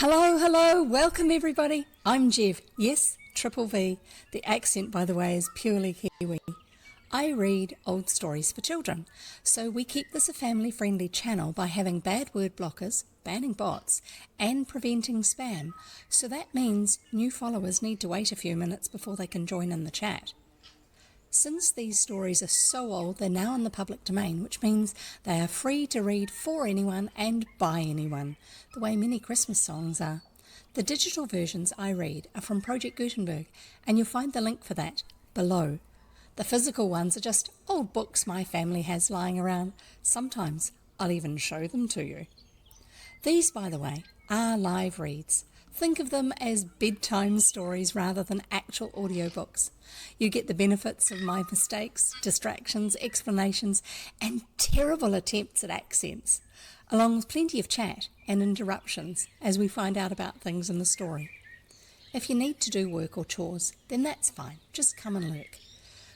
Hello, hello, welcome everybody. I'm Jev. Yes, Triple V. The accent, by the way, is purely Kiwi. I read old stories for children, so we keep this a family-friendly channel by having bad word blockers, banning bots, and preventing spam. So that means new followers need to wait a few minutes before they can join in the chat. Since these stories are so old, they're now in the public domain, which means they are free to read for anyone and by anyone, the way many Christmas songs are. The digital versions I read are from Project Gutenberg, and you'll find the link for that below. The physical ones are just old books my family has lying around. Sometimes I'll even show them to you. These, by the way, are live reads. Think of them as bedtime stories rather than actual audiobooks. You get the benefits of my mistakes, distractions, explanations, and terrible attempts at accents, along with plenty of chat and interruptions as we find out about things in the story. If you need to do work or chores, then that's fine. Just come and lurk.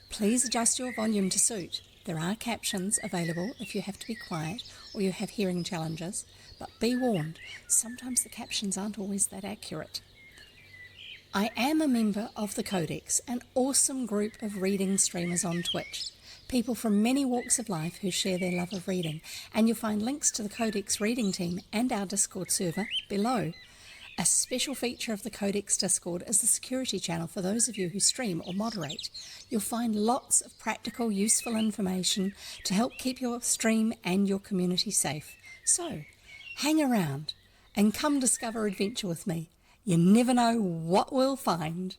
Please adjust your volume to suit. There are captions available if you have to be quiet or you have hearing challenges, but be warned, sometimes the captions aren't always that accurate. I am a member of the Codex, an awesome group of reading streamers on Twitch. People from many walks of life who share their love of reading, and you'll find links to the Codex reading team and our Discord server below. A special feature of the Codex Discord is the security channel for those of you who stream or moderate. You'll find lots of practical, useful information to help keep your stream and your community safe. So, hang around and come discover adventure with me. You never know what we'll find.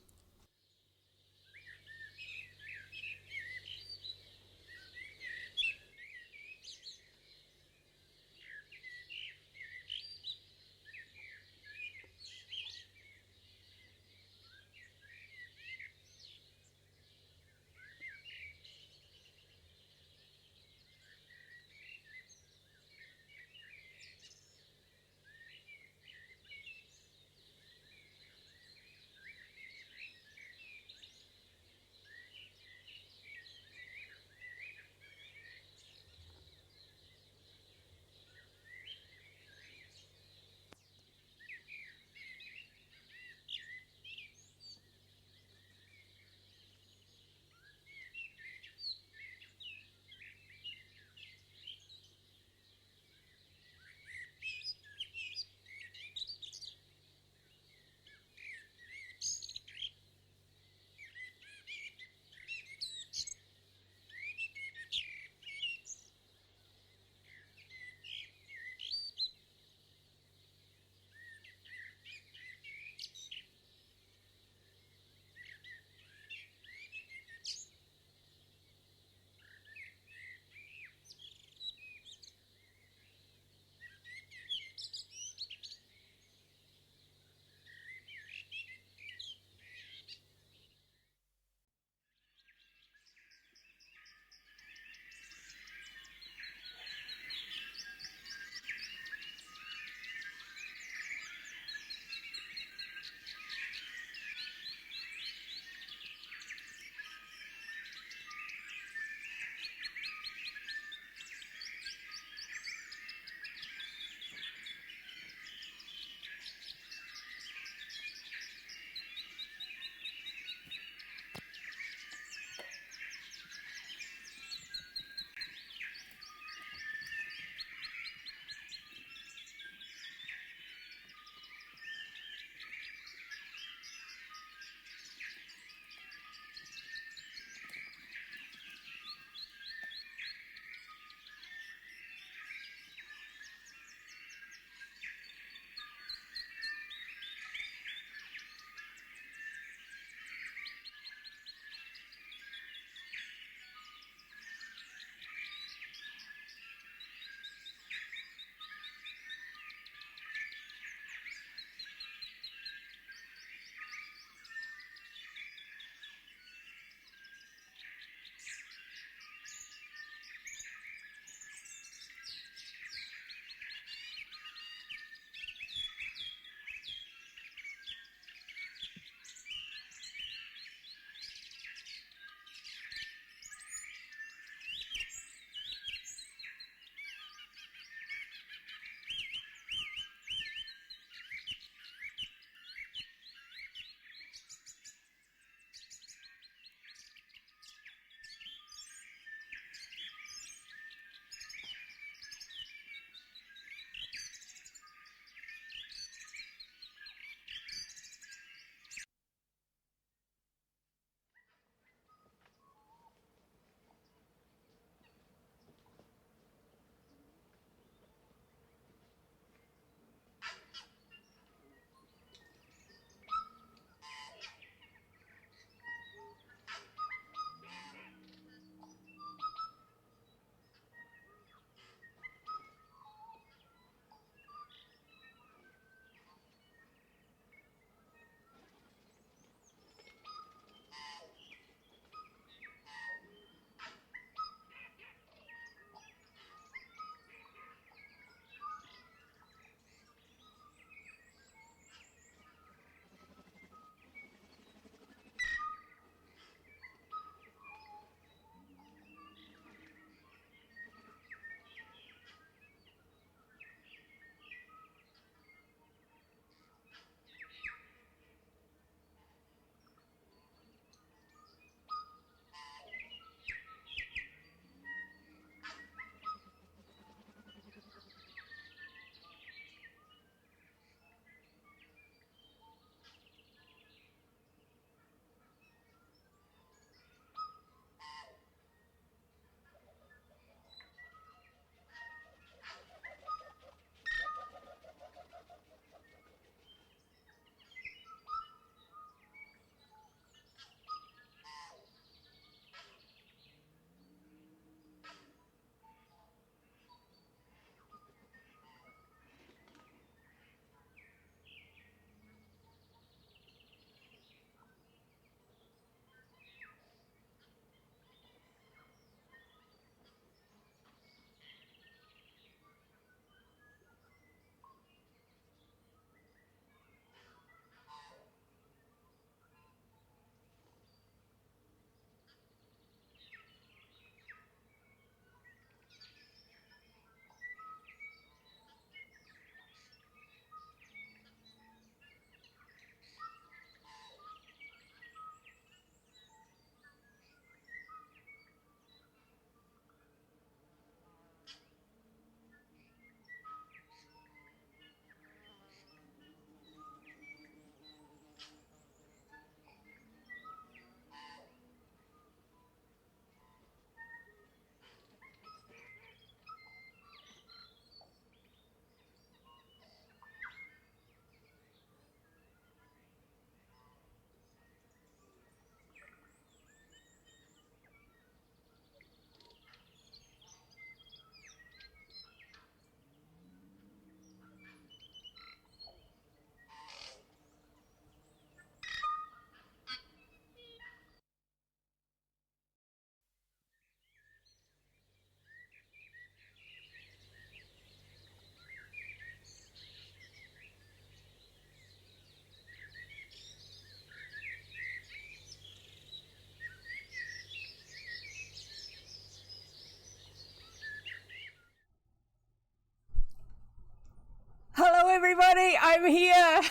I'm here.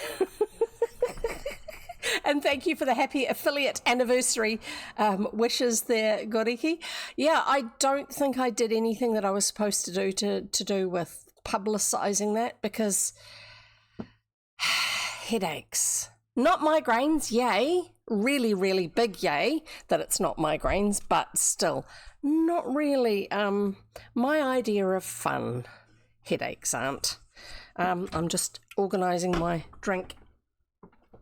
And thank you for the happy affiliate anniversary wishes there, Goriki. Yeah, I don't think I did anything that I was supposed to do with publicising that, because headaches, not migraines, yay, really, really big yay that it's not migraines, but still not really my idea of fun. Headaches aren't. I'm just organising my drink.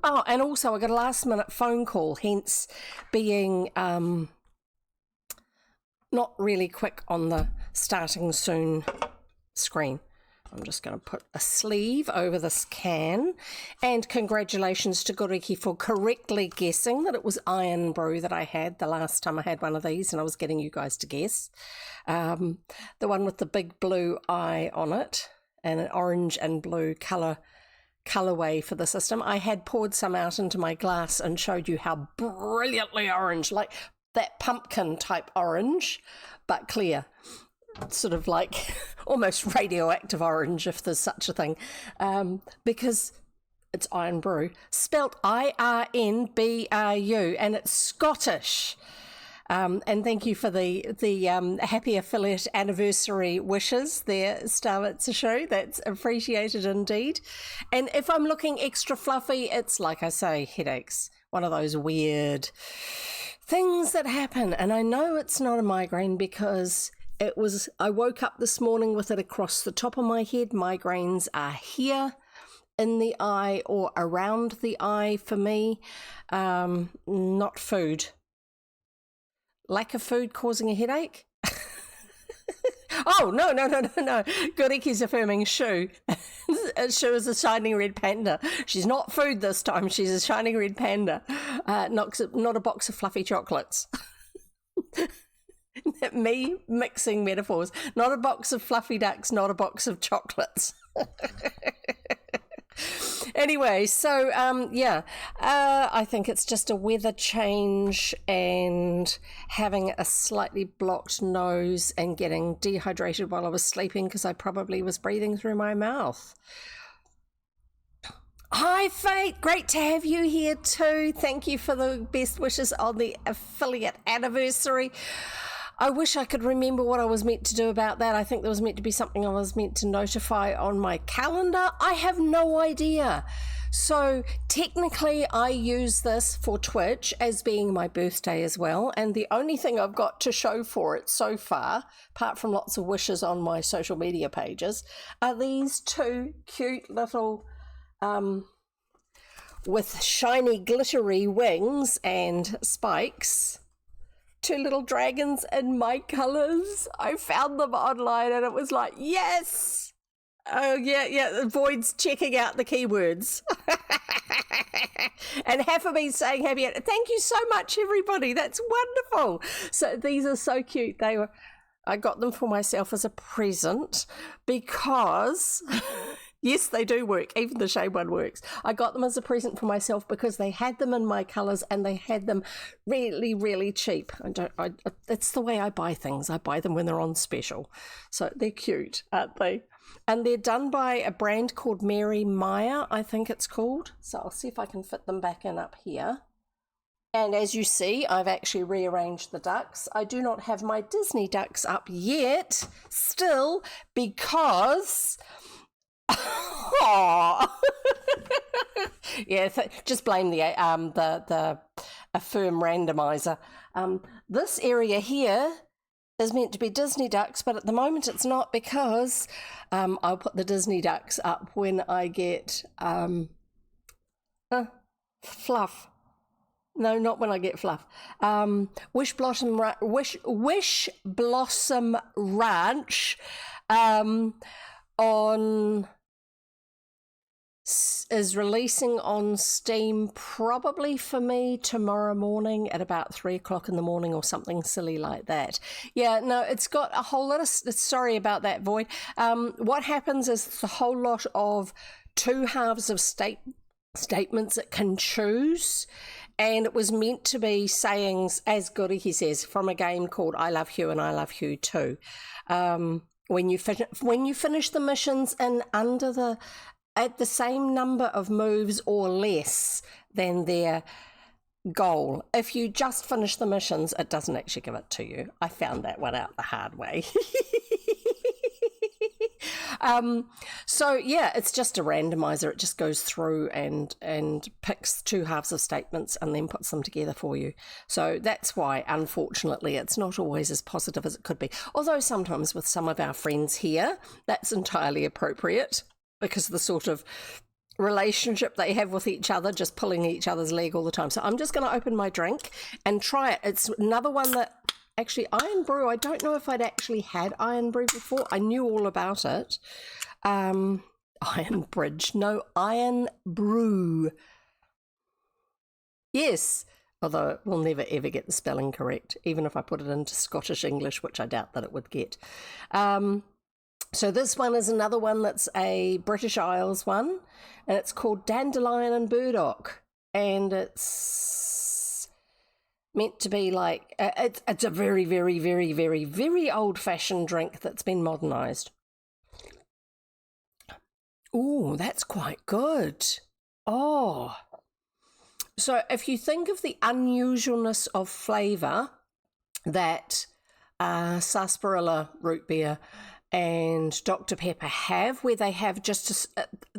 Oh, and also I got a last minute phone call, hence being not really quick on the starting soon screen. I'm just going to put a sleeve over this can. And congratulations to Goriki for correctly guessing that it was Iron Brew that I had the last time I had one of these, and I was getting you guys to guess. The one with the big blue eye on it and an orange and blue colourway for the system. I had poured some out into my glass and showed you how brilliantly orange, like that pumpkin type orange, but clear. Sort of like almost radioactive orange, if there's such a thing, because it's Iron Brew, spelt IRNBRU, and it's Scottish. And thank you for the happy affiliate anniversary wishes there, Starwitz Show. That's appreciated indeed. And if I'm looking extra fluffy, it's like I say, headaches. One of those weird things that happen. And I know it's not a migraine because I woke up this morning with it across the top of my head. Migraines are here in the eye or around the eye for me, not food. Lack of food causing a headache? Oh, no. Goriki's affirming Shu. Shu is a shining red panda. She's not food this time. She's a shining red panda. Not a box of fluffy chocolates. Me mixing metaphors. Not a box of fluffy ducks, not a box of chocolates. Anyway, so I think it's just a weather change and having a slightly blocked nose and getting dehydrated while I was sleeping because I probably was breathing through my mouth. Hi, Fate. Great to have you here too. Thank you for the best wishes on the affiliate anniversary. I wish I could remember what I was meant to do about that. I think there was meant to be something I was meant to notify on my calendar. I have no idea. So technically I use this for Twitch as being my birthday as well. And the only thing I've got to show for it so far, apart from lots of wishes on my social media pages, are these two cute little with shiny glittery wings and spikes. Two little dragons in my colours. I found them online and it was like, yes! Oh, yeah, the Void's checking out the keywords. And half of me saying happy. Thank you so much, everybody. That's wonderful. So these are so cute. I got them for myself as a present because... Yes, they do work. Even the shade one works. I got them as a present for myself because they had them in my colours and they had them really, really cheap. It's the way I buy things. I buy them when they're on special. So they're cute, aren't they? And they're done by a brand called Mary Meyer, I think it's called. So I'll see if I can fit them back in up here. And as you see, I've actually rearranged the ducks. I do not have my Disney ducks up yet, still, because... Yeah, just blame the Affirm randomizer. This area here is meant to be Disney ducks, but at the moment it's not because I'll put the Disney ducks up when I get fluff. No, not when I get fluff. Wish Blossom Ranch is releasing on Steam probably for me tomorrow morning at about 3 o'clock in the morning or something silly like that. Yeah, no, it's got a whole lot of... Sorry about that, Void. What happens is the whole lot of two halves of statements it can choose, and it was meant to be sayings, as Goriki says, from a game called I Love You and I Love You Too. When you finish the missions and under the at the same number of moves or less than their goal. If you just finish the missions, it doesn't actually give it to you. I found that one out the hard way. So yeah, it's just a randomizer. It just goes through and picks two halves of statements and then puts them together for you. So that's why, unfortunately, it's not always as positive as it could be. Although sometimes with some of our friends here, that's entirely appropriate because the sort of relationship they have with each other, just pulling each other's leg all the time. So I'm just going to open my drink and try it. It's another one that actually, Iron Brew, I don't know if I'd actually had Iron Brew before. I knew all about it. Iron Bridge, no, Iron Brew. Yes, although we'll never ever get the spelling correct, even if I put it into Scottish English, which I doubt that it would get. So this one is another one that's a British Isles one, and it's called Dandelion and Burdock, and it's meant to be like, it's a very, very, very, very, very old-fashioned drink that's been modernised. Oh, that's quite good. Oh. So if you think of the unusualness of flavour that sarsaparilla root beer and Dr. Pepper have, where they have just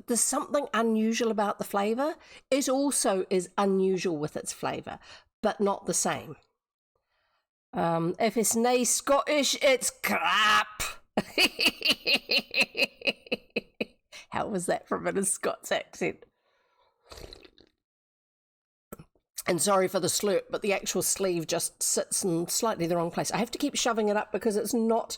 there's something unusual about the flavour. It also is unusual with its flavour, but not the same. If it's nae Scottish, it's crap. How was that from a Scots accent? And sorry for the slurp, but the actual sleeve just sits in slightly the wrong place. I have to keep shoving it up because it's not...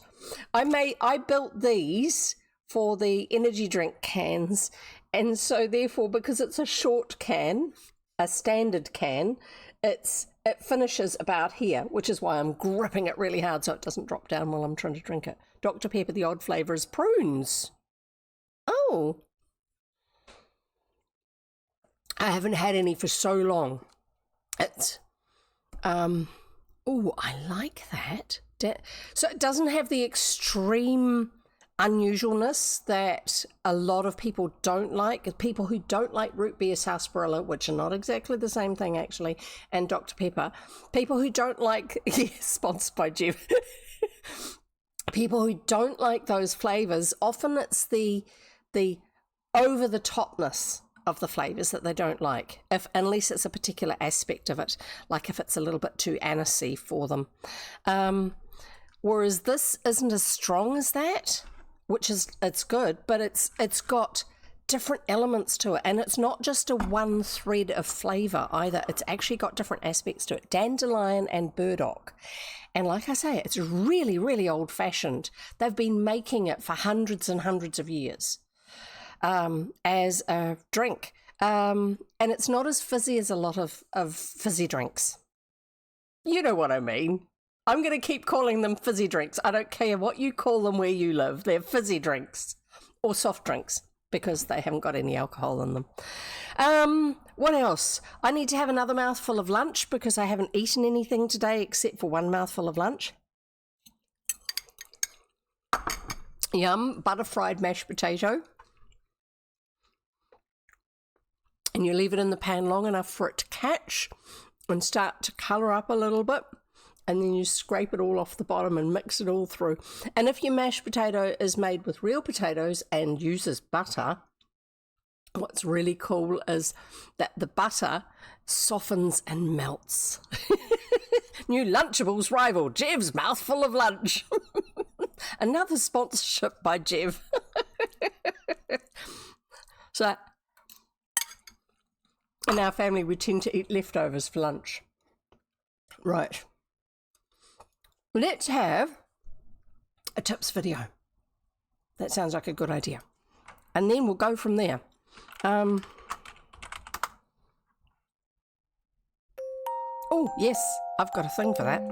I built these for the energy drink cans, and so therefore, because it's a short can, a standard can, it finishes about here, which is why I'm gripping it really hard so it doesn't drop down while I'm trying to drink it. Dr. Pepper, the odd flavour is prunes. Oh. I haven't had any for so long. It's, oh, I like that. So it doesn't have the extreme unusualness that a lot of people don't like. People who don't like root beer, sarsaparilla, which are not exactly the same thing actually, and Dr. Pepper. People who don't like, sponsored by Jeff. People who don't like those flavours, often it's the over-the-topness of the flavours that they don't like, unless it's a particular aspect of it, like if it's a little bit too anisey for them. Whereas this isn't as strong as that, it's good, but it's got different elements to it, and it's not just a one thread of flavour either. It's actually got different aspects to it. Dandelion and burdock. And like I say, it's really, really old-fashioned. They've been making it for hundreds and hundreds of years. As a drink. And it's not as fizzy as a lot of fizzy drinks. You know what I mean. I'm going to keep calling them fizzy drinks. I don't care what you call them where you live. They're fizzy drinks or soft drinks because they haven't got any alcohol in them. What else? I need to have another mouthful of lunch because I haven't eaten anything today except for one mouthful of lunch. Yum, butter fried mashed potato. And you leave it in the pan long enough for it to catch and start to colour up a little bit, and then you scrape it all off the bottom and mix it all through. And if your mashed potato is made with real potatoes and uses butter, what's really cool is that the butter softens and melts. New Lunchables rival, Jev's mouthful of lunch. Another sponsorship by Jev. So... in our family, we tend to eat leftovers for lunch. Right. Let's have a tips video. That sounds like a good idea. And then we'll go from there. Oh, yes, I've got a thing for that.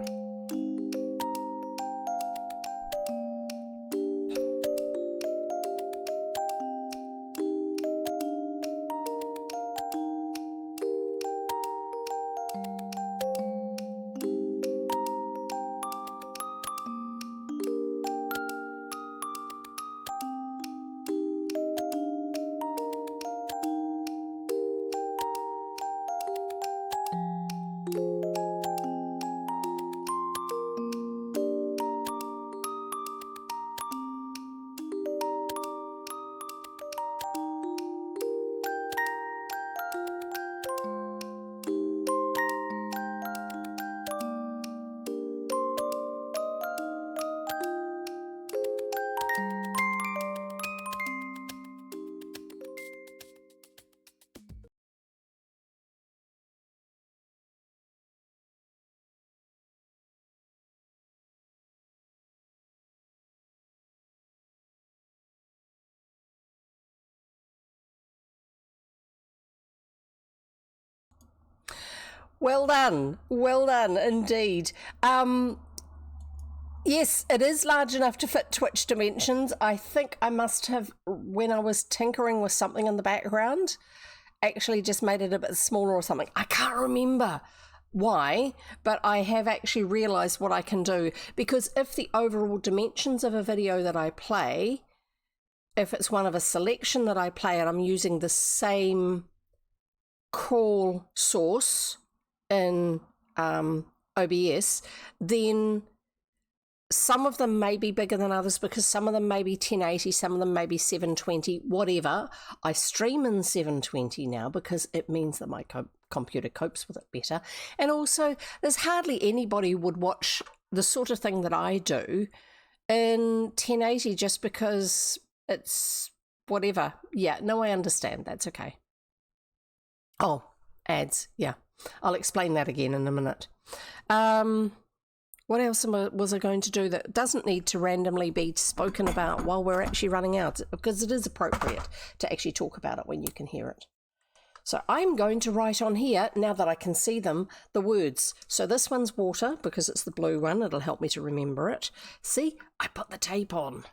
Well done indeed. Yes, it is large enough to fit Twitch dimensions. I think I must have, when I was tinkering with something in the background, actually just made it a bit smaller or something. I can't remember why, but I have actually realized what I can do, because if the overall dimensions of a video that I play, if it's one of a selection that I play and I'm using the same call source in OBS, then some of them may be bigger than others, because some of them may be 1080, some of them may be 720, whatever. I stream in 720 now because it means that my computer copes with it better. And also, there's hardly anybody who would watch the sort of thing that I do in 1080 just because it's whatever. Yeah, no, I understand. That's okay. Oh, ads. Yeah, I'll explain that again in a minute. What else was I going to do that doesn't need to randomly be spoken about while we're actually running out? Because it is appropriate to actually talk about it when you can hear it. So I'm going to write on here, now that I can see them, the words. So this one's water, because it's the blue one. It'll help me to remember it. See, I put the tape on.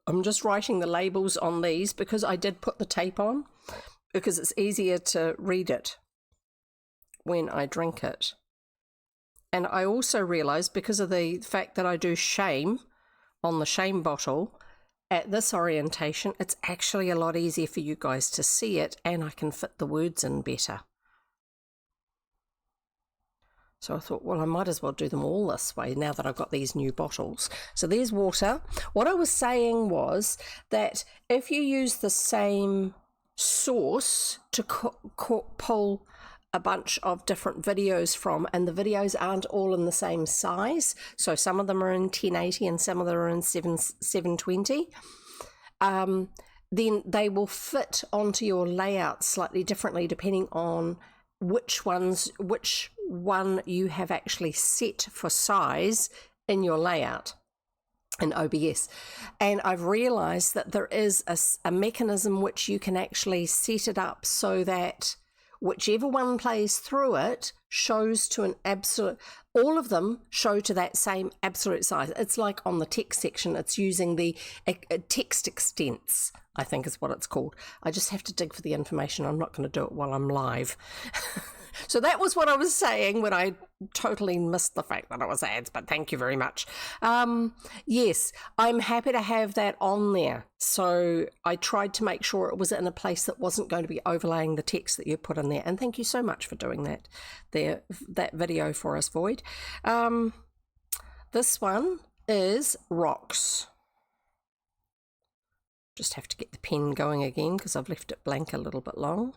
I'm just writing the labels on these because I did put the tape on, because it's easier to read it when I drink it. And I also realised, because of the fact that I do shame on the shame bottle, at this orientation, it's actually a lot easier for you guys to see it, and I can fit the words in better. So I thought, well, I might as well do them all this way now that I've got these new bottles. So there's water. What I was saying was that if you use the same source to pull a bunch of different videos from, and the videos aren't all in the same size, so some of them are in 1080 and some of them are in 720, then they will fit onto your layout slightly differently depending on which one you have actually set for size in your layout in OBS. And I've realized that there is a mechanism which you can actually set it up so that whichever one plays through it shows to an absolute, all of them show to that same absolute size. It's like on the text section, it's using the text extents, I think is what it's called. I just have to dig for the information. I'm not going to do it while I'm live. So that was what I was saying when I totally missed the fact that it was ads, but thank you very much. Yes, I'm happy to have that on there. So I tried to make sure it was in a place that wasn't going to be overlaying the text that you put in there. And thank you so much for doing that that video for us, Void. This one is rocks. Just have to get the pen going again because I've left it blank a little bit long.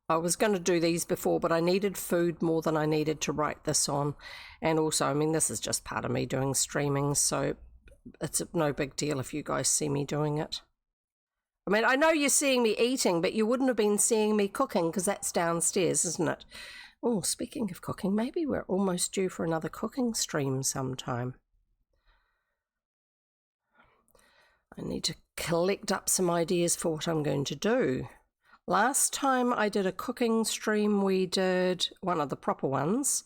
I was going to do these before, but I needed food more than I needed to write this on. And also, I mean, this is just part of me doing streaming, so it's no big deal if you guys see me doing it. I mean, I know you're seeing me eating, but you wouldn't have been seeing me cooking because that's downstairs, isn't it? Oh, speaking of cooking, maybe we're almost due for another cooking stream sometime. I need to collect up some ideas for what I'm going to do. Last time I did a cooking stream, we did one of the proper ones.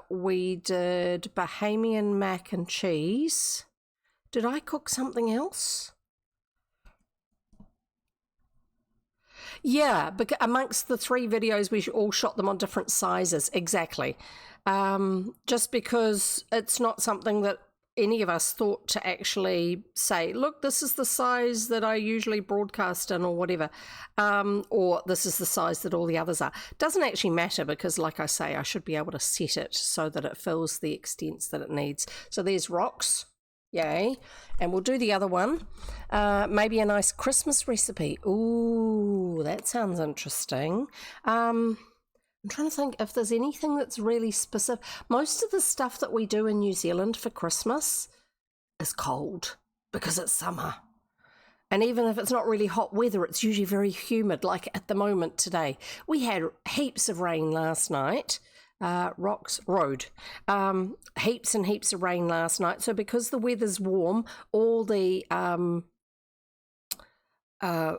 We did Bahamian mac and cheese. Did I cook something else? Yeah, but amongst the 3 videos, we all shot them on different sizes. Exactly. Just because it's not something that any of us thought to actually say, look, this is the size that I usually broadcast in or whatever, or this is the size that all the others are. Doesn't actually matter because, like I say, I should be able to set it so that it fills the extents that it needs. So there's rocks, yay, and we'll do the other one. Maybe a nice Christmas recipe. Ooh, that sounds interesting. I'm trying to think if there's anything that's really specific. Most of the stuff that we do in New Zealand for Christmas is cold because it's summer. And even if it's not really hot weather, it's usually very humid, like at the moment today. We had heaps of rain last night, road. Heaps and heaps of rain last night. So because the weather's warm, all the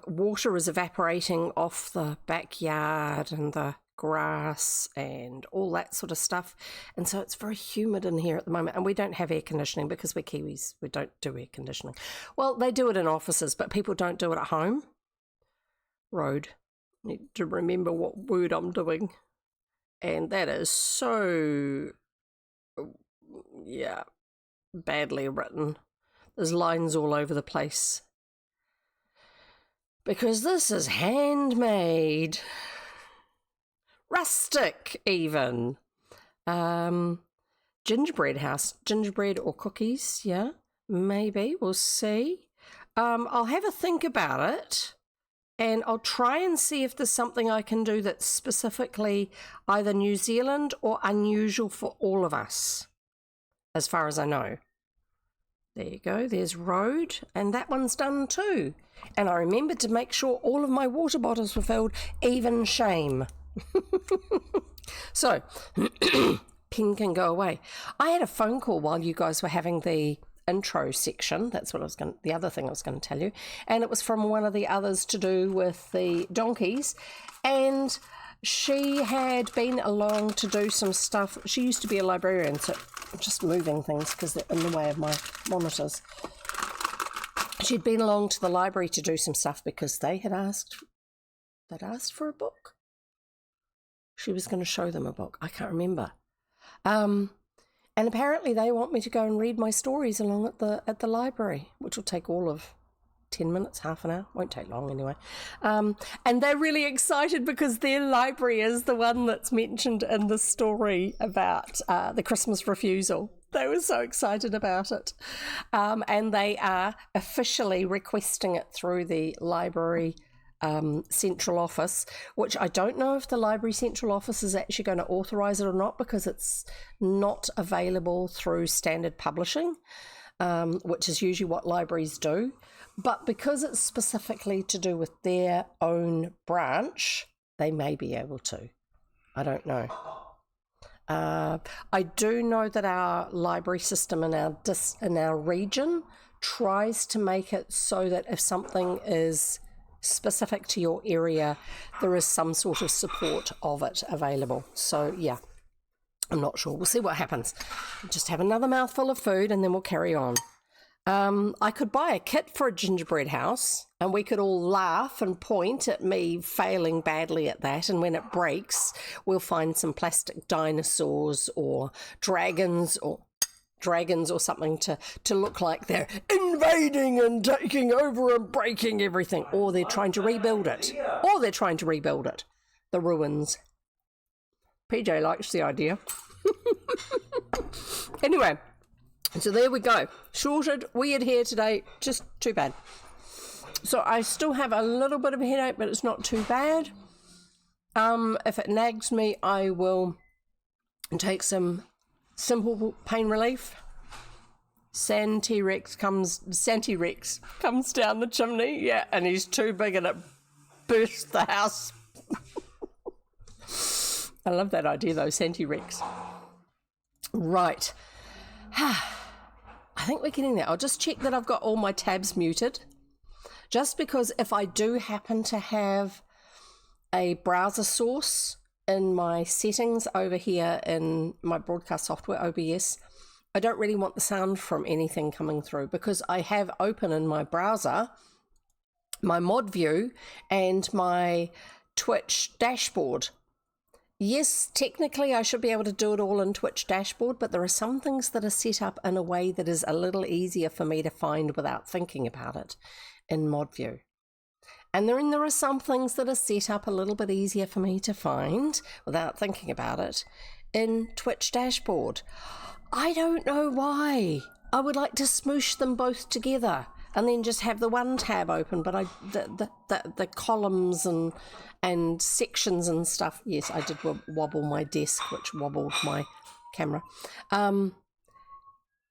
water is evaporating off the backyard and the grass and all that sort of stuff. And so it's very humid in here at the moment. And we don't have air conditioning because we're Kiwis. We don't do air conditioning. Well, they do it in offices, but people don't do it at home. Road. Need to remember what word I'm doing. And that is so, yeah, badly written. There's lines all over the place. Because this is handmade. Rustic, even. Gingerbread house. Gingerbread or cookies, yeah, maybe. We'll see. I'll have a think about it. And I'll try and see if there's something I can do that's specifically either New Zealand or unusual for all of us, as far as I know. There you go, there's road, and that one's done too. And I remembered to make sure all of my water bottles were filled, even shame. So, pen can go away. I had a phone call while you guys were having the intro section. That's what the other thing I was going to tell you. And it was from one of the others to do with the donkeys. And she had been along to do some stuff. She used to be a librarian, so I'm just moving things because they're in the way of my monitors. She'd been along to the library to do some stuff because they'd asked for a book. She was going to show them a book. I can't remember. And apparently they want me to go and read my stories along at the library, which will take all of 10 minutes, half an hour. Won't take long anyway. And they're really excited because their library is the one that's mentioned in the story about the Christmas refusal. They were so excited about it. And they are officially requesting it through the library central office, which I don't know if the library central office is actually going to authorise it or not, because it's not available through standard publishing, which is usually what libraries do. But because it's specifically to do with their own branch, they may be able to. I don't know. I do know that our library system in our region tries to make it so that if something is specific to your area, there is some sort of support of it available. So yeah, I'm not sure. We'll see what happens. Just have another mouthful of food and then we'll carry on. I could buy a kit for a gingerbread house and we could all laugh and point at me failing badly at that, and when it breaks we'll find some plastic dinosaurs or dragons or something to look like they're invading and taking over and breaking everything, or they're trying to rebuild it. The ruins. PJ likes the idea. Anyway, so there we go. Shorted, weird hair today, just too bad. So I still have a little bit of a headache, but it's not too bad. If it nags me, I will take some simple pain relief. Santi Rex comes down the chimney, yeah, and he's too big and it burst the house. I love that idea though, Santi Rex. Right. I think we're getting there. I'll just check that I've got all my tabs muted. Just because if I do happen to have a browser source in my settings over here in my broadcast software, OBS, I don't really want the sound from anything coming through, because I have open in my browser my mod view and my Twitch dashboard. Yes, technically I should be able to do it all in Twitch dashboard, but there are some things that are set up in a way that is a little easier for me to find without thinking about it in mod view. And then there are some things that are set up a little bit easier for me to find without thinking about it in Twitch dashboard. I don't know why. I would like to smoosh them both together and then just have the one tab open, but the columns and sections and stuff, yes, I did wobble my desk, which wobbled my camera.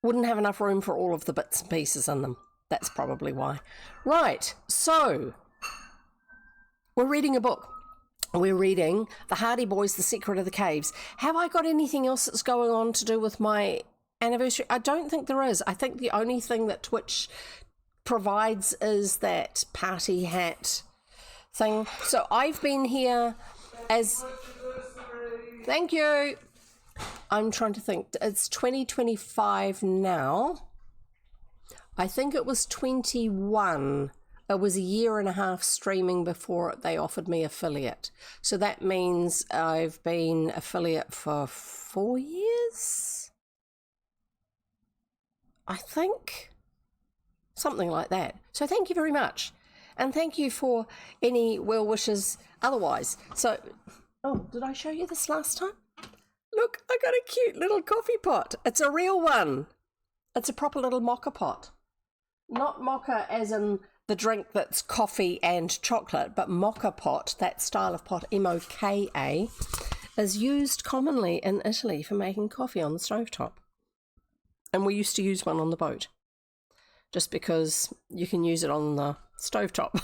Wouldn't have enough room for all of the bits and pieces in them. That's probably why. Right, so we're reading a book. we're reading The Hardy Boys, The Secret of the Caves. Have I got anything else that's going on to do with my anniversary? I don't think there is. I think the only thing that Twitch provides is that party hat thing. So I've been here as... Thank you. I'm trying to think. It's 2025 now. I think it was 21. It was a year and a half streaming before they offered me affiliate. So that means I've been affiliate for 4 years? I think. Something like that. So thank you very much. And thank you for any well wishes otherwise. So, oh, did I show you this last time? Look, I got a cute little coffee pot. It's a real one. It's a proper little mocha pot. Not mocha as in the drink that's coffee and chocolate, but mocha pot, that style of pot, M-O-K-A, is used commonly in Italy for making coffee on the stovetop. And we used to use one on the boat, just because you can use it on the stovetop.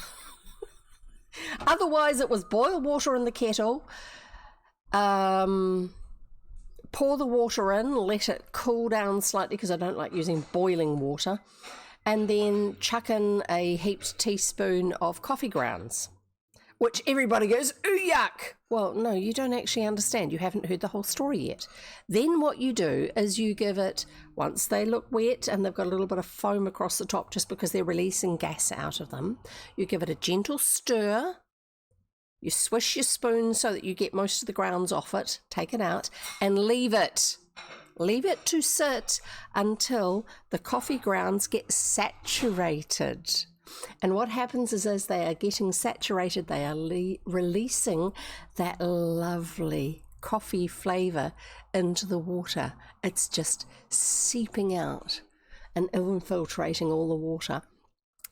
Otherwise, it was boil water in the kettle, pour the water in, let it cool down slightly because I don't like using boiling water, and then chuck in a heaped teaspoon of coffee grounds, which everybody goes, ooh, yuck. Well, no, you don't actually understand. You haven't heard the whole story yet. Then what you do is you give it, once they look wet and they've got a little bit of foam across the top just because they're releasing gas out of them, you give it a gentle stir. You swish your spoon so that you get most of the grounds off it, take it out, and leave it. Leave it to sit until the coffee grounds get saturated. And what happens is as they are getting saturated, they are releasing that lovely coffee flavour into the water. It's just seeping out and infiltrating all the water.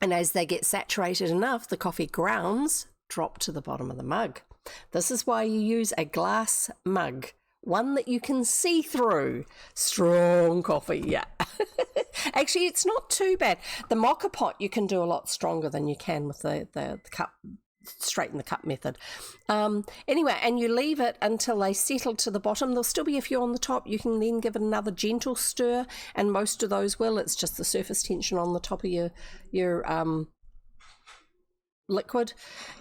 And as they get saturated enough, the coffee grounds drop to the bottom of the mug. This is why you use a glass mug, one that you can see through. Strong coffee, yeah. Actually, it's not too bad. The mocha pot you can do a lot stronger than you can with the cup, straight in the cup method. Anyway, and you leave it until they settle to the bottom. There'll still be a few on the top. You can then give it another gentle stir, and most of those will. It's just the surface tension on the top of your liquid,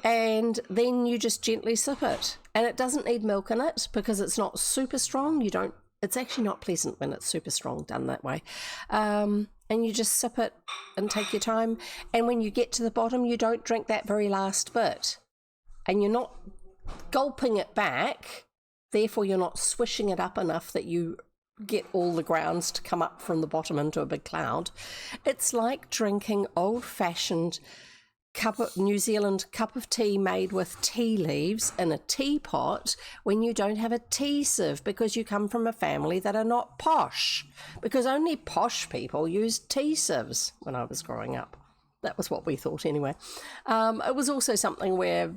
and then you just gently sip it. And it doesn't need milk in it because it's not super strong. It's actually not pleasant when it's super strong done that way. And you just sip it and take your time. And when you get to the bottom, you don't drink that very last bit. And you're not gulping it back. Therefore, you're not swishing it up enough that you get all the grounds to come up from the bottom into a big cloud. It's like drinking old-fashioned New Zealand cup of tea made with tea leaves in a teapot when you don't have a tea sieve because you come from a family that are not posh, because only posh people used tea sieves when I was growing up. That was what we thought anyway. It was also something where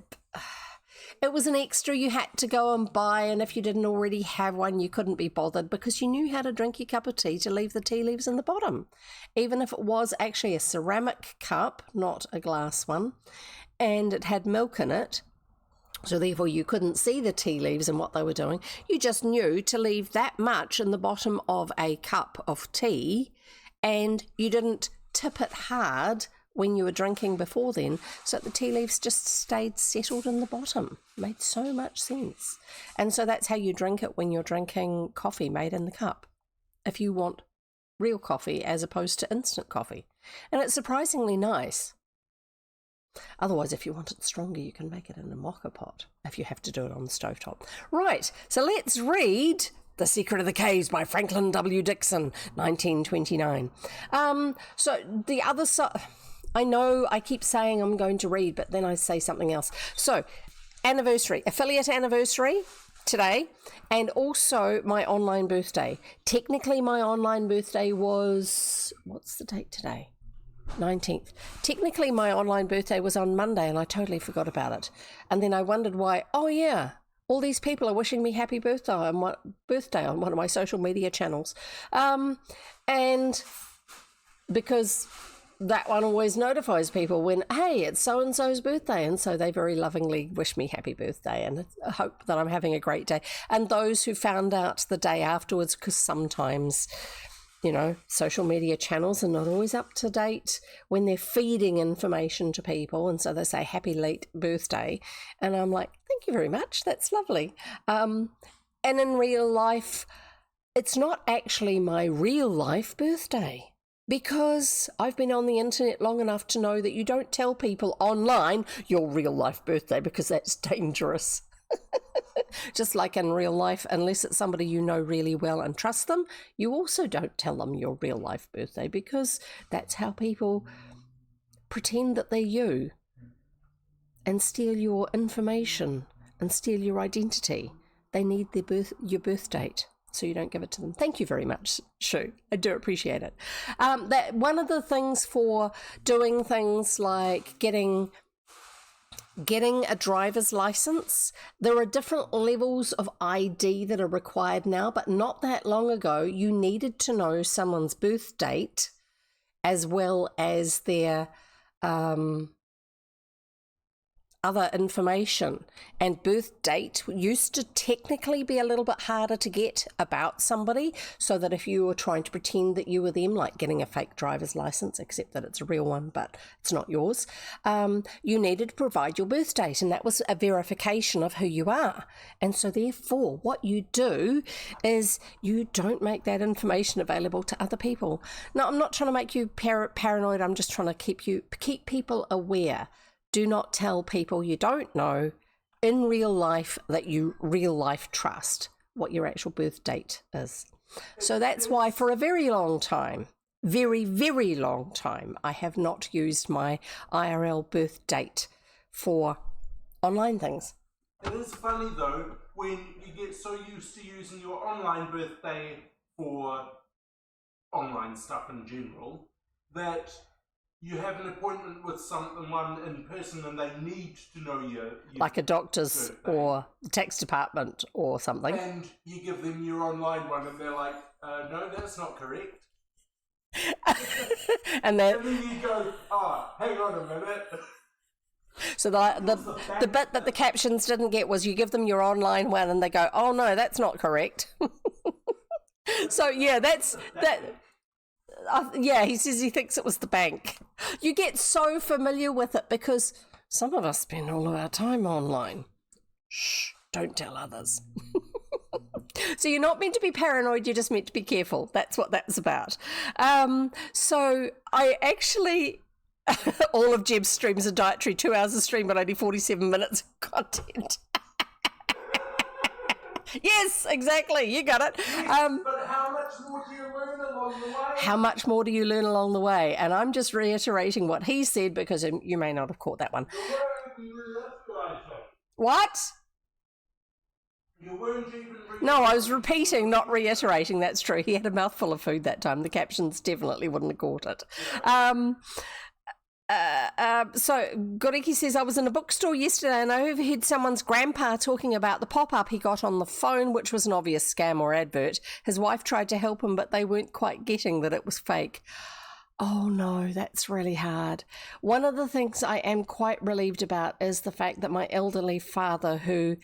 it was an extra you had to go and buy, and if you didn't already have one, you couldn't be bothered because you knew how to drink your cup of tea to leave the tea leaves in the bottom, even if it was actually a ceramic cup, not a glass one, and it had milk in it. So therefore you couldn't see the tea leaves and what they were doing. You just knew to leave that much in the bottom of a cup of tea, and you didn't tip it hard when you were drinking before then, so the tea leaves just stayed settled in the bottom. Made so much sense. And so that's how you drink it when you're drinking coffee made in the cup, if you want real coffee as opposed to instant coffee. And it's surprisingly nice. Otherwise, if you want it stronger, you can make it in a mocha pot if you have to do it on the stovetop. Right, so let's read The Secret of the Caves by Franklin W. Dixon, 1929. So the other side... I know I keep saying I'm going to read, but then I say something else. So, affiliate anniversary today, and also my online birthday. Technically, my online birthday was, what's the date today? 19th. Technically, my online birthday was on Monday, and I totally forgot about it. And then I wondered why, oh yeah, all these people are wishing me happy birthday on one of my social media channels. And because that one always notifies people when, hey, it's so-and-so's birthday. And so they very lovingly wish me happy birthday and hope that I'm having a great day. And those who found out the day afterwards, because sometimes, you know, social media channels are not always up to date when they're feeding information to people. And so they say, happy late birthday. And I'm like, thank you very much. That's lovely. And in real life, it's not actually my real life birthday, because I've been on the internet long enough to know that you don't tell people online your real life birthday, because that's dangerous. Just like in real life, unless it's somebody you know really well and trust them, you also don't tell them your real life birthday, because that's how people pretend that they're you and steal your information and steal your identity. They need your birth date, so you don't give it to them. Thank you very much, Shu. I do appreciate it. That one of the things for doing things like getting a driver's license, there are different levels of ID that are required now, but not that long ago, you needed to know someone's birth date as well as their other information. And birth date used to technically be a little bit harder to get about somebody, so that if you were trying to pretend that you were them, like getting a fake driver's license, except that it's a real one but it's not yours, you needed to provide your birth date, and that was a verification of who you are. And so therefore what you do is you don't make that information available to other people. Now, I'm not trying to make you paranoid, I'm just trying to keep people aware. Do not tell people you don't know in real life that you real life trust what your actual birth date is. So that's why for a very long time, very, very long time, I have not used my IRL birth date for online things. It is funny though, when you get so used to using your online birthday for online stuff in general, that you have an appointment with someone in person and they need to know your like a doctor's birthday, or the tax department or something. And you give them your online one and they're like, no, that's not correct. and then you go, hang on a minute. So the bit that the captions didn't get was you give them your online one and they go, oh no, that's not correct. So yeah, that. Yeah, he says he thinks it was the bank. You get so familiar with it because some of us spend all of our time online. Shh, don't tell others. So you're not meant to be paranoid, you're just meant to be careful. That's what that's about. So I actually, all of Jeb's streams are dietary, 2 hours of stream, but only 47 minutes of content. Yes, exactly. You got it. But how much more do you learn along the way? How much more do you learn along the way? And I'm just reiterating what he said because you may not have caught that one. What? You weren't even No, I was repeating, not reiterating. That's true. He had a mouthful of food that time. The captions definitely wouldn't have caught it. So Goriki says, I was in a bookstore yesterday and I overheard someone's grandpa talking about the pop-up he got on the phone, which was an obvious scam or advert. His wife tried to help him, but they weren't quite getting that it was fake. Oh no, that's really hard. One of the things I am quite relieved about is the fact that my elderly father, who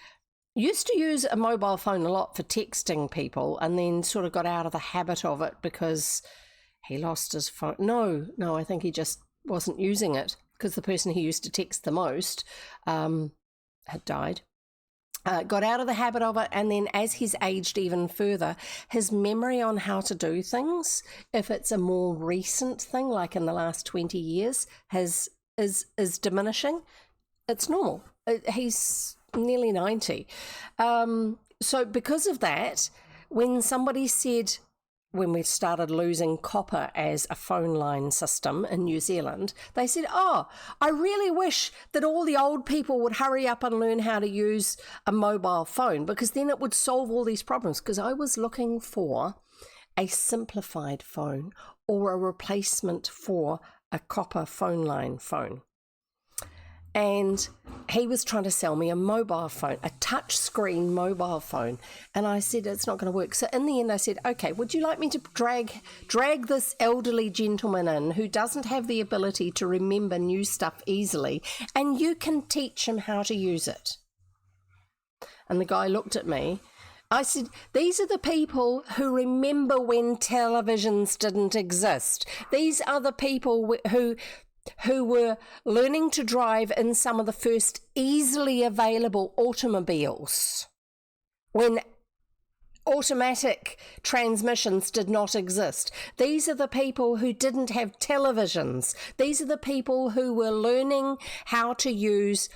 used to use a mobile phone a lot for texting people and then sort of got out of the habit of it because he lost his phone. No, I think he just wasn't using it because the person he used to text the most had died. Got out of the habit of it, and then as he's aged even further, his memory on how to do things, if it's a more recent thing, like in the last 20 years, is diminishing. It's normal. He's nearly 90. So because of that, when somebody said, when we started losing copper as a phone line system in New Zealand, they said, I really wish that all the old people would hurry up and learn how to use a mobile phone, because then it would solve all these problems. Because I was looking for a simplified phone or a replacement for a copper phone line phone. and he was trying to sell me a mobile phone, a touch screen mobile phone. And I said, it's not going to work. So in the end, I said, okay, would you like me to drag this elderly gentleman in who doesn't have the ability to remember new stuff easily, and you can teach him how to use it? And the guy looked at me. I said, these are the people who remember when televisions didn't exist. These are the people who were learning to drive in some of the first easily available automobiles when automatic transmissions did not exist. These are the people who didn't have televisions. These are the people who were learning how to use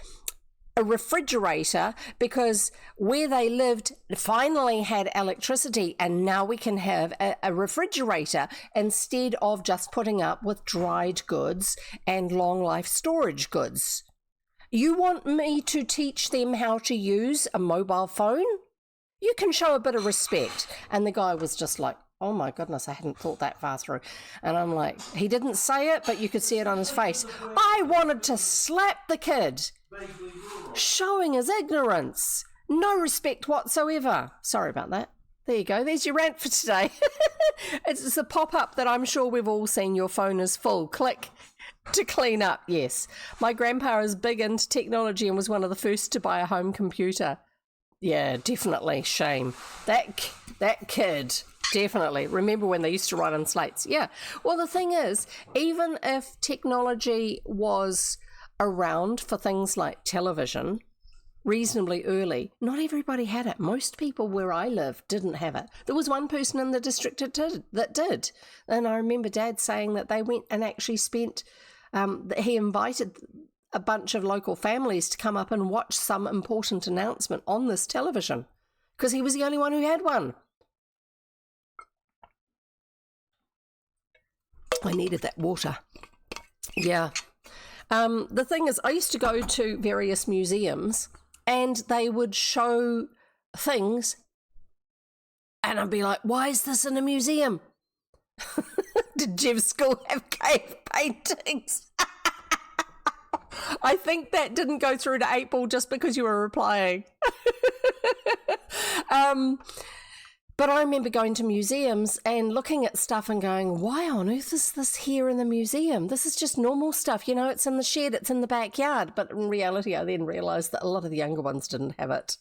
a refrigerator because where they lived finally had electricity, and now we can have a refrigerator instead of just putting up with dried goods and long life storage goods. You want me to teach them how to use a mobile phone? You can show a bit of respect. And the guy was just like, oh my goodness, I hadn't thought that far through. And I'm like, he didn't say it, but you could see it on his face. I wanted to slap the kid, showing his ignorance. No respect whatsoever. Sorry about that. There you go. There's your rant for today. It's a pop-up that I'm sure we've all seen. Your phone is full. Click to clean up. Yes. My grandpa is big into technology and was one of the first to buy a home computer. Yeah, definitely. Shame. That kid, definitely. Remember when they used to write on slates? Yeah. Well, the thing is, even if technology was around for things like television reasonably early, not everybody had it. Most people where I live didn't have it. There was one person in the district that did. And I remember Dad saying that they went and actually spent, he invited a bunch of local families to come up and watch some important announcement on this television because he was the only one who had one. I needed that water. Yeah. The thing is, I used to go to various museums and they would show things and I'd be like, why is this in a museum? Did Jev's school have cave paintings? I think that didn't go through to 8 Ball just because you were replying. But I remember going to museums and looking at stuff and going, why on earth is this here in the museum? This is just normal stuff. You know, it's in the shed, it's in the backyard. But in reality, I then realised that a lot of the younger ones didn't have it.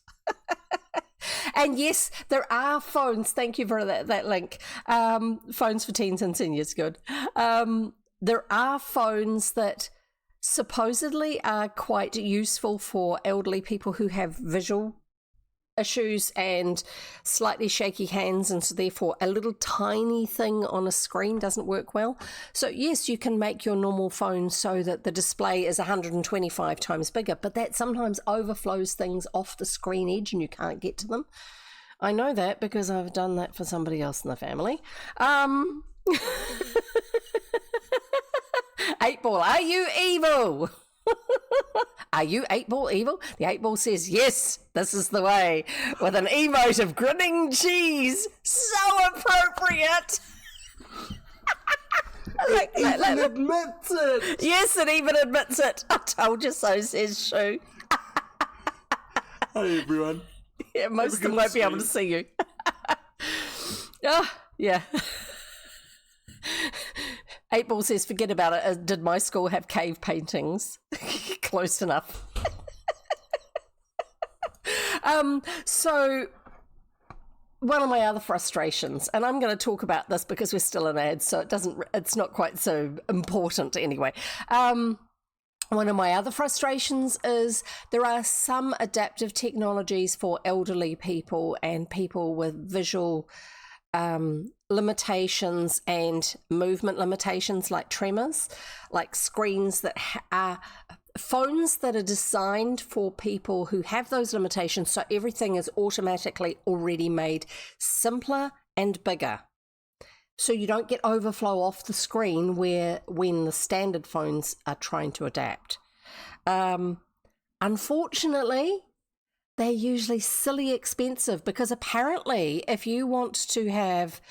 And yes, there are phones. Thank you for that link. Phones for teens and seniors, good. There are phones that supposedly are quite useful for elderly people who have visual issues and slightly shaky hands, and so therefore a little tiny thing on a screen doesn't work well. So yes, you can make your normal phone so that the display is 125 times bigger, but that sometimes overflows things off the screen edge and you can't get to them. I know that because I've done that for somebody else in the family. 8 Ball, are you evil? Are you 8 Ball evil? The 8 Ball says, yes, this is the way, with an emote of grinning cheese. So appropriate. It even admits it. Yes, it even admits it. I told you so, says Shu. Hi, everyone. Yeah, most of them won't be able to see you. Oh, yeah. 8 Ball says, forget about it. Did my school have cave paintings? Close enough. So one of my other frustrations, and I'm going to talk about this because we're still in ads, so it's not quite so important anyway. One of my other frustrations is there are some adaptive technologies for elderly people and people with visual limitations and movement limitations like tremors, like screens that are phones that are designed for people who have those limitations, so everything is automatically already made simpler and bigger. So you don't get overflow off the screen when the standard phones are trying to adapt. Unfortunately, they're usually silly expensive because apparently if you want to have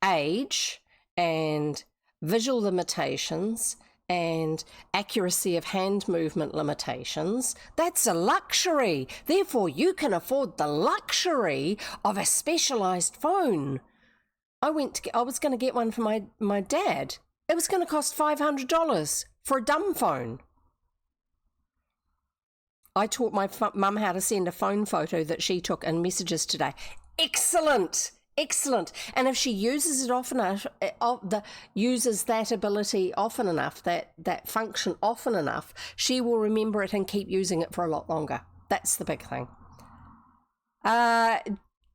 age and visual limitations and accuracy of hand movement limitations, that's a luxury. Therefore, you can afford the luxury of a specialised phone. I was going to get one for my dad. It was going to cost $500 for a dumb phone. I taught my mum how to send a phone photo that she took in messages today. Excellent. Excellent. And if she uses it often enough, uses that ability often enough, that function often enough, she will remember it and keep using it for a lot longer. That's the big thing.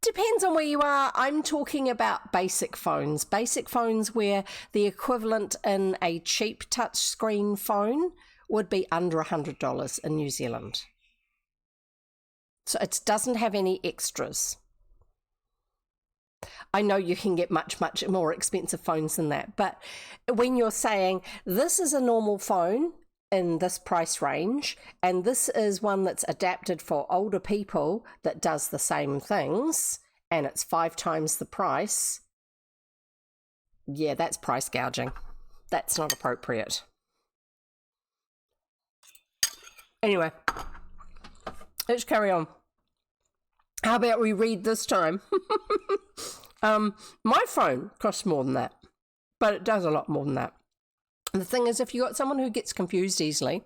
Depends on where you are. I'm talking about basic phones. Basic phones where the equivalent in a cheap touchscreen phone would be under $100 in New Zealand. So it doesn't have any extras. I know you can get much, much more expensive phones than that, but when you're saying this is a normal phone in this price range, and this is one that's adapted for older people that does the same things, and it's 5 times the price, yeah, that's price gouging. That's not appropriate. Anyway, let's carry on. How about we read this time? My phone costs more than that, but it does a lot more than that. And the thing is, if you've got someone who gets confused easily,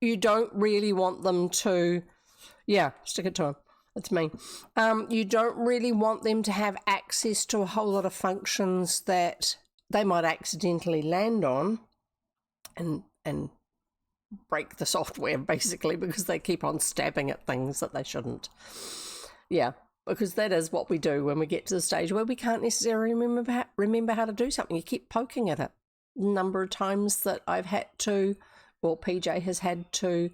you don't really want them to, stick it to them. It's me. You don't really want them to have access to a whole lot of functions that they might accidentally land on and break the software, basically, because they keep on stabbing at things that they shouldn't. Yeah, because that is what we do when we get to the stage where we can't necessarily remember how to do something. You keep poking at it. The number of times that I've had to, or PJ has had to,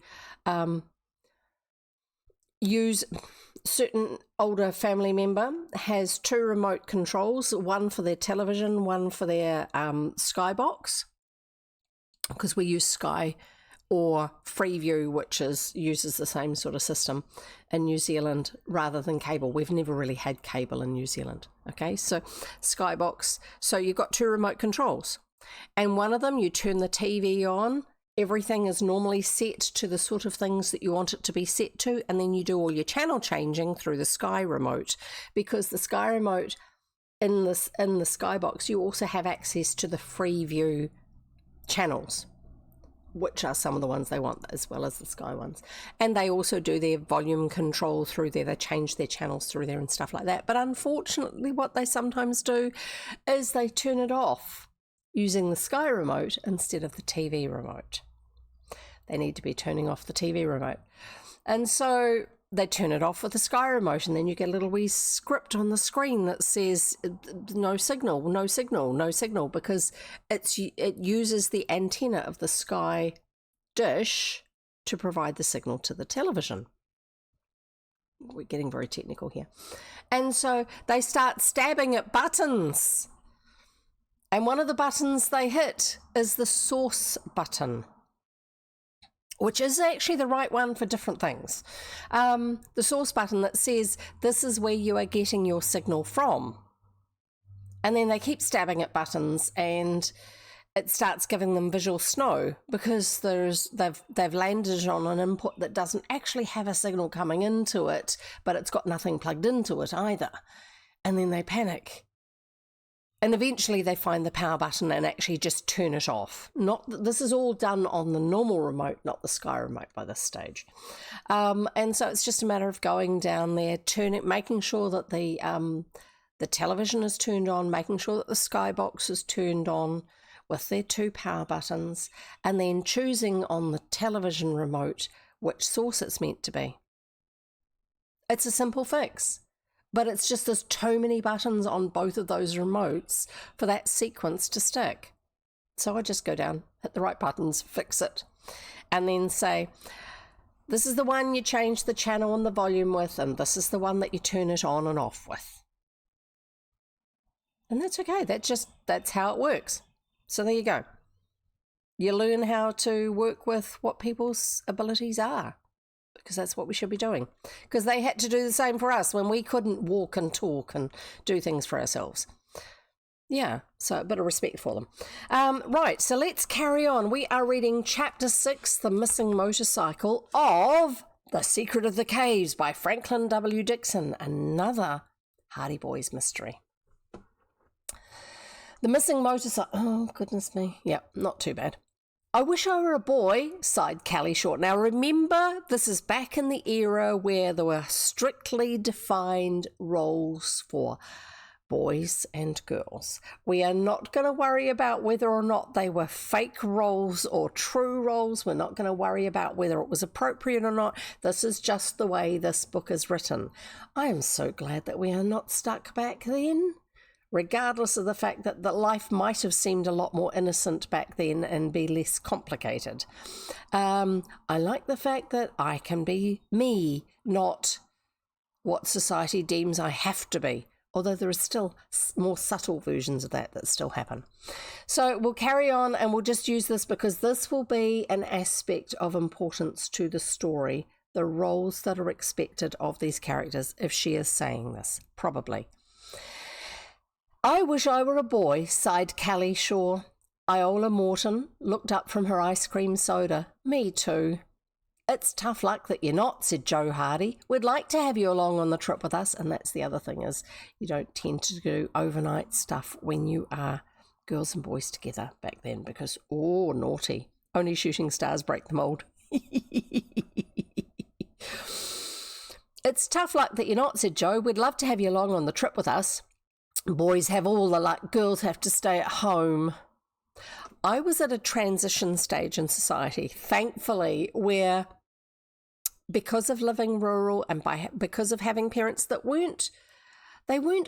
use certain older family member has 2 remote controls, one for their television, one for their Skybox, because we use Sky or Freeview, which uses the same sort of system in New Zealand rather than cable. We've never really had cable in New Zealand. Okay, so Skybox. So you've got 2 remote controls, and one of them you turn the TV on. Everything is normally set to the sort of things that you want it to be set to, and then you do all your channel changing through the Sky remote, because the Sky remote in the Skybox, you also have access to the Freeview channels, which are some of the ones they want, as well as the Sky ones. And they also do their volume control through there. They change their channels through there and stuff like that. But unfortunately, what they sometimes do is they turn it off using the Sky remote instead of the TV remote. They need to be turning off the TV remote. And so they turn it off with the Sky remote, and then you get a little wee script on the screen that says no signal, no signal, no signal, because it uses the antenna of the Sky dish to provide the signal to the television. We're getting very technical here. And so they start stabbing at buttons. And one of the buttons they hit is the source button, which is actually the right one for different things. The source button that says this is where you are getting your signal from. And then they keep stabbing at buttons, and it starts giving them visual snow because they've landed on an input that doesn't actually have a signal coming into it, but it's got nothing plugged into it either. And then they panic. And eventually they find the power button and actually just turn it off. This is all done on the normal remote, not the Sky remote by this stage. And so it's just a matter of going down there, making sure that the television is turned on, making sure that the Skybox is turned on with their 2 power buttons, and then choosing on the television remote which source it's meant to be. It's a simple fix. But it's just there's too many buttons on both of those remotes for that sequence to stick. So I just go down, hit the right buttons, fix it, and then say, this is the one you change the channel and the volume with, and this is the one that you turn it on and off with. And that's okay. That's how it works. So there you go. You learn how to work with what people's abilities are, because that's what we should be doing. Because they had to do the same for us when we couldn't walk and talk and do things for ourselves. Yeah, so a bit of respect for them. Right, so let's carry on. We are reading Chapter 6, The Missing Motorcycle of The Secret of the Caves by Franklin W. Dixon, another Hardy Boys mystery. The missing motorcycle... Oh, goodness me. Yep, not too bad. I wish I were a boy, sighed Callie Short. Now remember, this is back in the era where there were strictly defined roles for boys and girls. We are not going to worry about whether or not they were fake roles or true roles. We're not going to worry about whether it was appropriate or not. This is just the way this book is written. I am so glad that we are not stuck back then, regardless of the fact that life might have seemed a lot more innocent back then and be less complicated. I like the fact that I can be me, not what society deems I have to be. Although there are still more subtle versions of that still happen. So we'll carry on and we'll just use this because this will be an aspect of importance to the story, the roles that are expected of these characters, if she is saying this, probably. I wish I were a boy, sighed Callie Shaw. Iola Morton looked up from her ice cream soda. Me too. It's tough luck that you're not, said Joe Hardy. We'd like to have you along on the trip with us. And that's the other thing, is you don't tend to do overnight stuff when you are girls and boys together back then because, oh, naughty. Only shooting stars break the mould. It's tough luck that you're not, said Joe. We'd love to have you along on the trip with us. Boys have all the luck. Girls have to stay at home. I was at a transition stage in society, thankfully, where because of living rural and because of having parents that weren't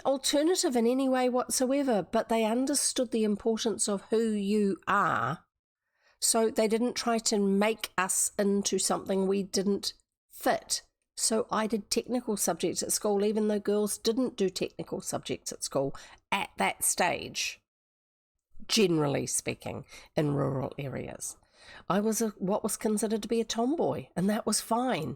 alternative in any way whatsoever, but they understood the importance of who you are. So they didn't try to make us into something we didn't fit. So I did technical subjects at school, even though girls didn't do technical subjects at school at that stage. Generally speaking, in rural areas. I was what was considered to be a tomboy, and that was fine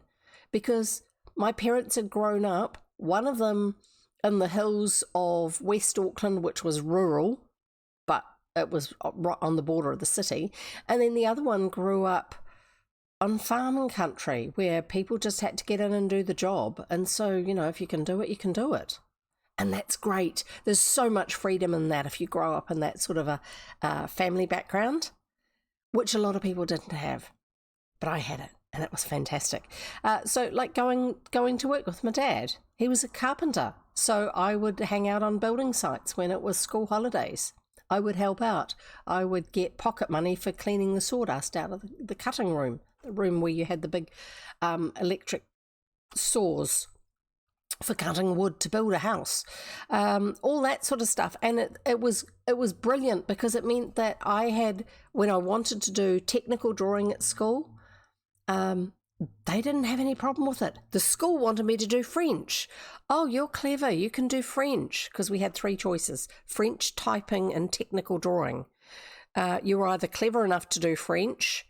because my parents had grown up, one of them in the hills of West Auckland, which was rural, but it was right on the border of the city, and then the other one grew up on farming country where people just had to get in and do the job. And so, if you can do it, you can do it. And that's great. There's so much freedom in that if you grow up in that sort of a family background, which a lot of people didn't have. But I had it, and it was fantastic. So like going to work with my dad. He was a carpenter, so I would hang out on building sites when it was school holidays. I would help out. I would get pocket money for cleaning the sawdust out of the cutting room, the room where you had the big electric saws for cutting wood to build a house, all that sort of stuff. And it was brilliant because it meant that I had, when I wanted to do technical drawing at school, they didn't have any problem with it. The school wanted me to do French. Oh, you're clever, you can do French, because we had 3 choices: French, typing, and technical drawing. You were either clever enough to do French,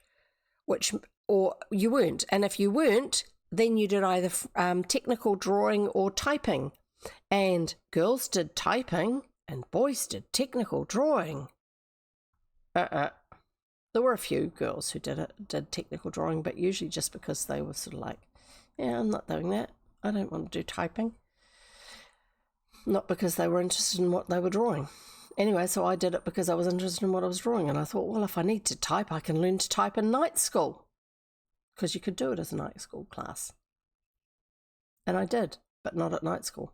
or you weren't. And if you weren't, then you did either technical drawing or typing. And girls did typing and boys did technical drawing. There were a few girls who did technical drawing, but usually just because they were sort of like, yeah, I'm not doing that. I don't want to do typing. Not because they were interested in what they were drawing. Anyway, so I did it because I was interested in what I was drawing. And I thought, well, if I need to type, I can learn to type in night school. Because you could do it as a night school class. And I did, but not at night school.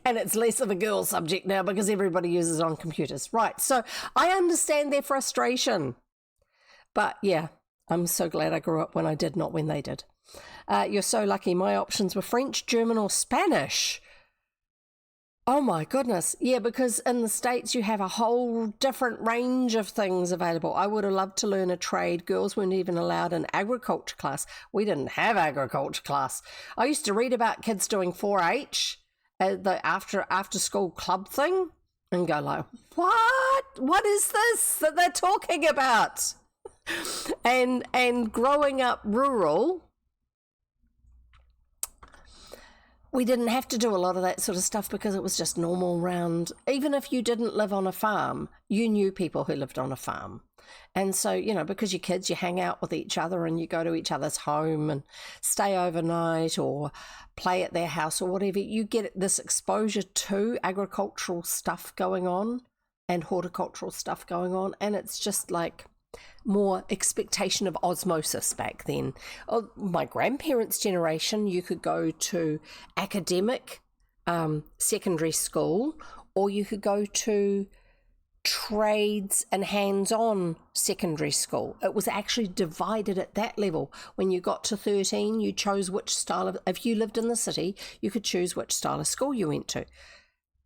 And it's less of a girl subject now because everybody uses it on computers. Right, so I understand their frustration. But yeah, I'm so glad I grew up when I did, not when they did. You're so lucky. My options were French, German, or Spanish. Oh my goodness. Yeah, because in the States you have a whole different range of things available. I would have loved to learn a trade. Girls weren't even allowed in agriculture class. We didn't have agriculture class. I used to read about kids doing 4-H, the after school club thing, and go like, what is this that they're talking about? And growing up rural, we didn't have to do a lot of that sort of stuff because it was just normal round. Even if you didn't live on a farm, you knew people who lived on a farm. And so, you know, because you're kids, you hang out with each other and you go to each other's home and stay overnight or play at their house or whatever. You get this exposure to agricultural stuff going on and horticultural stuff going on. And it's just like more expectation of osmosis back then. Oh, my grandparents' generation, you could go to academic secondary school, or you could go to trades and hands-on secondary school. It was actually divided at that level. When you got to 13, you chose which style of, if you lived in the city, you could choose which style of school you went to.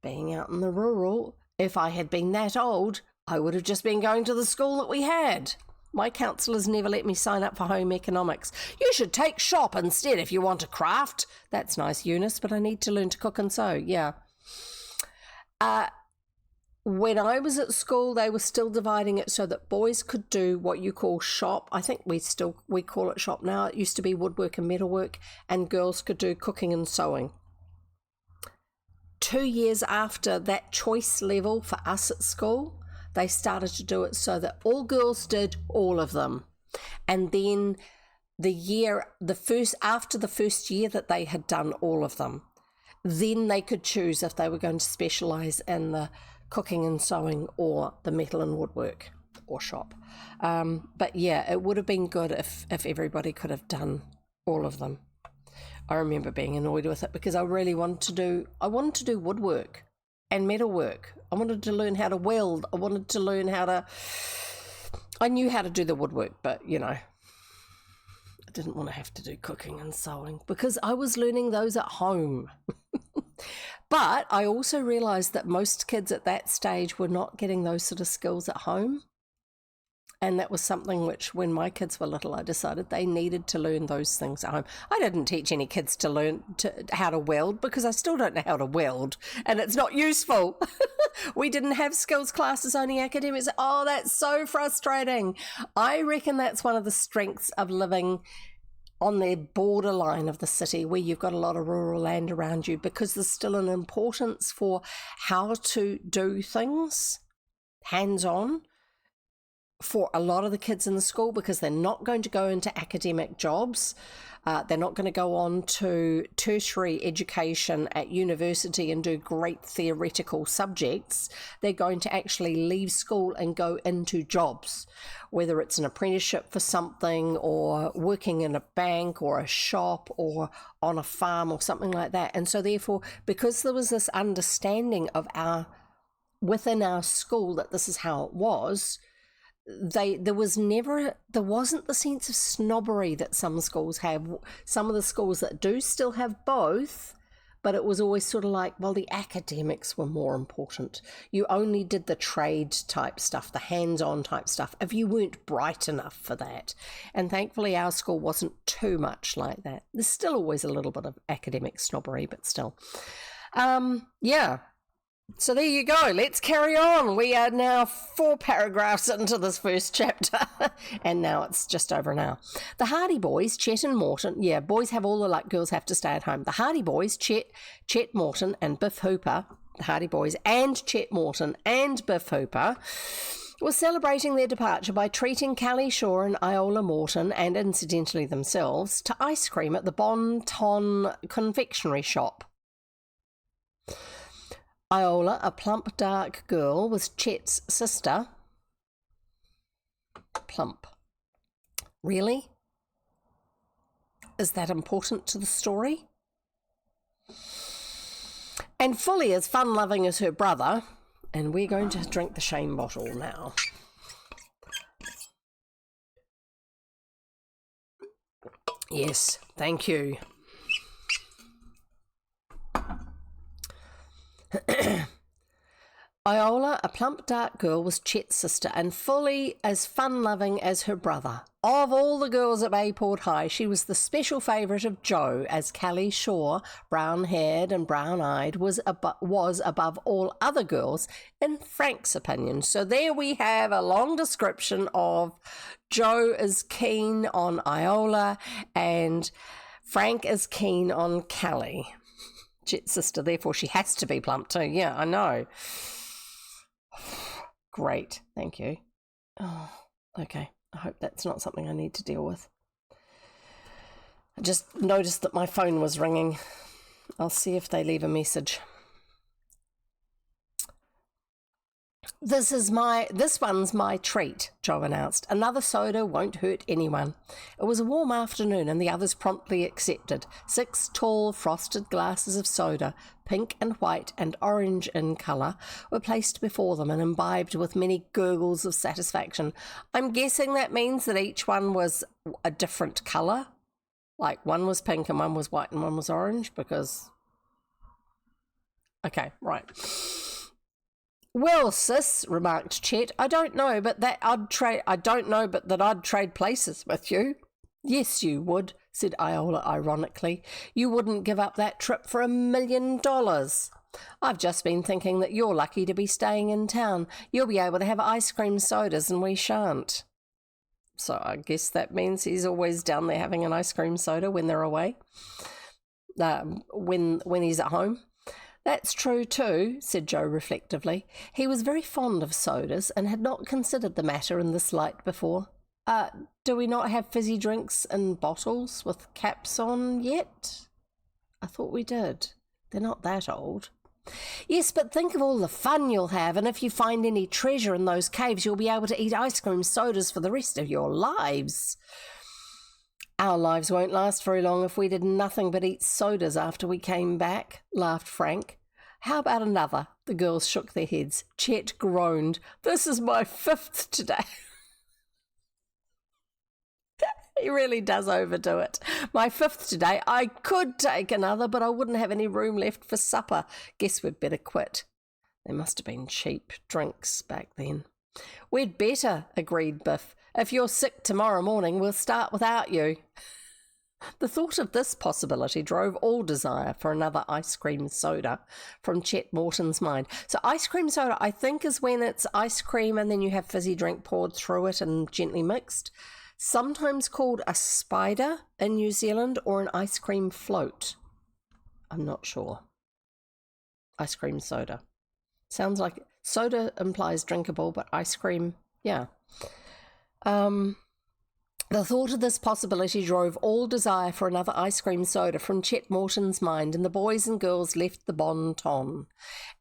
Being out in the rural, if I had been that old, I would have just been going to the school that we had. My counsellors never let me sign up for home economics. You should take shop instead if you want to craft. That's nice, Eunice, but I need to learn to cook and sew. Yeah. When I was at school, they were still dividing it so that boys could do what you call shop. I think we call it shop now. It used to be woodwork and metalwork, and girls could do cooking and sewing. 2 years after that choice level for us at school, they started to do it so that all girls did all of them. And then after the first year that they had done all of them, then they could choose if they were going to specialise in the cooking and sewing or the metal and woodwork or shop. But yeah, it would have been good if everybody could have done all of them. I remember being annoyed with it because I really wanted to do woodwork and metalwork. I wanted to learn how to weld. I wanted to learn I knew how to do the woodwork, but you know, I didn't want to have to do cooking and sewing because I was learning those at home. But I also realised that most kids at that stage were not getting those sort of skills at home. And that was something which, when my kids were little, I decided they needed to learn those things at home. I didn't teach any kids to learn how to weld because I still don't know how to weld and it's not useful. We didn't have skills classes, only academics. Oh, that's so frustrating. I reckon that's one of the strengths of living on the borderline of the city where you've got a lot of rural land around you, because there's still an importance for how to do things hands-on for a lot of the kids in the school, because they're not going to go into academic jobs. They're not going to go on to tertiary education at university and do great theoretical subjects. They're going to actually leave school and go into jobs, whether it's an apprenticeship for something or working in a bank or a shop or on a farm or something like that. And so therefore, because there was this understanding of within our school that this is how it was, there wasn't the sense of snobbery that some schools have. Some of the schools that do still have both, but it was always sort of like, well, the academics were more important. You only did the trade type stuff, the hands-on type stuff, if you weren't bright enough for that. And thankfully our school wasn't too much like that. There's still always a little bit of academic snobbery, but still. Yeah. So there you go. Let's carry on. We are now 4 paragraphs into this first chapter, and now it's just over an hour. The Hardy Boys, Chet and Morton. Yeah, boys have all the luck, girls have to stay at home. The Hardy Boys, Chet Morton and Biff Hooper, the Hardy Boys and Chet Morton and Biff Hooper, were celebrating their departure by treating Callie Shaw and Iola Morton, and incidentally themselves, to ice cream at the Bon Ton confectionery shop. Iola, a plump, dark girl, was Chet's sister. Plump. Really? Is that important to the story? And fully as fun-loving as her brother. And we're going to drink the shame bottle now. Yes, thank you. Iola, a plump dark girl, was Chet's sister and fully as fun-loving as her brother. Of all the girls at Bayport High, she was the special favourite of Joe, as Callie Shaw, brown-haired and brown-eyed, was above all other girls, in Frank's opinion. So there we have a long description of Joe is keen on Iola and Frank is keen on Callie. Chet's sister, therefore she has to be plump too. Yeah, I know. Great, thank you. Oh, okay, I hope that's not something I need to deal with. I just noticed that my phone was ringing. I'll see if they leave a message. This one's my treat, Joe announced. Another soda won't hurt anyone. It was a warm afternoon and the others promptly accepted. 6 tall frosted glasses of soda, pink and white and orange in colour, were placed before them and imbibed with many gurgles of satisfaction. I'm guessing that means that each one was a different colour. Like one was pink and one was white and one was orange, because... Okay, right. Well, sis, remarked Chet, I don't know but that I'd trade places with you. Yes, you would, said Iola ironically. You wouldn't give up that trip for $1 million. I've just been thinking that you're lucky to be staying in town. You'll be able to have ice cream sodas and we shan't. So I guess that means he's always down there having an ice cream soda when they're away, when he's at home. That's true too, said Joe reflectively. He was very fond of sodas and had not considered the matter in this light before. Do we not have fizzy drinks in bottles with caps on yet? I thought we did. They're not that old. Yes, but think of all the fun you'll have, and if you find any treasure in those caves, you'll be able to eat ice cream sodas for the rest of your lives. Our lives won't last very long if we did nothing but eat sodas after we came back, laughed Frank. How about another? The girls shook their heads. Chet groaned. This is my 5th today. He really does overdo it. My 5th today. I could take another, but I wouldn't have any room left for supper. Guess we'd better quit. There must have been cheap drinks back then. We'd better, agreed Biff. If you're sick tomorrow morning, we'll start without you. The thought of this possibility drove all desire for another ice cream soda from Chet Morton's mind. So ice cream soda, I think, is when it's ice cream and then you have fizzy drink poured through it and gently mixed. Sometimes called a spider in New Zealand, or an ice cream float. I'm not sure. Ice cream soda. Sounds like soda implies drinkable, but ice cream, yeah. The thought of this possibility drove all desire for another ice cream soda from Chet Morton's mind, and the boys and girls left the Bon Ton.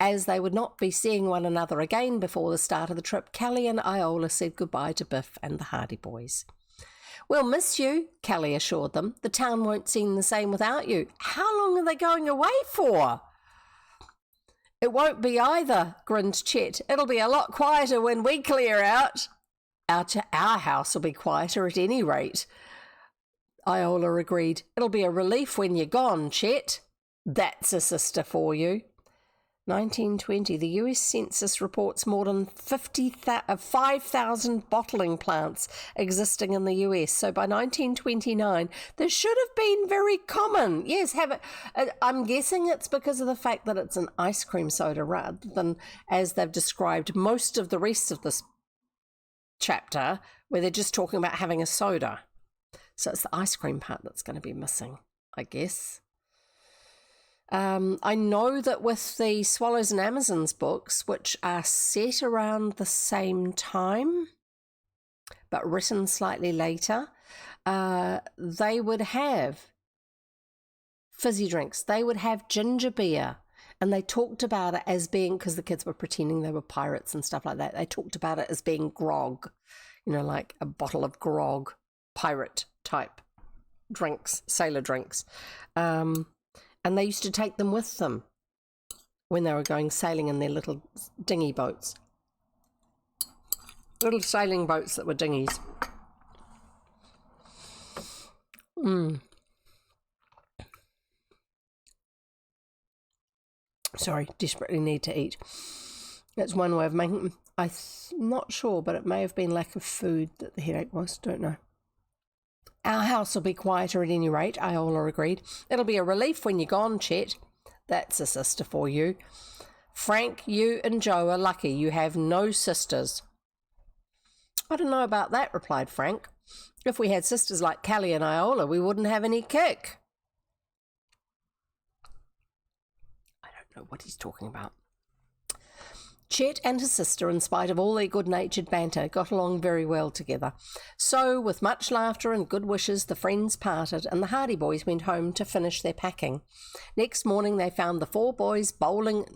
As they would not be seeing one another again before the start of the trip, Callie and Iola said goodbye to Biff and the Hardy boys. We'll miss you, Callie assured them. The town won't seem the same without you. How long are they going away for? It won't be either, grinned Chet. It'll be a lot quieter when we clear out. Our house will be quieter at any rate, Iola agreed. It'll be a relief when you're gone, Chet. That's a sister for you. 1920, the US Census reports more than 5,000 bottling plants existing in the US. So by 1929, this should have been very common. Yes, have it. I'm guessing it's because of the fact that it's an ice cream soda rather than, as they've described, most of the rest of this chapter where they're just talking about having a soda. So it's the ice cream part that's going to be missing, I guess. I know that with the Swallows and Amazons books, which are set around the same time but written slightly later, they would have fizzy drinks. They would have ginger beer. And they talked about it as being, because the kids were pretending they were pirates and stuff like that, they talked about it as being grog, you know, like a bottle of grog, pirate type drinks, sailor drinks. And they used to take them with them when they were going sailing in their little dinghy boats. Little sailing boats that were dinghies. Sorry, desperately need to eat. That's one way of making them. I'm not sure, but it may have been lack of food that the headache was. Don't know. Our house will be quieter at any rate, Iola agreed. It'll be a relief when you're gone, Chet. That's a sister for you. Frank, you and Joe are lucky you have no sisters. I don't know about that, replied Frank. If we had sisters like Callie and Iola, we wouldn't have any kick. know what he's talking about. Chet and his sister, in spite of all their good-natured banter, got along very well together. So, with much laughter and good wishes, the friends parted, and the Hardy boys went home to finish their packing. Next morning found the four boys bowling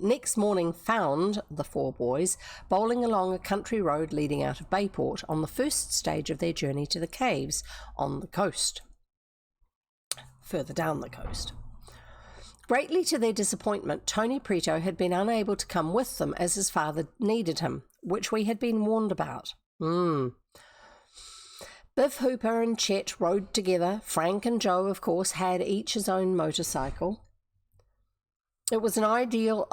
along a country road leading out of Bayport on the first stage of their journey to the caves on the coast. Further down the coast. Greatly to their disappointment, Tony Preto had been unable to come with them as his father needed him, which we had been warned about. Biff, Hooper and Chet rode together. Frank and Joe, of course, had each his own motorcycle. It was an ideal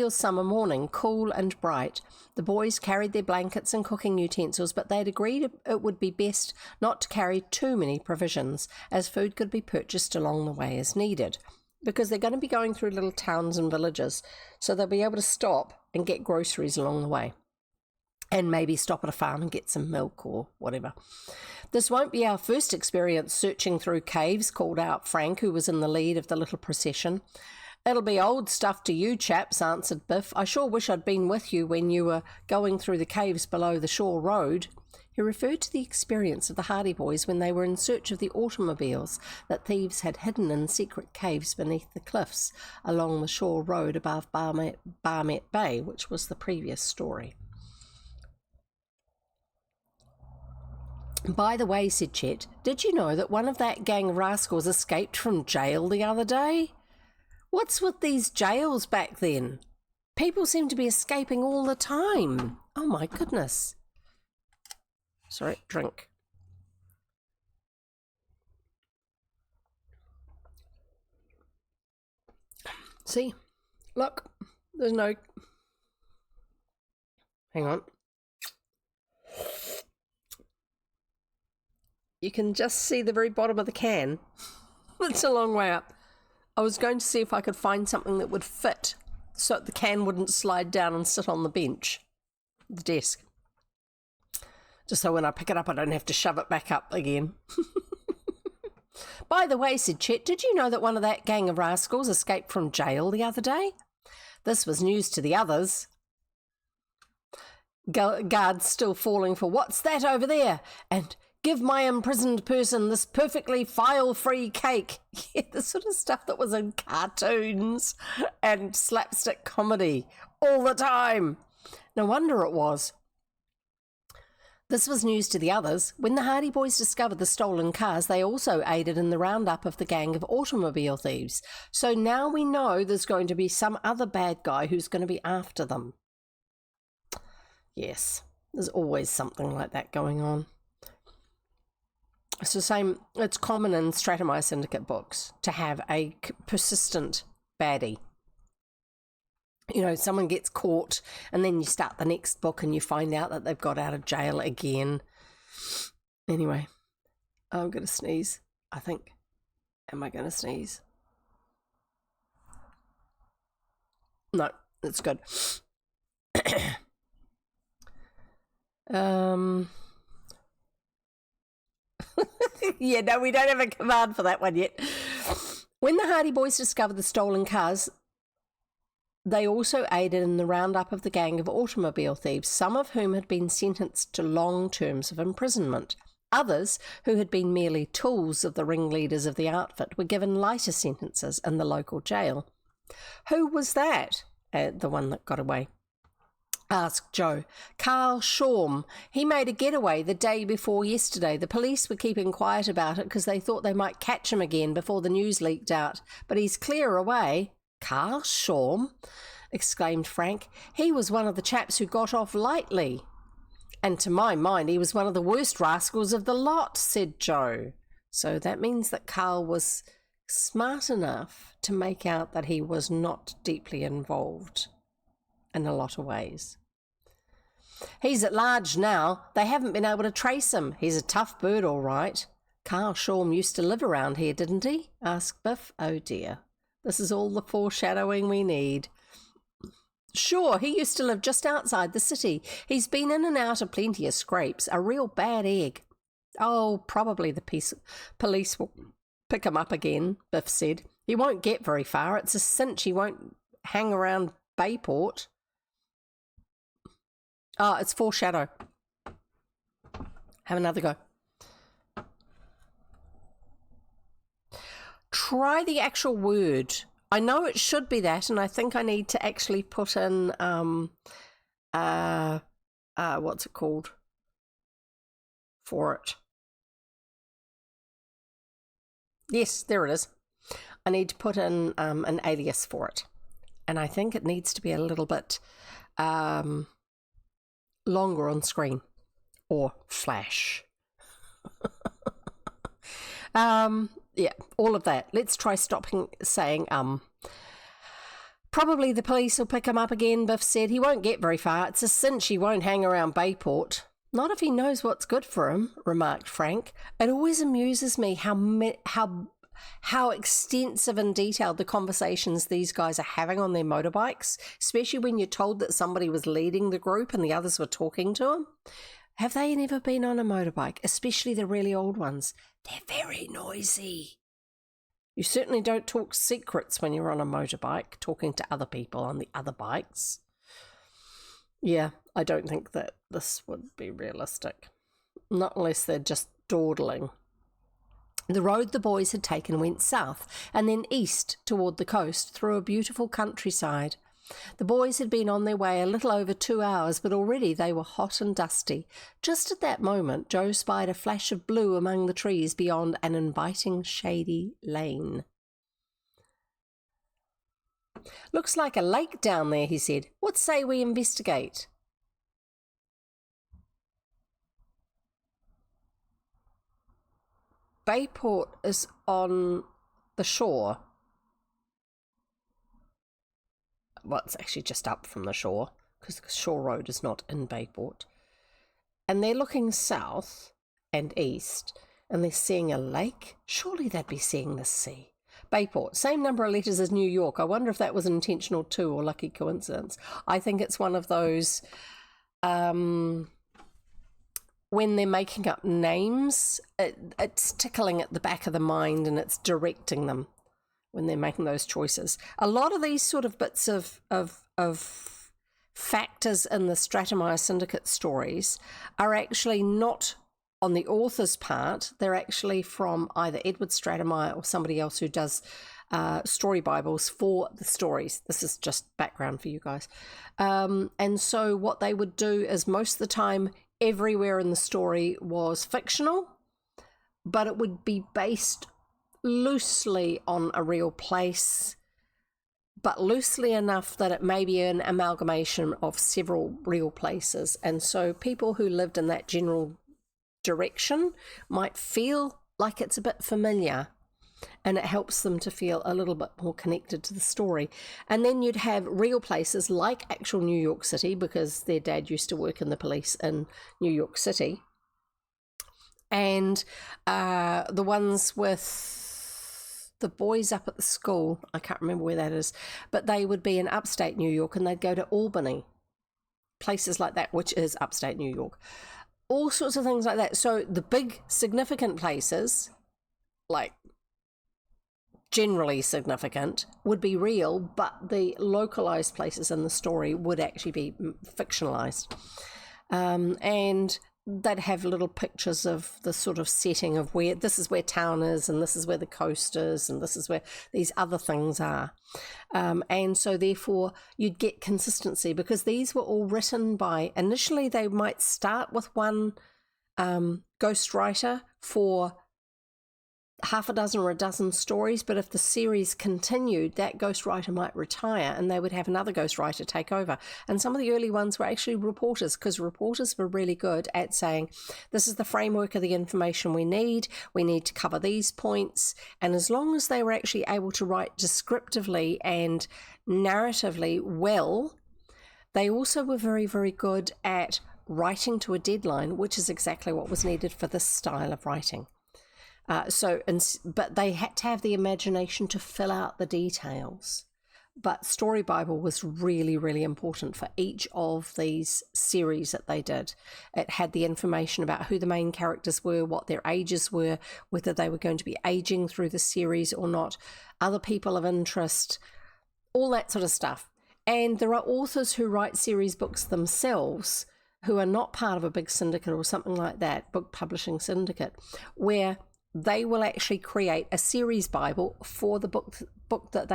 summer morning, cool and bright. The boys carried their blankets and cooking utensils, but they'd agreed it would be best not to carry too many provisions, as food could be purchased along the way as needed, because they're going to be going through little towns and villages, so they'll be able to stop and get groceries along the way, and maybe stop at a farm and get some milk or whatever. This won't be our first experience searching through caves, called out Frank, who was in the lead of the little procession. It'll be old stuff to you chaps, answered Biff. I sure wish I'd been with you when you were going through the caves below the shore road. He referred to the experience of the Hardy boys when they were in search of the automobiles that thieves had hidden in secret caves beneath the cliffs along the shore road above Barmet Bay, which was the previous story. By the way, said Chet, did you know that one of that gang of rascals escaped from jail the other day? What's with these jails back then? People seem to be escaping all the time. Oh my goodness. Sorry, drink. See, look, there's no... Hang on. You can just see the very bottom of the can. It's a long way up. I was going to see if I could find something that would fit so the can wouldn't slide down and sit on the bench, the desk. Just so when I pick it up, I don't have to shove it back up again. By the way, said Chet, did you know that one of that gang of rascals escaped from jail the other day? This was news to the others. Guards still falling for, what's that over there? And... give my imprisoned person this perfectly file-free cake. Yeah, the sort of stuff that was in cartoons and slapstick comedy all the time. No wonder it was. This was news to the others. When the Hardy boys discovered the stolen cars, they also aided in the roundup of the gang of automobile thieves. So now we know there's going to be some other bad guy who's going to be after them. Yes, there's always something like that going on. It's the same, it's common in Stratemeyer Syndicate books to have a persistent baddie. You know, someone gets caught and then you start the next book and you find out that they've got out of jail again. Anyway, I'm going to sneeze, I think. Am I going to sneeze? No, it's good. Yeah, no, we don't have a command for that one yet. When the Hardy boys discovered the stolen cars, they also aided in the roundup of the gang of automobile thieves, some of whom had been sentenced to long terms of imprisonment. Others, who had been merely tools of the ringleaders of the outfit, were given lighter sentences in the local jail. Who was that? The one that got away, asked Joe. Carl Shorm. He made a getaway the day before yesterday. The police were keeping quiet about it because they thought they might catch him again before the news leaked out. But he's clear away. Carl Shorm? Exclaimed Frank. He was one of the chaps who got off lightly. And to my mind, he was one of the worst rascals of the lot, said Joe. So that means that Carl was smart enough to make out that he was not deeply involved in a lot of ways. He's at large now. They haven't been able to trace him. He's a tough bird, all right. Carl Shorm used to live around here, didn't he? Asked Biff. Oh dear. This is all the foreshadowing we need. Sure, he used to live just outside the city. He's been in and out of plenty of scrapes. A real bad egg. Oh, probably the police will pick him up again, Biff said. He won't get very far. It's a cinch he won't hang around Bayport. Oh, it's foreshadow. Have another go. Try the actual word. I know it should be that, and I think I need to actually put in what's it called for it. Yes, there it is. I need to put in an alias for it, and I think it needs to be a little bit longer on screen, or flash. Yeah, all of that. Let's try stopping saying Probably the police will pick him up again, Biff said. He won't get very far. It's a cinch he won't hang around Bayport. Not if he knows what's good for him, remarked Frank. It always amuses me how extensive and detailed the conversations these guys are having on their motorbikes, especially when you're told that somebody was leading the group and the others were talking to him. Have they never been on a motorbike, especially the really old ones? They're very noisy. You certainly don't talk secrets when you're on a motorbike, talking to other people on the other bikes. Yeah, I don't think that this would be realistic. Not unless they're just dawdling. The road the boys had taken went south and then east toward the coast through a beautiful countryside. The boys had been on their way a little over 2 hours, but already they were hot and dusty. Just at that moment, Joe spied a flash of blue among the trees beyond an inviting, shady lane. Looks like a lake down there, he said. What say we investigate? Bayport is on the shore. Well, it's actually just up from the shore, because the shore road is not in Bayport. And they're looking south and east, and they're seeing a lake. Surely they'd be seeing the sea. Bayport, same number of letters as New York. I wonder if that was intentional too, or lucky coincidence. I think it's one of those, when they're making up names, it's tickling at the back of the mind and it's directing them when they're making those choices. A lot of these sort of bits of factors in the Stratemeyer Syndicate stories are actually not on the author's part. They're actually from either Edward Stratemeyer or somebody else who does story bibles for the stories. This is just background for you guys. And so what they would do is most of the time everywhere in the story was fictional, but it would be based loosely on a real place, but loosely enough that it may be an amalgamation of several real places. And so people who lived in that general direction might feel like it's a bit familiar, and it helps them to feel a little bit more connected to the story. And then you'd have real places like actual New York City, because their dad used to work in the police in New York City. And the ones with the boys up at the school, I can't remember where that is, but they would be in upstate New York, and they'd go to Albany, places like that, which is upstate New York. All sorts of things like that. So the big significant places, like generally significant, would be real, but the localized places in the story would actually be fictionalized. And they'd have little pictures of the sort of setting of where this is where town is, and this is where the coast is, and this is where these other things are. And so therefore you'd get consistency, because these were all written by, initially they might start with one ghostwriter for half a dozen or a dozen stories, but if the series continued, that ghostwriter might retire and they would have another ghostwriter take over. And some of the early ones were actually reporters, because reporters were really good at saying, this is the framework of the information we need to cover these points. And as long as they were actually able to write descriptively and narratively well, they also were very, very good at writing to a deadline, which is exactly what was needed for this style of writing. But they had to have the imagination to fill out the details. But Story Bible was really, really important for each of these series that they did. It had the information about who the main characters were, what their ages were, whether they were going to be aging through the series or not, other people of interest, all that sort of stuff. And there are authors who write series books themselves who are not part of a big syndicate or something like that, book publishing syndicate, where they will actually create a series Bible for the book that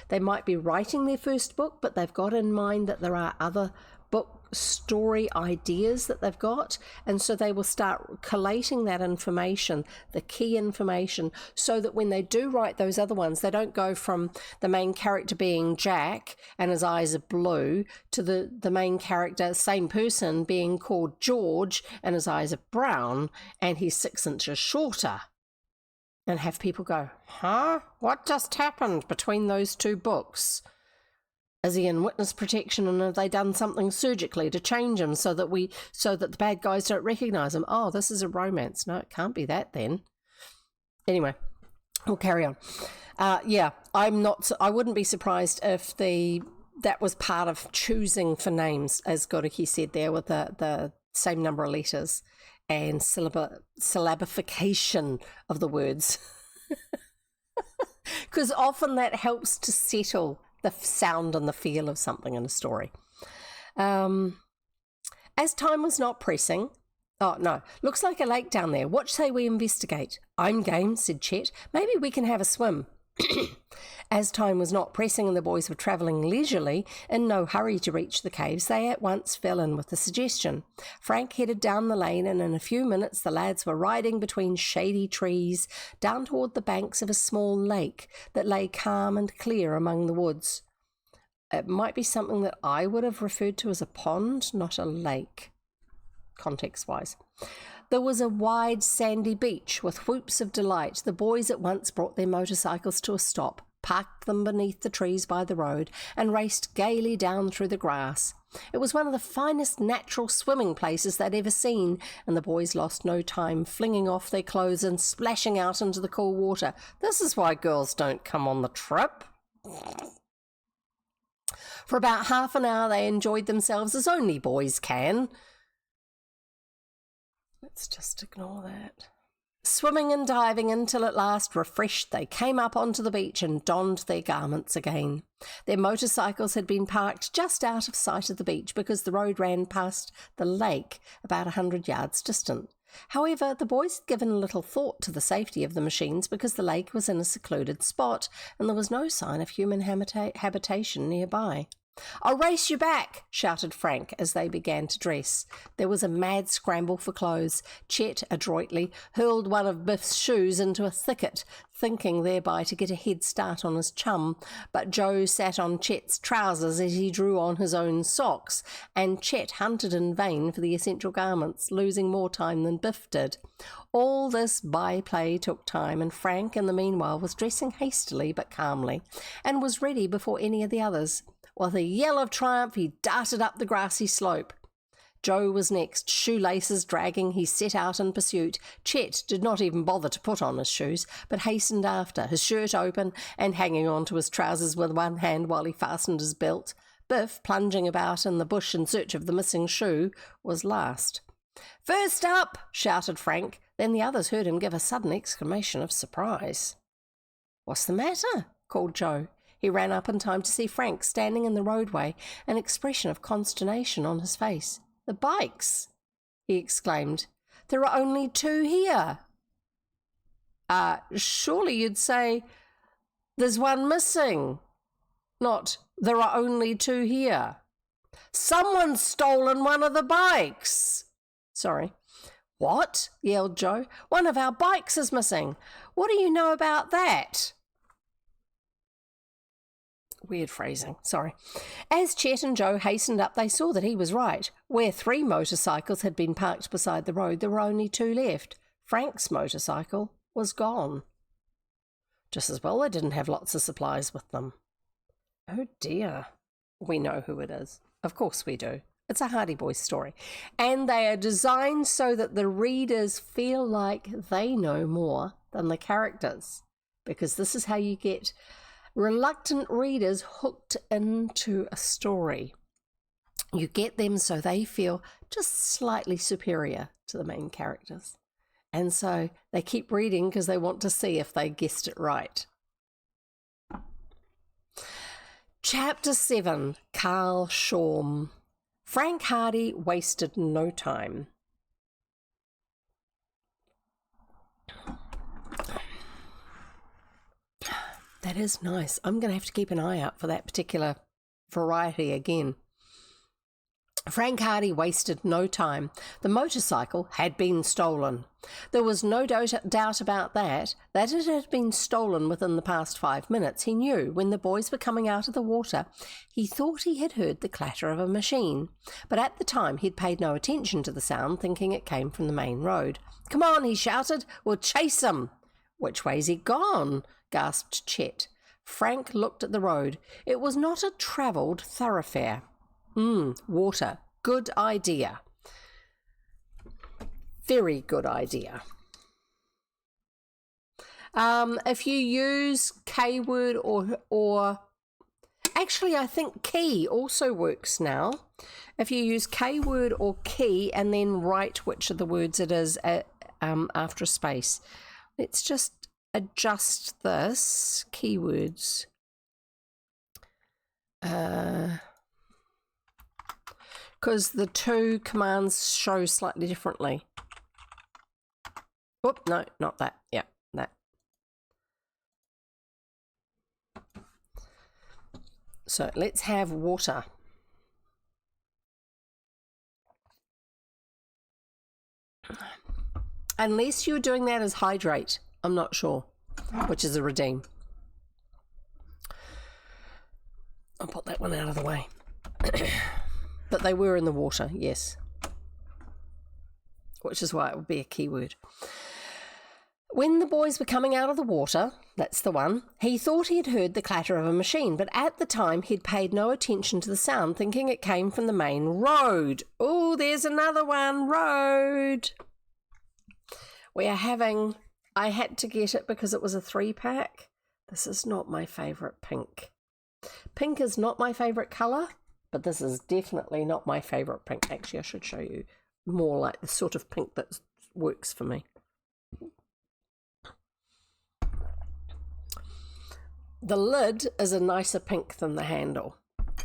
they might be writing their first book, but they've got in mind that there are other book story ideas that they've got, and so they will start collating that information, the key information, so that when they do write those other ones, they don't go from the main character being Jack and his eyes are blue to the main character, same person, being called George and his eyes are brown and he's 6 inches shorter. And have people go, huh? What just happened between those two books? Is he in witness protection, and have they done something surgically to change him so that the bad guys don't recognise him? Oh, this is a romance. No, it can't be that then. Anyway, we'll carry on. Yeah, I wouldn't be surprised if that was part of choosing for names, as Goriki said there, with the same number of letters and syllabification of the words. Because often that helps to settle the sound and the feel of something in a story. As time was not pressing, oh no, looks like a lake down there. What say we investigate? I'm game, said Chet. Maybe we can have a swim. As time was not pressing and the boys were travelling leisurely, in no hurry to reach the caves, they at once fell in with the suggestion. Frank headed down the lane, and in a few minutes the lads were riding between shady trees down toward the banks of a small lake that lay calm and clear among the woods. It might be something that I would have referred to as a pond, not a lake, context-wise. There was a wide sandy beach with whoops of delight. The boys at once brought their motorcycles to a stop, parked them beneath the trees by the road, and raced gaily down through the grass. It was one of the finest natural swimming places they'd ever seen, and the boys lost no time flinging off their clothes and splashing out into the cool water. This is why girls don't come on the trip. For about half an hour they enjoyed themselves as only boys can. Let's just ignore that. Swimming and diving until at last, refreshed, they came up onto the beach and donned their garments again. Their motorcycles had been parked just out of sight of the beach because the road ran past the lake about 100 yards distant. However, the boys had given little thought to the safety of the machines because the lake was in a secluded spot and there was no sign of human habitation nearby. "I'll race you back," shouted Frank as they began to dress. There was a mad scramble for clothes. Chet adroitly hurled one of Biff's shoes into a thicket, thinking thereby to get a head start on his chum, but Joe sat on Chet's trousers as he drew on his own socks, and Chet hunted in vain for the essential garments, losing more time than Biff did. All this byplay took time, and Frank, in the meanwhile, was dressing hastily but calmly, and was ready before any of the others. With a yell of triumph, he darted up the grassy slope. Joe was next. Shoelaces dragging, he set out in pursuit. Chet did not even bother to put on his shoes, but hastened after, his shirt open and hanging on to his trousers with one hand while he fastened his belt. Biff, plunging about in the bush in search of the missing shoe, was last. "First up!" shouted Frank. Then the others heard him give a sudden exclamation of surprise. "What's the matter?" called Joe. He ran up in time to see Frank standing in the roadway, an expression of consternation on his face. "The bikes!" he exclaimed. "There are only 2 here." Surely you'd say, "There's one missing," not, "There are only 2 here." "Someone's stolen one of the bikes." Sorry. "What?" yelled Joe. "One of our bikes is missing. What do you know about that?" Weird phrasing, sorry. As Chet and Joe hastened up, they saw that he was right. Where 3 motorcycles had been parked beside the road, there were only 2 left. Frank's motorcycle was gone. Just as well they didn't have lots of supplies with them. Oh dear. We know who it is. Of course we do. It's a Hardy Boys story. And they are designed so that the readers feel like they know more than the characters. Because this is how you get Reluctant readers hooked into a story. You get them so they feel just slightly superior to the main characters. And so they keep reading because they want to see if they guessed it right. Chapter 7, Carl Shorm. Frank Hardy wasted no time. That is nice. I'm going to have to keep an eye out for that particular variety again. Frank Hardy wasted no time. The motorcycle had been stolen. There was no doubt about that it had been stolen within the past 5 minutes. He knew when the boys were coming out of the water, he thought he had heard the clatter of a machine. But at the time, he'd paid no attention to the sound, thinking it came from the main road. "Come on," he shouted. "We'll chase him." "Which way's he gone?" gasped Chet. Frank looked at the road. It was not a travelled thoroughfare. Water. Good idea. Very good idea. If you use keyword or actually, I think key also works now. If you use keyword or key and then write which of the words it is after a space. Let's just adjust this. Keywords. Because the two commands show slightly differently. Whoop, no, not that. Yeah, that. So let's have water. Unless you're doing that as hydrate, I'm not sure, which is a redeem. I'll put that one out of the way. But they were in the water, yes. Which is why it would be a keyword. When the boys were coming out of the water, that's the one, he thought he had heard the clatter of a machine, but at the time he'd paid no attention to the sound, thinking it came from the main road. Oh, there's another one, road. We are having, I had to get it because it was a 3-pack. This is not my favourite pink. Pink is not my favourite colour. But this is definitely not my favourite pink. Actually, I should show you more like the sort of pink that works for me. The lid is a nicer pink than the handle.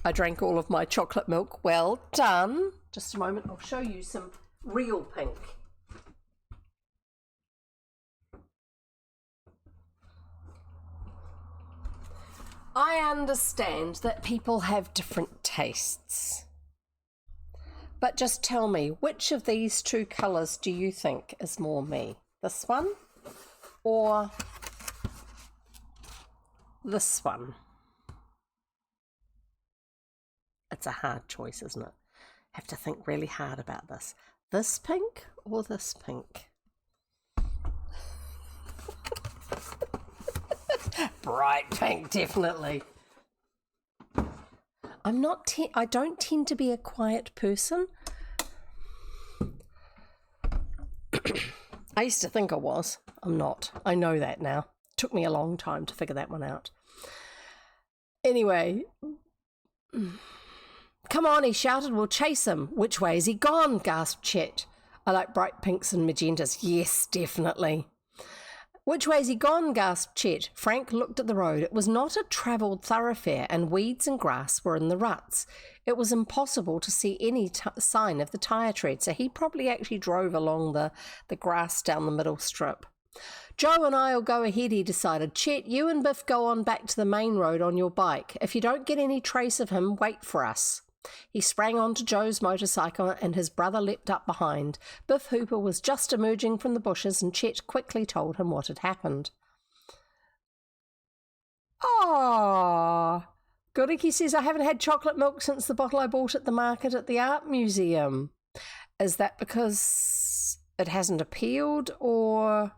I drank all of my chocolate milk. Well done. Just a moment. I'll show you some real pink. I understand that people have different tastes. But just tell me, which of these two colours do you think is more me? This one or this one? It's a hard choice, isn't it? Have to think really hard about this. This pink or this pink? Bright pink, definitely. I don't tend to be a quiet person. I used to think I was. I'm not. I know that now. Took me a long time to figure that one out. Anyway. "Come on," he shouted. "We'll chase him." "Which way is he gone?" gasped Chet. "I like bright pinks and magentas." "Yes, definitely." "Which way's he gone?" gasped Chet. Frank looked at the road. It was not a travelled thoroughfare, and weeds and grass were in the ruts. It was impossible to see any sign of the tyre tread, so he probably actually drove along the grass down the middle strip. "Joe and I'll go ahead," he decided. "Chet, you and Biff go on back to the main road on your bike. If you don't get any trace of him, wait for us." He sprang onto Joe's motorcycle and his brother leapt up behind. Biff Hooper was just emerging from the bushes and Chet quickly told him what had happened. "Oh, Goriki says, I haven't had chocolate milk since the bottle I bought at the market at the art museum." Is that because it hasn't appealed or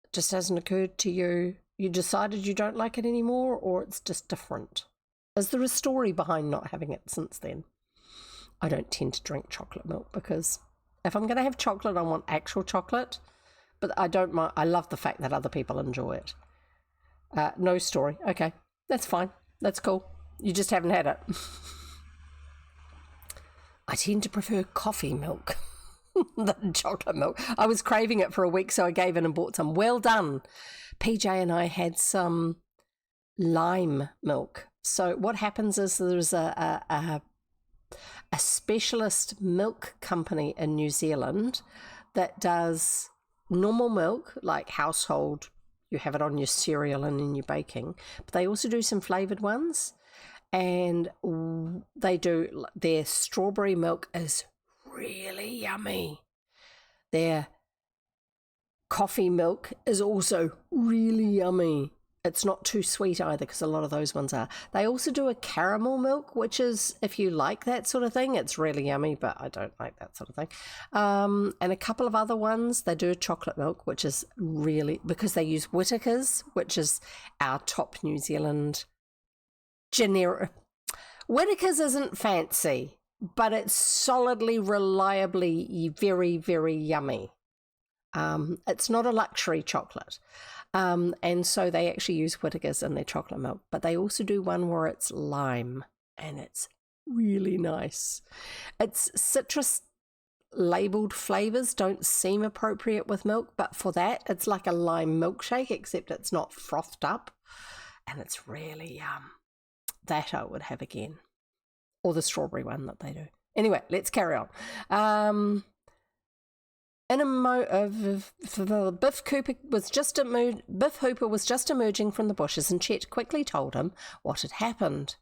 it just hasn't occurred to you? You decided you don't like it anymore, or it's just different? Is there a story behind not having it since then? I don't tend to drink chocolate milk because if I'm going to have chocolate, I want actual chocolate. But I don't mind. I love the fact that other people enjoy it. No story. Okay. That's fine. That's cool. You just haven't had it. I tend to prefer coffee milk than chocolate milk. I was craving it for a week, so I gave in and bought some. Well done. PJ and I had some lime milk. So what happens is there's a specialist milk company in New Zealand that does normal milk, like household, you have it on your cereal and in your baking, but they also do some flavoured ones, and they do, their strawberry milk is really yummy. Their coffee milk is also really yummy. It's not too sweet either, because a lot of those ones are. They also do a caramel milk, which is, if you like that sort of thing, it's really yummy, but I don't like that sort of thing. And a couple of other ones, they do a chocolate milk, which is really, because they use Whittaker's, which is our top New Zealand generic. Whittaker's isn't fancy, but it's solidly, reliably very, very yummy. It's not a luxury chocolate. And so they actually use Whittaker's in their chocolate milk, but they also do one where it's lime, and it's really nice. It's citrus labeled flavors don't seem appropriate with milk, but for that, it's like a lime milkshake, except it's not frothed up, and it's really that I would have again, or the strawberry one that they do. Anyway, let's carry on. Biff Hooper was just emerging from the bushes, and Chet quickly told him what had happened.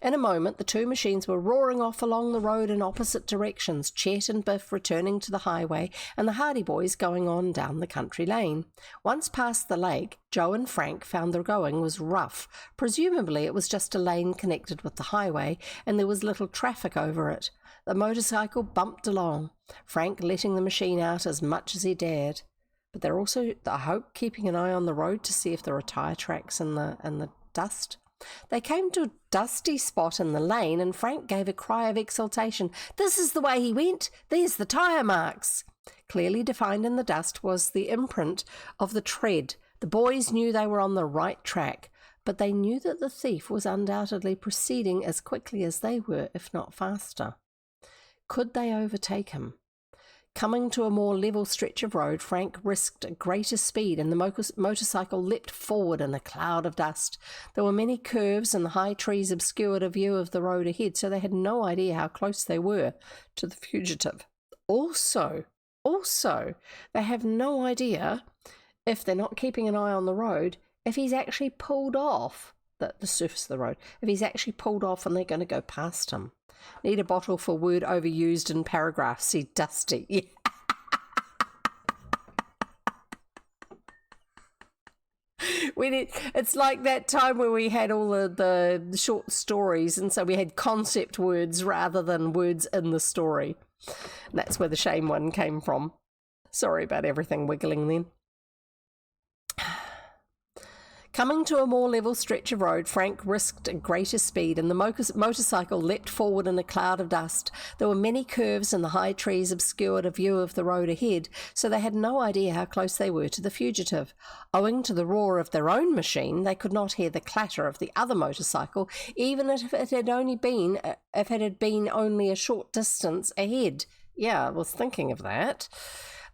In a moment, the two machines were roaring off along the road in opposite directions, Chet and Biff returning to the highway, and the Hardy boys going on down the country lane. Once past the lake, Joe and Frank found the going was rough. Presumably it was just a lane connected with the highway, and there was little traffic over it. The motorcycle bumped along, Frank letting the machine out as much as he dared. But they're also, I hope, keeping an eye on the road to see if there are tyre tracks in the dust. They came to a dusty spot in the lane, and Frank gave a cry of exultation. "This is the way he went. There's the tyre marks." Clearly defined in the dust was the imprint of the tread. The boys knew they were on the right track, but they knew that the thief was undoubtedly proceeding as quickly as they were, if not faster. Could they overtake him? Coming to a more level stretch of road, Frank risked a greater speed, and the motorcycle leapt forward in a cloud of dust. There were many curves, and the high trees obscured a view of the road ahead, so they had no idea how close they were to the fugitive. Also, they have no idea, if they're not keeping an eye on the road, if he's actually pulled off the surface of the road, if he's actually pulled off and they're going to go past him. Need a bottle for word overused in paragraph. See Dusty. Yeah. It's like that time where we had all the short stories, and so we had concept words rather than words in the story. And that's where the shame one came from. Sorry about everything wiggling then. Coming to a more level stretch of road, Frank risked a greater speed, and the motorcycle leapt forward in a cloud of dust. There were many curves, and the high trees obscured a view of the road ahead, so they had no idea how close they were to the fugitive. Owing to the roar of their own machine, they could not hear the clatter of the other motorcycle, even if it had been only a short distance ahead. Yeah, I was thinking of that.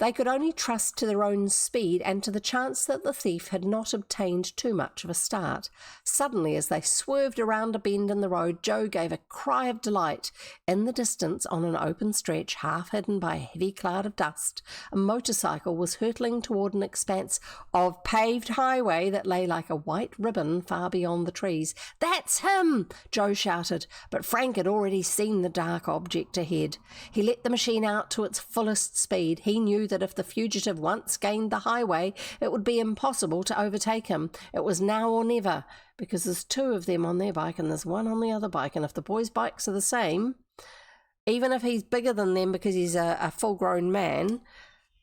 They could only trust to their own speed and to the chance that the thief had not obtained too much of a start. Suddenly, as they swerved around a bend in the road, Joe gave a cry of delight. In the distance, on an open stretch, half hidden by a heavy cloud of dust, a motorcycle was hurtling toward an expanse of paved highway that lay like a white ribbon far beyond the trees. "That's him!" Joe shouted, but Frank had already seen the dark object ahead. He let the machine out to its fullest speed. He knew that if the fugitive once gained the highway, it would be impossible to overtake him. It was now or never, because there's two of them on their bike and there's one on the other bike, and if the boys' bikes are the same, even if he's bigger than them because he's a full-grown man,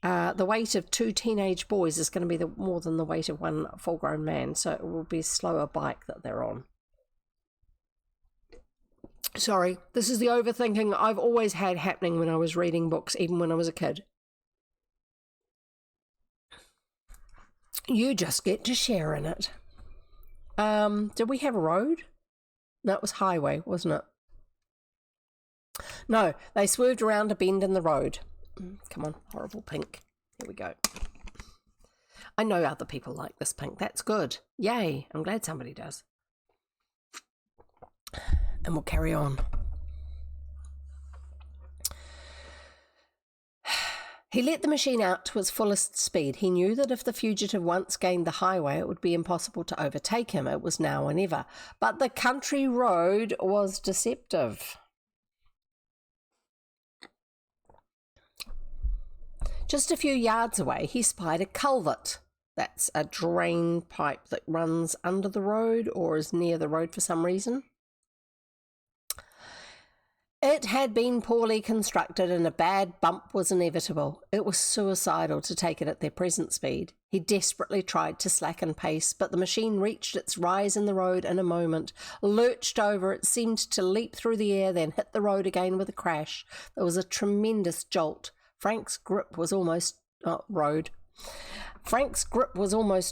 the weight of two teenage boys is going to be more than the weight of one full-grown man, so it will be a slower bike that they're on. Sorry, this is the overthinking I've always had happening when I was reading books, even when I was a kid. You just get to share in it. Did we have a road? No, it was highway, wasn't it? No, they swerved around a bend in the road. Come on, horrible pink. Here we go. I know other people like this pink. That's good. Yay. I'm glad somebody does. And we'll carry on. He let the machine out to its fullest speed. He knew that if the fugitive once gained the highway, it would be impossible to overtake him. It was now or never. But the country road was deceptive. Just a few yards away, he spied a culvert. That's a drain pipe that runs under the road or is near the road for some reason. It had been poorly constructed and a bad bump was inevitable. It was suicidal to take it at their present speed. He desperately tried to slacken pace, but the machine reached its rise in the road in a moment, lurched over. It seemed to leap through the air, then hit the road again with a crash. There was a tremendous jolt. Frank's grip was almost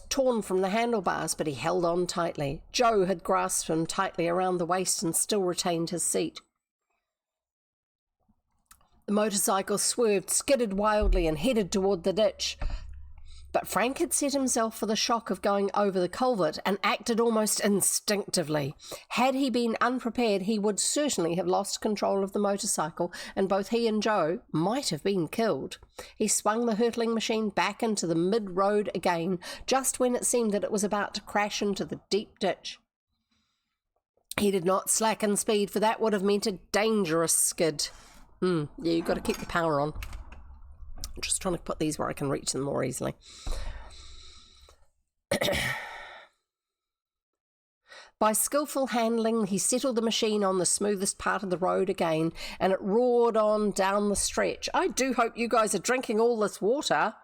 torn from the handlebars, but he held on tightly. Joe had grasped him tightly around the waist and still retained his seat. The motorcycle swerved, skidded wildly, and headed toward the ditch. But Frank had set himself for the shock of going over the culvert and acted almost instinctively. Had he been unprepared, he would certainly have lost control of the motorcycle, and both he and Joe might have been killed. He swung the hurtling machine back into the mid-road again, just when it seemed that it was about to crash into the deep ditch. He did not slacken speed, for that would have meant a dangerous skid. Yeah, you've got to keep the power on. I'm just trying to put these where I can reach them more easily. By skillful handling, he settled the machine on the smoothest part of the road again, and it roared on down the stretch. I do hope you guys are drinking all this water.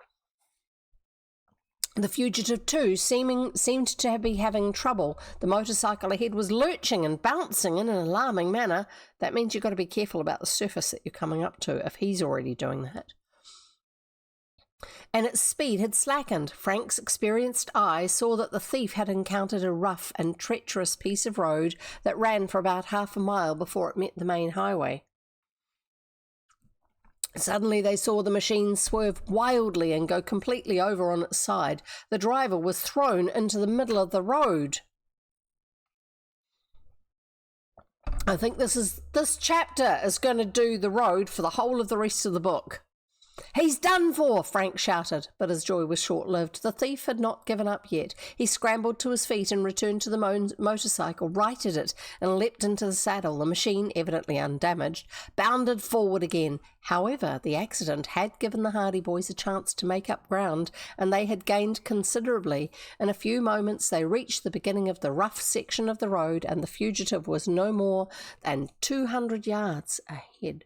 The fugitive, too, seemed to be having trouble. The motorcycle ahead was lurching and bouncing in an alarming manner. That means you've got to be careful about the surface that you're coming up to if he's already doing that. And its speed had slackened. Frank's experienced eye saw that the thief had encountered a rough and treacherous piece of road that ran for about half a mile before it met the main highway. Suddenly they saw the machine swerve wildly and go completely over on its side. The driver was thrown into the middle of the road. I think this chapter is going to do the road for the whole of the rest of the book. "He's done for!" Frank shouted, but his joy was short-lived. The thief had not given up yet. He scrambled to his feet and returned to the motorcycle, righted it, and leapt into the saddle. The machine, evidently undamaged, bounded forward again. However, the accident had given the Hardy boys a chance to make up ground, and they had gained considerably. In a few moments they reached the beginning of the rough section of the road, and the fugitive was no more than 200 yards ahead.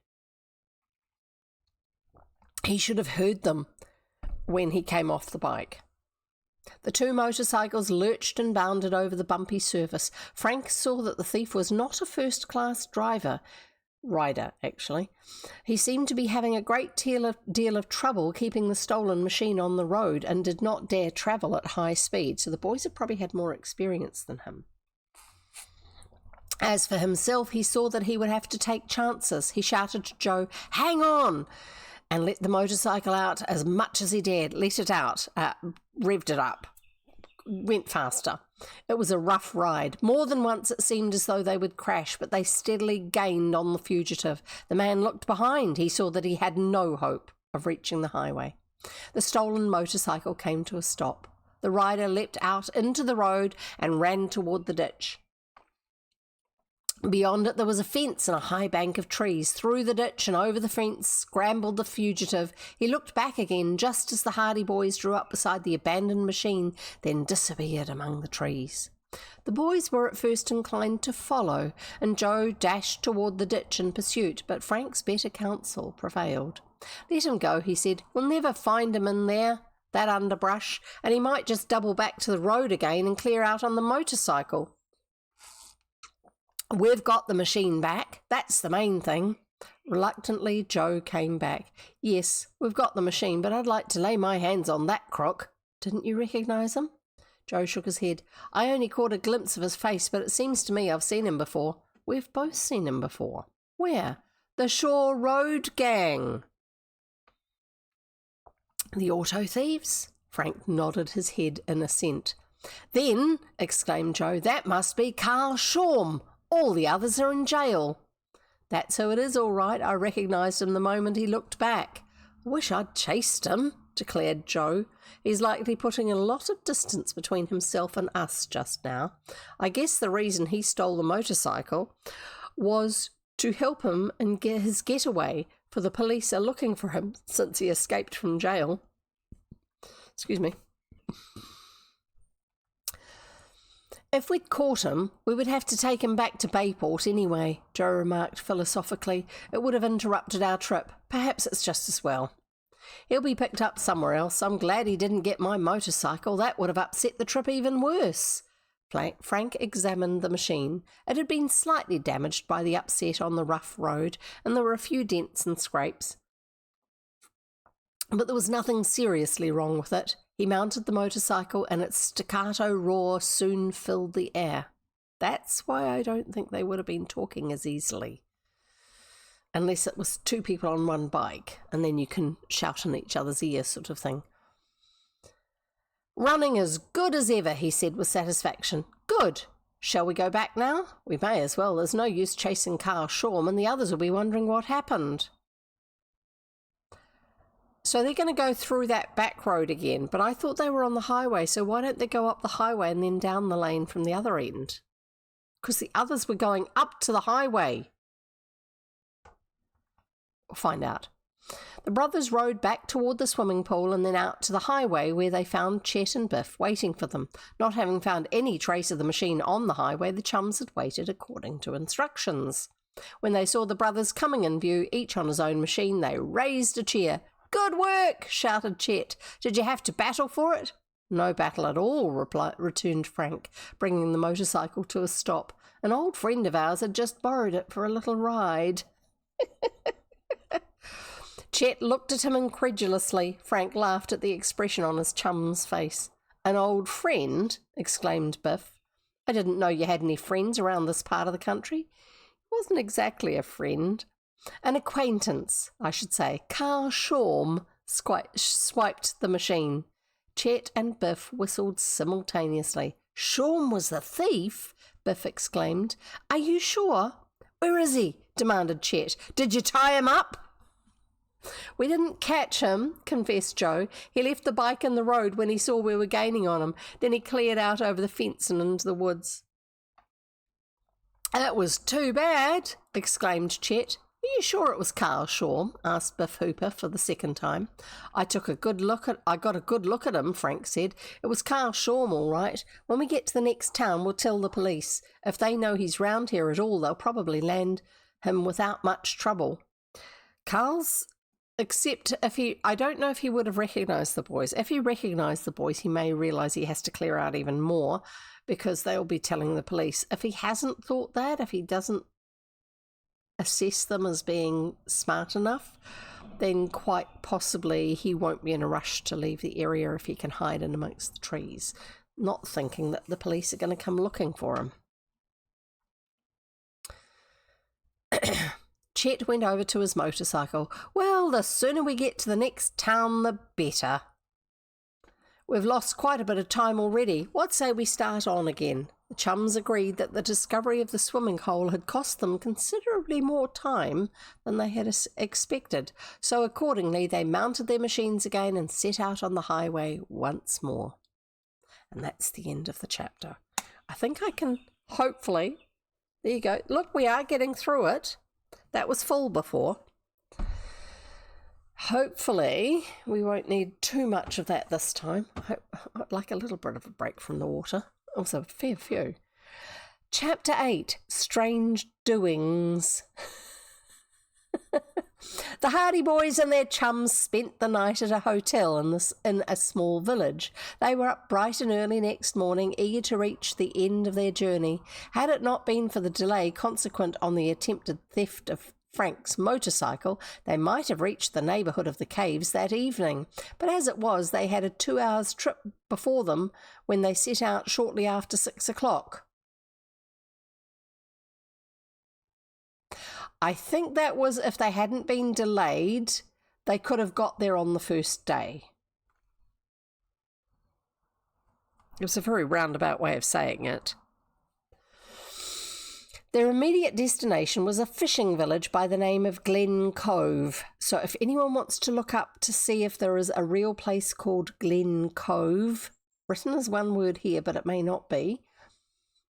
He should have heard them when he came off the bike. The two motorcycles lurched and bounded over the bumpy surface. Frank saw that the thief was not a first-class rider, actually. He seemed to be having a great deal of trouble keeping the stolen machine on the road and did not dare travel at high speed, so the boys had probably had more experience than him. As for himself, he saw that he would have to take chances. He shouted to Joe, "Hang on!" and let the motorcycle out as much as he dared. Let it out, revved it up, went faster. It was a rough ride. More than once it seemed as though they would crash, but they steadily gained on the fugitive. The man looked behind. He saw that he had no hope of reaching the highway. The stolen motorcycle came to a stop. The rider leapt out into the road and ran toward the ditch. Beyond it there was a fence and a high bank of trees. Through the ditch and over the fence scrambled the fugitive. He looked back again just as the Hardy boys drew up beside the abandoned machine, then disappeared among the trees. The boys were at first inclined to follow, and Joe dashed toward the ditch in pursuit, but Frank's better counsel prevailed. "Let him go," he said. "We'll never find him in there, that underbrush, and he might just double back to the road again and clear out on the motorcycle. We've got the machine back. That's the main thing." Reluctantly, Joe came back. "Yes, we've got the machine, but I'd like to lay my hands on that crook." "Didn't you recognise him?" Joe shook his head. I only caught a glimpse of his face, but it seems to me I've seen him before. We've both seen him before. Where? The Shore Road Gang. The auto thieves? Frank nodded his head in assent. Then, exclaimed Joe, that must be Carl Shorm. All the others are in jail. That's who it is, all right. I recognised him the moment he looked back. I wish I'd chased him, declared Joe. He's likely putting a lot of distance between himself and us just now. I guess the reason he stole the motorcycle was to help him and get his getaway, for the police are looking for him since he escaped from jail. Excuse me. If we'd caught him, we would have to take him back to Bayport anyway, Joe remarked philosophically. It would have interrupted our trip. Perhaps it's just as well. He'll be picked up somewhere else. I'm glad he didn't get my motorcycle. That would have upset the trip even worse. Frank examined the machine. It had been slightly damaged by the upset on the rough road, and there were a few dents and scrapes. But there was nothing seriously wrong with it. He mounted the motorcycle, and its staccato roar soon filled the air. That's why I don't think they would have been talking as easily. Unless it was two people on one bike, and then you can shout in each other's ear sort of thing. Running as good as ever, he said with satisfaction. Good. Shall we go back now? We may as well. There's no use chasing Carl Shorm, and the others will be wondering what happened. So they're going to go through that back road again, but I thought they were on the highway, so why don't they go up the highway and then down the lane from the other end? Because the others were going up to the highway. We'll find out. The brothers rode back toward the swimming pool and then out to the highway, where they found Chet and Biff waiting for them. Not having found any trace of the machine on the highway, the chums had waited according to instructions. When they saw the brothers coming in view, each on his own machine, they raised a cheer. Good work, shouted Chet. Did you have to battle for it? No battle at all, returned Frank, bringing the motorcycle to a stop. An old friend of ours had just borrowed it for a little ride. Chet looked at him incredulously. Frank laughed at the expression on his chum's face. An old friend? Exclaimed Biff. I didn't know you had any friends around this part of the country. He wasn't exactly a friend. An acquaintance, I should say. Carl Shorm swiped the machine. Chet and Biff whistled simultaneously. Shorm was the thief? Biff exclaimed. Are you sure? Where is he? Demanded Chet. Did you tie him up? We didn't catch him, confessed Joe. He left the bike in the road when he saw we were gaining on him. Then he cleared out over the fence and into the woods. That was too bad, exclaimed Chet. Are you sure it was Carl Shorm? Asked Biff Hooper for the second time. I got a good look at him, Frank said. It was Carl Shorm, all right. When we get to the next town, we'll tell the police. If they know he's round here at all, they'll probably land him without much trouble. Carl's... Except I don't know if he would have recognised the boys. If he recognised the boys, he may realise he has to clear out even more, because they'll be telling the police. If he hasn't thought that, if he doesn't assess them as being smart enough, then quite possibly he won't be in a rush to leave the area if he can hide in amongst the trees, not thinking that the police are going to come looking for him. Chet went over to his motorcycle. Well, the sooner we get to the next town, the better. We've lost quite a bit of time already. What say we start on again? The chums agreed that the discovery of the swimming hole had cost them considerably more time than they had expected, so accordingly they mounted their machines again and set out on the highway once more. And that's the end of the chapter. I think I can, hopefully, there you go. Look, we are getting through it. That was full before. Hopefully, we won't need too much of that this time. I'd like a little bit of a break from the water. Also, a fair few. Chapter 8, Strange Doings. The Hardy Boys and their chums spent the night at a hotel in a small village. They were up bright and early next morning, eager to reach the end of their journey. Had it not been for the delay consequent on the attempted theft of Frank's motorcycle, they might have reached the neighbourhood of the caves that evening. But as it was, they had a 2 hours trip before them when they set out shortly after 6 o'clock. I think that was if they hadn't been delayed, they could have got there on the first day. It was a very roundabout way of saying it. Their immediate destination was a fishing village by the name of Glen Cove. So if anyone wants to look up to see if there is a real place called Glen Cove, written as one word here, but it may not be,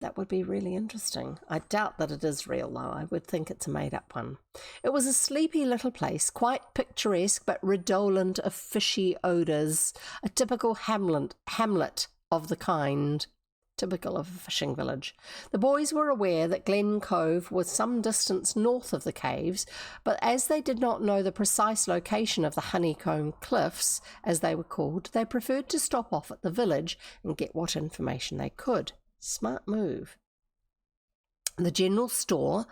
that would be really interesting. I doubt that it is real, though. I would think it's a made-up one. It was a sleepy little place, quite picturesque but redolent of fishy odours, a typical hamlet of the kind. Typical of a fishing village. The boys were aware that Glen Cove was some distance north of the caves, but as they did not know the precise location of the Honeycomb Cliffs, as they were called, they preferred to stop off at the village and get what information they could. Smart move. The general store,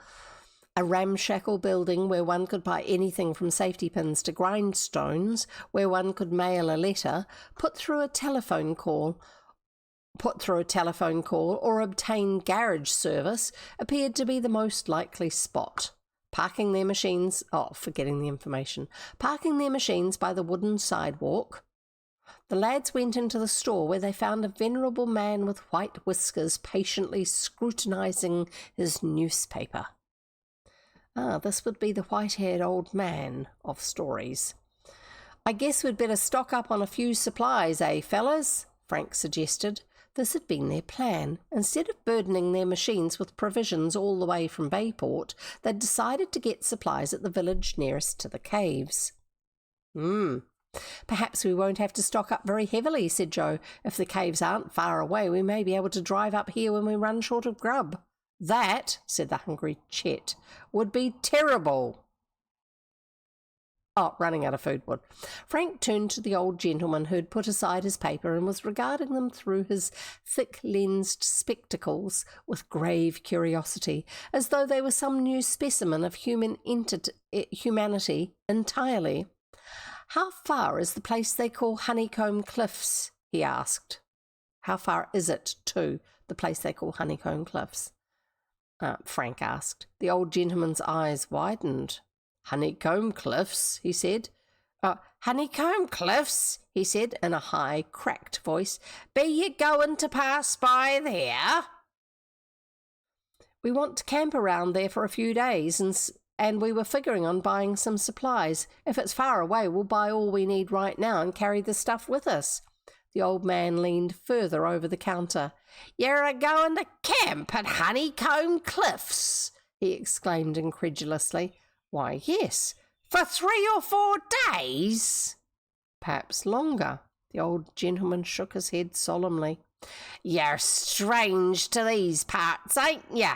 a ramshackle building where one could buy anything from safety pins to grindstones, where one could mail a letter, put through a telephone call or obtain garage service, appeared to be the most likely spot. Parking their machines by the wooden sidewalk, the lads went into the store where they found a venerable man with white whiskers patiently scrutinising his newspaper. This would be the white-haired old man of stories. "I guess we'd better stock up on a few supplies, eh, fellas?" Frank suggested. This had been their plan. Instead of burdening their machines with provisions all the way from Bayport, they'd decided to get supplies at the village nearest to the caves. "Perhaps we won't have to stock up very heavily," said Joe. "If the caves aren't far away, we may be able to drive up here when we run short of grub." "That," said the hungry Chet, "would be terrible." Running out of food would. Frank turned to the old gentleman who had put aside his paper and was regarding them through his thick-lensed spectacles with grave curiosity, as though they were some new specimen of humanity entirely. "How far is the place they call Honeycomb Cliffs?" he asked. "How far is it to the place they call Honeycomb Cliffs?" Frank asked. The old gentleman's eyes widened. "Honeycomb Cliffs," he said. "Honeycomb Cliffs," he said in a high, cracked voice. "Be you going to pass by there?" "We want to camp around there for a few days, and we were figuring on buying some supplies. If it's far away, we'll buy all we need right now and carry the stuff with us." The old man leaned further over the counter. "You're a-going to camp at Honeycomb Cliffs?" he exclaimed incredulously. "Why, yes. For 3 or 4 days?" "Perhaps longer." The old gentleman shook his head solemnly. "You're strange to these parts, ain't you?"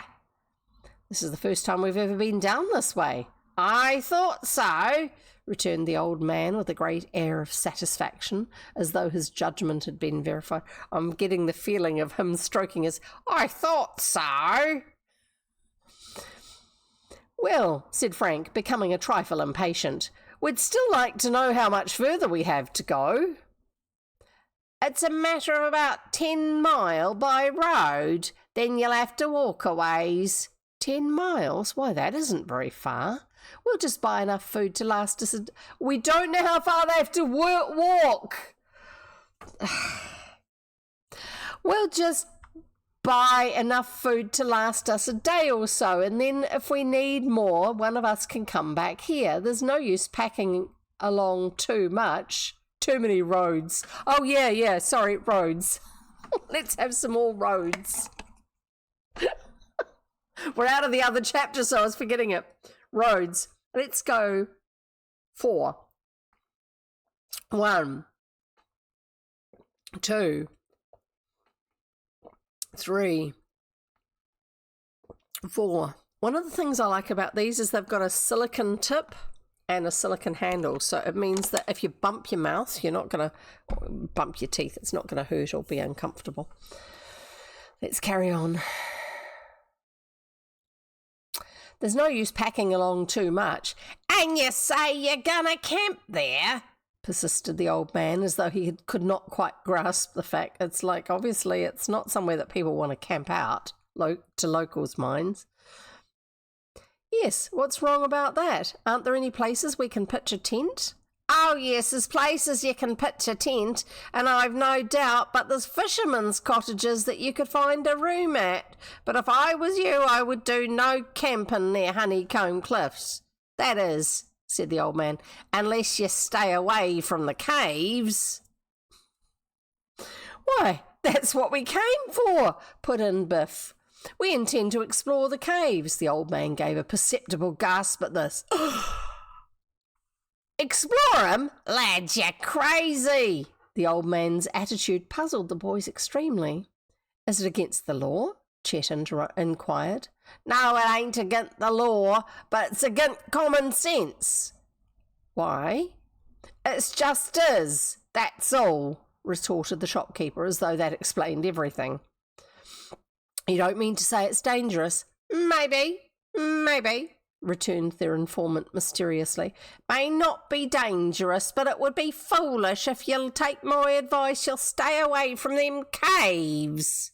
"This is the first time we've ever been down this way." "I thought so," returned the old man with a great air of satisfaction, as though his judgment had been verified. I'm getting the feeling of him stroking his "I thought so." "Well," said Frank, becoming a trifle impatient, "we'd still like to know how much further we have to go." "It's a matter of about 10 mile by road. Then you'll have to walk a ways." 10 miles? Why, that isn't very far. We'll just buy enough food to last us We don't know how far they have to walk. We'll just buy enough food to last us a day or so, and then if we need more, one of us can come back here. There's no use packing along too much. Too many roads. Oh, yeah, sorry, roads. Let's have some more roads. We're out of the other chapter, so I was forgetting it. Roads. Let's go 4. 1, 2, 3, 4. One of the things I like about these is they've got a silicone tip and a silicone handle, so it means that if you bump your mouth, you're not going to bump your teeth. It's not going to hurt or be uncomfortable. Let's carry on. There's no use packing along too much. And you say you're gonna camp there? Persisted the old man, as though he could not quite grasp the fact. It's like, obviously, it's not somewhere that people want to camp out, to locals' minds. Yes, what's wrong about that? Aren't there any places we can pitch a tent? Oh, yes, there's places you can pitch a tent, and I've no doubt, but there's fishermen's cottages that you could find a room at. But if I was you, I would do no camping near Honeycomb Cliffs. That is, said the old man, unless you stay away from the caves. Why, that's what we came for, put in Biff. We intend to explore the caves. The old man gave a perceptible gasp at this. Explore 'em? Lads, you're crazy. The old man's attitude puzzled the boys extremely. Is it against the law? Chet inquired. No, it ain't against the law, but it's against common sense. Why? It's just is, that's all, retorted the shopkeeper, as though that explained everything. You don't mean to say it's dangerous? Maybe, returned their informant mysteriously. May not be dangerous, but it would be foolish. If you'll take my advice, you'll stay away from them caves.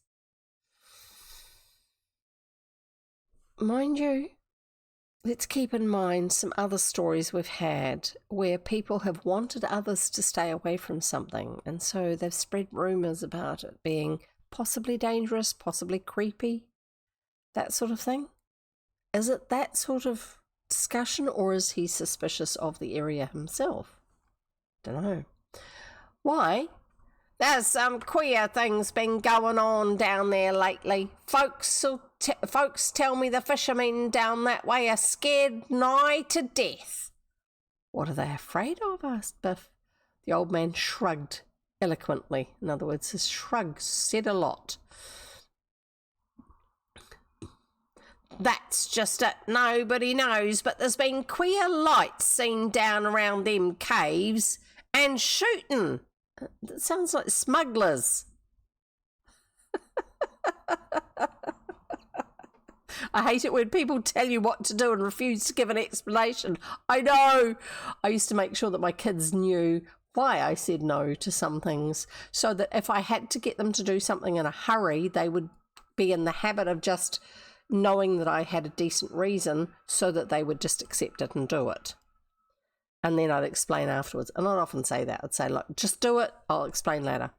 Mind you, let's keep in mind some other stories we've had where people have wanted others to stay away from something, and so they've spread rumours about it being possibly dangerous, possibly creepy, that sort of thing. Is it that sort of discussion, or is he suspicious of the area himself? Don't know. Why? There's some queer things been going on down there lately. Folks tell me the fishermen down that way are scared nigh to death. What are they afraid of? Asked Biff. The old man shrugged eloquently. In other words, his shrug said a lot. That's just it. Nobody knows, but there's been queer lights seen down around them caves, and shooting. That sounds like smugglers. I hate it when people tell you what to do and refuse to give an explanation. I know. I used to make sure that my kids knew why I said no to some things, so that if I had to get them to do something in a hurry, they would be in the habit of just knowing that I had a decent reason, so that they would just accept it and do it. And then I'd explain afterwards. And I'd often say that. I'd say, look, just do it. I'll explain later.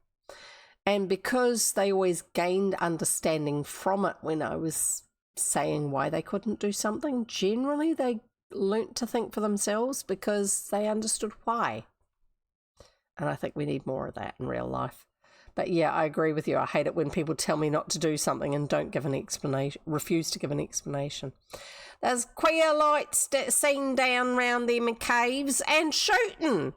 And because they always gained understanding from it when I was saying why they couldn't do something, generally they learnt to think for themselves because they understood why. And I think we need more of that in real life. But yeah, I agree with you. I hate it when people tell me not to do something and don't give an explanation, refuse to give an explanation. There's queer lights seen down round them caves, and shooting.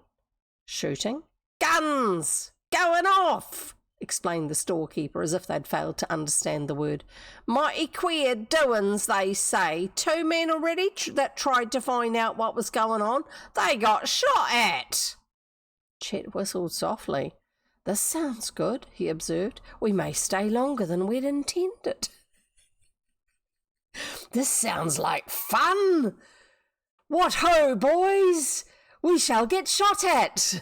Shooting? Guns! Going off! Explained the storekeeper, as if they'd failed to understand the word. Mighty queer doings, they say. 2 men already that tried to find out what was going on. They got shot at. Chet whistled softly. This sounds good, he observed. We may stay longer than we'd intended. This sounds like fun. What ho, boys? We shall get shot at.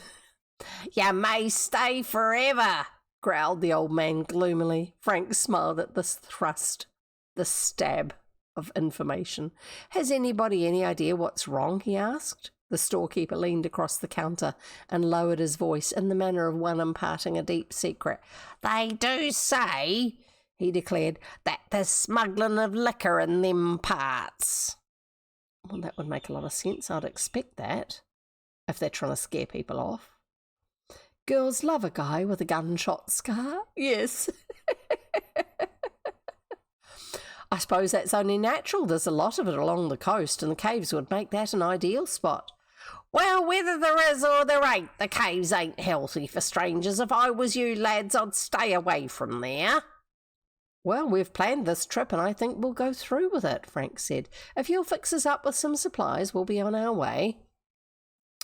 You may stay forever, growled the old man gloomily. Frank smiled at this thrust, this stab of information. Has anybody any idea what's wrong? He asked. The storekeeper leaned across the counter and lowered his voice in the manner of one imparting a deep secret. They do say, he declared, that there's smuggling of liquor in them parts. Well, that would make a lot of sense. I'd expect that, if they're trying to scare people off. Girls love a guy with a gunshot scar. Yes. I suppose that's only natural. There's a lot of it along the coast, and the caves would make that an ideal spot. Well, whether there is or there ain't, the caves ain't healthy for strangers. If I was you lads, I'd stay away from there. Well, we've planned this trip, and I think we'll go through with it, Frank said. If you'll fix us up with some supplies, we'll be on our way.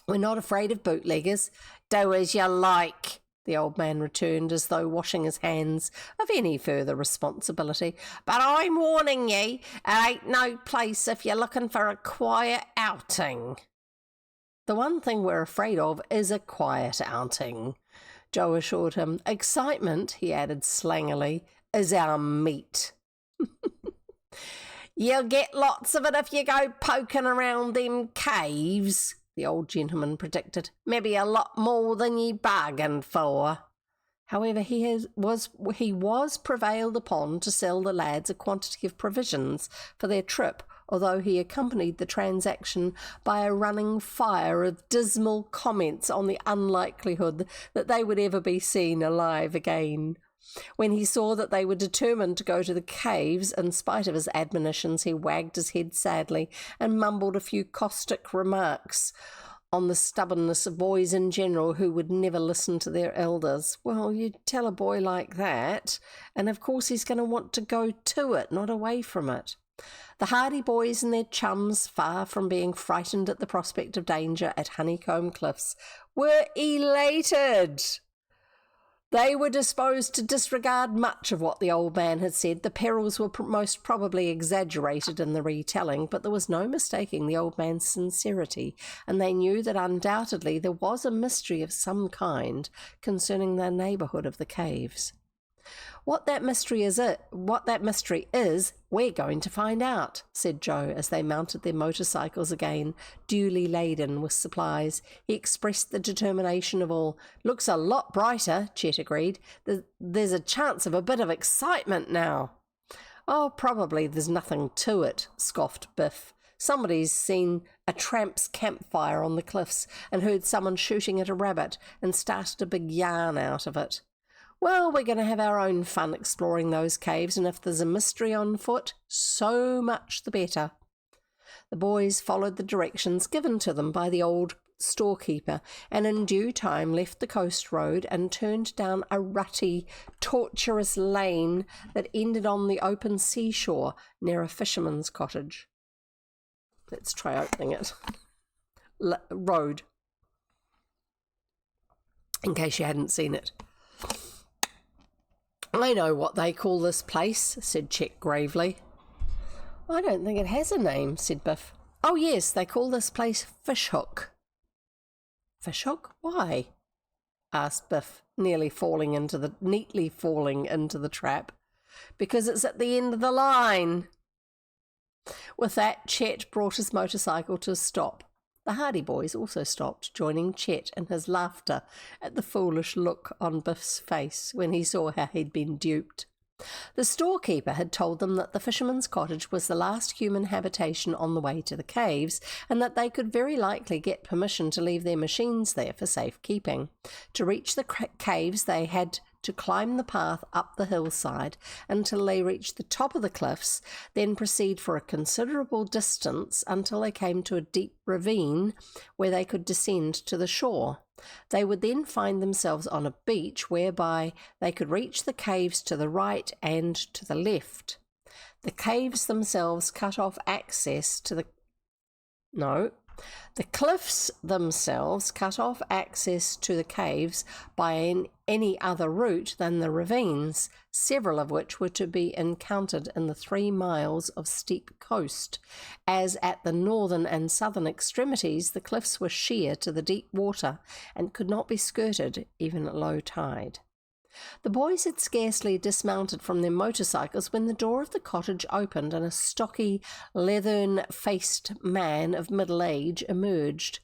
We're not afraid of bootleggers. Do as you like. the old man returned, as though washing his hands of any further responsibility. "But I'm warning ye, it ain't no place if you're looking for a quiet outing." "The one thing we're afraid of is a quiet outing," Joe assured him. "Excitement," he added slangily, "is our meat." "You'll get lots of it if you go poking around them caves," the old gentleman predicted. "Maybe a lot more than ye bargained for." However, he was prevailed upon to sell the lads a quantity of provisions for their trip, although he accompanied the transaction by a running fire of dismal comments on the unlikelihood that they would ever be seen alive again. When he saw that they were determined to go to the caves, in spite of his admonitions, he wagged his head sadly and mumbled a few caustic remarks on the stubbornness of boys in general who would never listen to their elders. Well, you tell a boy like that, and of course he's going to want to go to it, not away from it. The Hardy boys and their chums, far from being frightened at the prospect of danger at Honeycomb Cliffs, were elated. They were disposed to disregard much of what the old man had said. The perils were most probably exaggerated in the retelling, but there was no mistaking the old man's sincerity, and they knew that undoubtedly there was a mystery of some kind concerning the neighbourhood of the caves. What that mystery is, we're going to find out," said Joe, as they mounted their motorcycles again, duly laden with supplies. He expressed the determination of all. "Looks a lot brighter," Chet agreed. "There's a chance of a bit of excitement now." "Oh, probably there's nothing to it," scoffed Biff. "Somebody's seen a tramp's campfire on the cliffs and heard someone shooting at a rabbit and started a big yarn out of it. Well, we're going to have our own fun exploring those caves, and if there's a mystery on foot, so much the better." The boys followed the directions given to them by the old storekeeper, and in due time left the coast road and turned down a rutty, tortuous lane that ended on the open seashore near a fisherman's cottage. Let's try opening it. Road, in case you hadn't seen it. "I know what they call this place," said Chet gravely. "I don't think it has a name," said Biff. "Oh, yes, they call this place Fishhook." "Fishhook? Why?" asked Biff, neatly falling into the trap. "Because it's at the end of the line." With that, Chet brought his motorcycle to a stop. The Hardy boys also stopped, joining Chet in his laughter at the foolish look on Biff's face when he saw how he'd been duped. The storekeeper had told them that the fisherman's cottage was the last human habitation on the way to the caves, and that they could very likely get permission to leave their machines there for safekeeping. To reach the caves, they had to climb the path up the hillside until they reached the top of the cliffs, then proceed for a considerable distance until they came to a deep ravine where they could descend to the shore. They would then find themselves on a beach whereby they could reach the caves to the right and to the left. The caves themselves cut off access to the cliffs themselves cut off access to the caves by any other route than the ravines, several of which were to be encountered in the 3 miles of steep coast, as at the northern and southern extremities the cliffs were sheer to the deep water and could not be skirted even at low tide. The boys had scarcely dismounted from their motorcycles when the door of the cottage opened and a stocky, leathern-faced man of middle age emerged,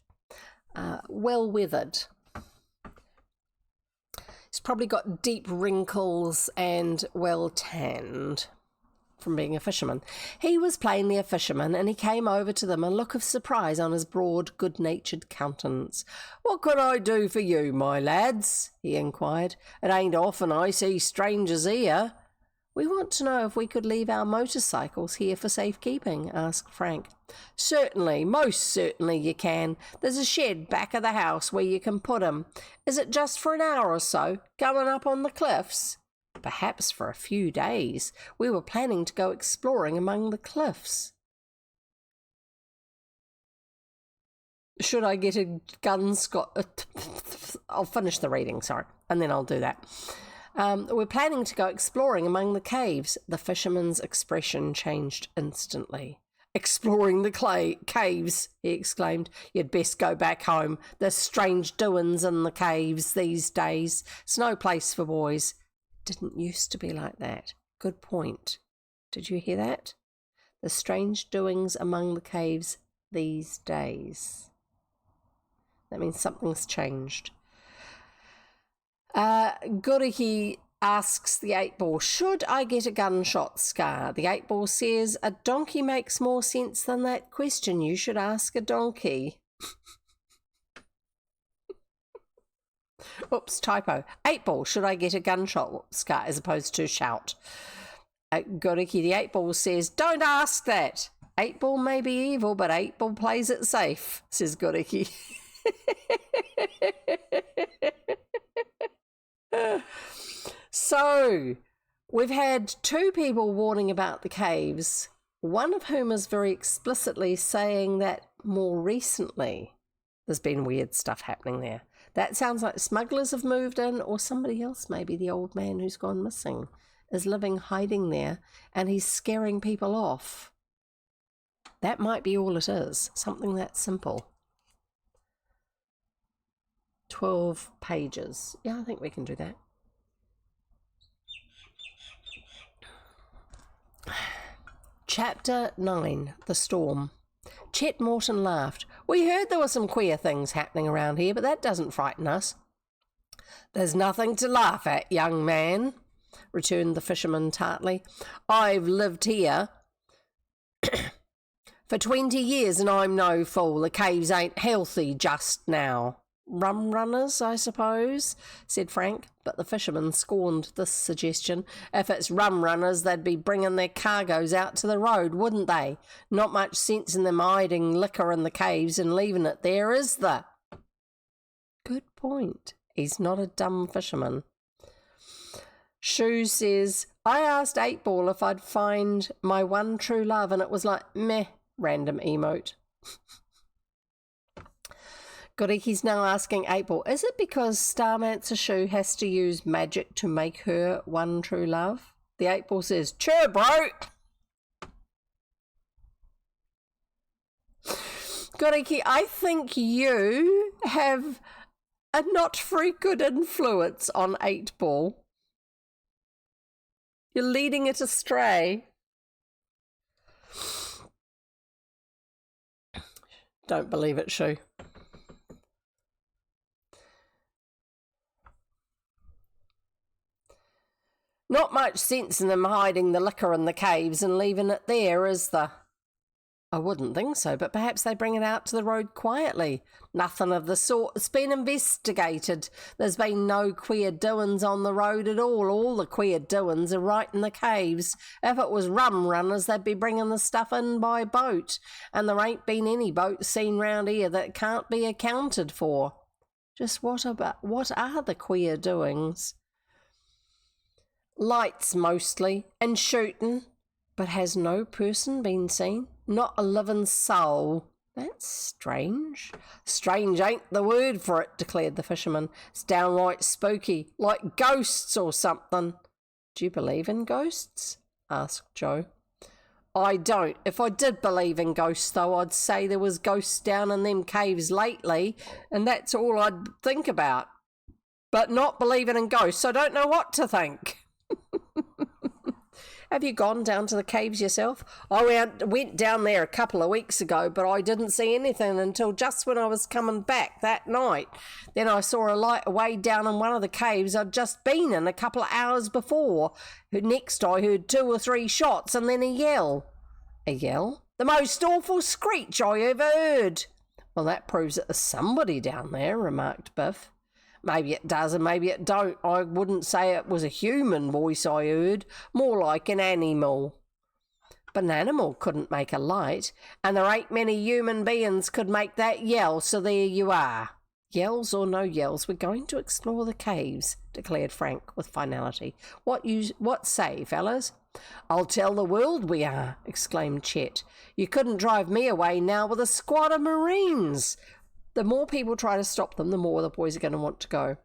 well-weathered. He's probably got deep wrinkles and well-tanned from being a fisherman. He was plainly a fisherman, and he came over to them, a look of surprise on his broad, good-natured countenance. "What can I do for you, my lads?" he inquired. "It ain't often I see strangers here." "We want to know if we could leave our motorcycles here for safekeeping," asked Frank. "Certainly, most certainly you can. There's a shed back of the house where you can put 'em. Is it just for an hour or so, going up on the cliffs?" "Perhaps for a few days. We were planning to go exploring among the cliffs." should I get a gun, Scott? I'll finish the reading, sorry, and then I'll do that. We're planning to go exploring among the caves. The fisherman's expression changed instantly. Exploring the caves, he exclaimed. You'd best go back home. There's strange doings in the caves these days. It's no place for boys. Didn't used to be like that. Good point. Did you hear that? The strange doings among the caves these days. That means something's changed. Goriki asks the 8-ball, should I get a gunshot scar? The 8-ball says, a donkey makes more sense than that question. You should ask a donkey. Oops, typo. 8-ball, should I get a gunshot scar as opposed to shout? Goriki, the 8-ball says, don't ask that. 8-ball may be evil, but 8-ball plays it safe, says Goriki. So, we've had 2 people warning about the caves, one of whom is very explicitly saying that more recently there's been weird stuff happening there. That sounds like smugglers have moved in, or somebody else, maybe the old man who's gone missing, is living hiding there and he's scaring people off. That might be all it is, something that simple. 12 pages. Yeah, I think we can do that. Chapter 9, The Storm. Chet Morton laughed. We heard there were some queer things happening around here, but that doesn't frighten us. There's nothing to laugh at, young man, returned the fisherman tartly. I've lived here for 20 years and I'm no fool. The caves ain't healthy just now. Rum runners, I suppose, said Frank, but the fisherman scorned this suggestion. If it's rum runners, they'd be bringing their cargoes out to the road, wouldn't they? Not much sense in them hiding liquor in the caves and leaving it there, is there? Good point. He's not a dumb fisherman. Shoe says, I asked 8-ball if I'd find my one true love, and it was like, meh, random emote. Goriki's now asking 8-ball, is it because Starmancer Shoe has to use magic to make her one true love? The 8-ball says, cheer, bro! Goriki, I think you have a not very good influence on 8-ball. You're leading it astray. Don't believe it, Shoe. Not much sense in them hiding the liquor in the caves and leaving it there, is there? I wouldn't think so, but perhaps they bring it out to the road quietly. Nothing of the sort. It's been investigated. There's been no queer doings on the road at all. All the queer doings are right in the caves. If it was rum runners, they'd be bringing the stuff in by boat, and there ain't been any boats seen round here that can't be accounted for. Just what are the queer doings? Lights mostly, and shooting, but has no person been seen? Not a living soul. That's strange. Strange ain't the word for it, declared the fisherman. It's downright spooky, like ghosts or something. Do you believe in ghosts? Asked Joe. I don't. If I did believe in ghosts, though, I'd say there was ghosts down in them caves lately, and that's all I'd think about. But not believing in ghosts, I don't know what to think. Have you gone down to the caves yourself? I went down there a couple of weeks ago, but I didn't see anything until just when I was coming back that night. Then I saw a light away down in one of the caves I'd just been in a couple of hours before. Next I heard 2 or 3 shots and then a yell. A yell? The most awful screech I ever heard. Well, that proves that there's somebody down there, remarked Biff. Maybe it does and maybe it don't. I wouldn't say it was a human voice I heard, more like an animal. But an animal couldn't make a light, and there ain't many human beings could make that yell, so there you are. Yells or no yells, we're going to explore the caves, declared Frank with finality. What say, fellas? I'll tell the world we are, exclaimed Chet. You couldn't drive me away now with a squad of Marines. The more people try to stop them, the more the boys are going to want to go.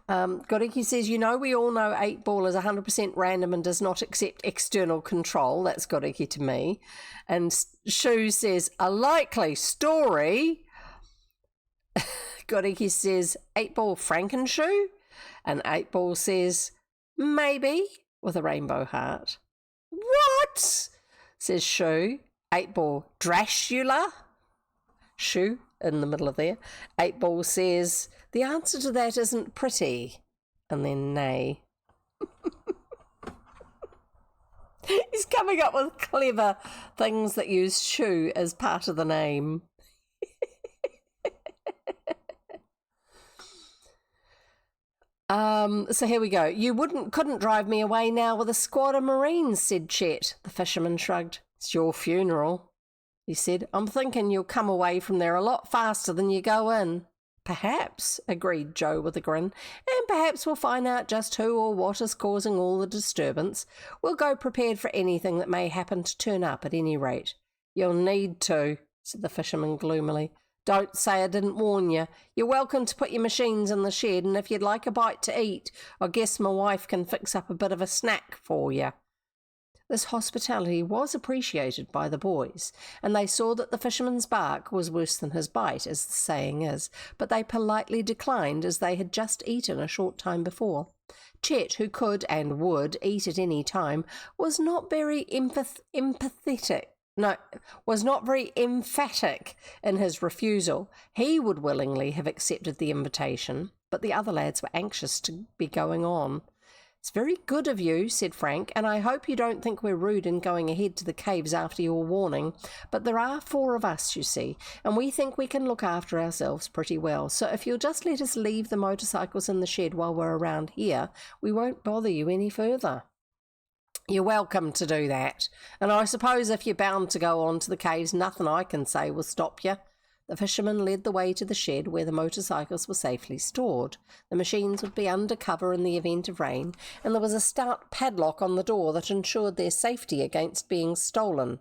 Goriki says, we all know 8-ball is 100% random and does not accept external control. That's Goriki to me. And Shu says, a likely story. Goriki says, 8-ball Frankenshoe. And 8-ball says, maybe, with a rainbow heart. What? Says Shu. 8-ball Drashula. Shu in the middle of there. 8-ball says, the answer to that isn't pretty. And then nay. He's coming up with clever things that use Shu as part of the name. So here we go. You couldn't drive me away now with a squad of Marines, said Chet. The fisherman shrugged. It's your funeral, he said. I'm thinking you'll come away from there a lot faster than you go in. Perhaps, agreed Joe with a grin, and perhaps we'll find out just who or what is causing all the disturbance. We'll go prepared for anything that may happen to turn up at any rate. You'll need to, said the fisherman gloomily. Don't say I didn't warn you. You're welcome to put your machines in the shed, and if you'd like a bite to eat, I guess my wife can fix up a bit of a snack for you. This hospitality was appreciated by the boys, and they saw that the fisherman's bark was worse than his bite, as the saying is, but they politely declined as they had just eaten a short time before. Chet, who could and would eat at any time, was not very emphatic in his refusal. He would willingly have accepted the invitation, but the other lads were anxious to be going on. It's very good of you, said Frank, and I hope you don't think we're rude in going ahead to the caves after your warning, but there are 4 of us, you see, and we think we can look after ourselves pretty well, so if you'll just let us leave the motorcycles in the shed while we're around here, we won't bother you any further. You're welcome to do that, and I suppose if you're bound to go on to the caves, nothing I can say will stop you. The fisherman led the way to the shed where the motorcycles were safely stored. The machines would be under cover in the event of rain, and there was a stout padlock on the door that ensured their safety against being stolen.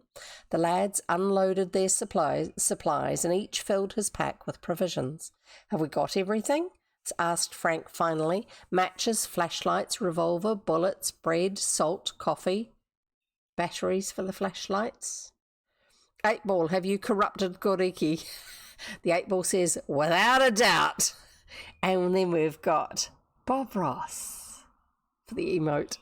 The lads unloaded their supplies and each filled his pack with provisions. Have we got everything? Asked Frank finally. Matches, flashlights, revolver, bullets, bread, salt, coffee. Batteries for the flashlights? 8-ball, have you corrupted Goriki? The 8-ball says, without a doubt. And then we've got Bob Ross for the emote.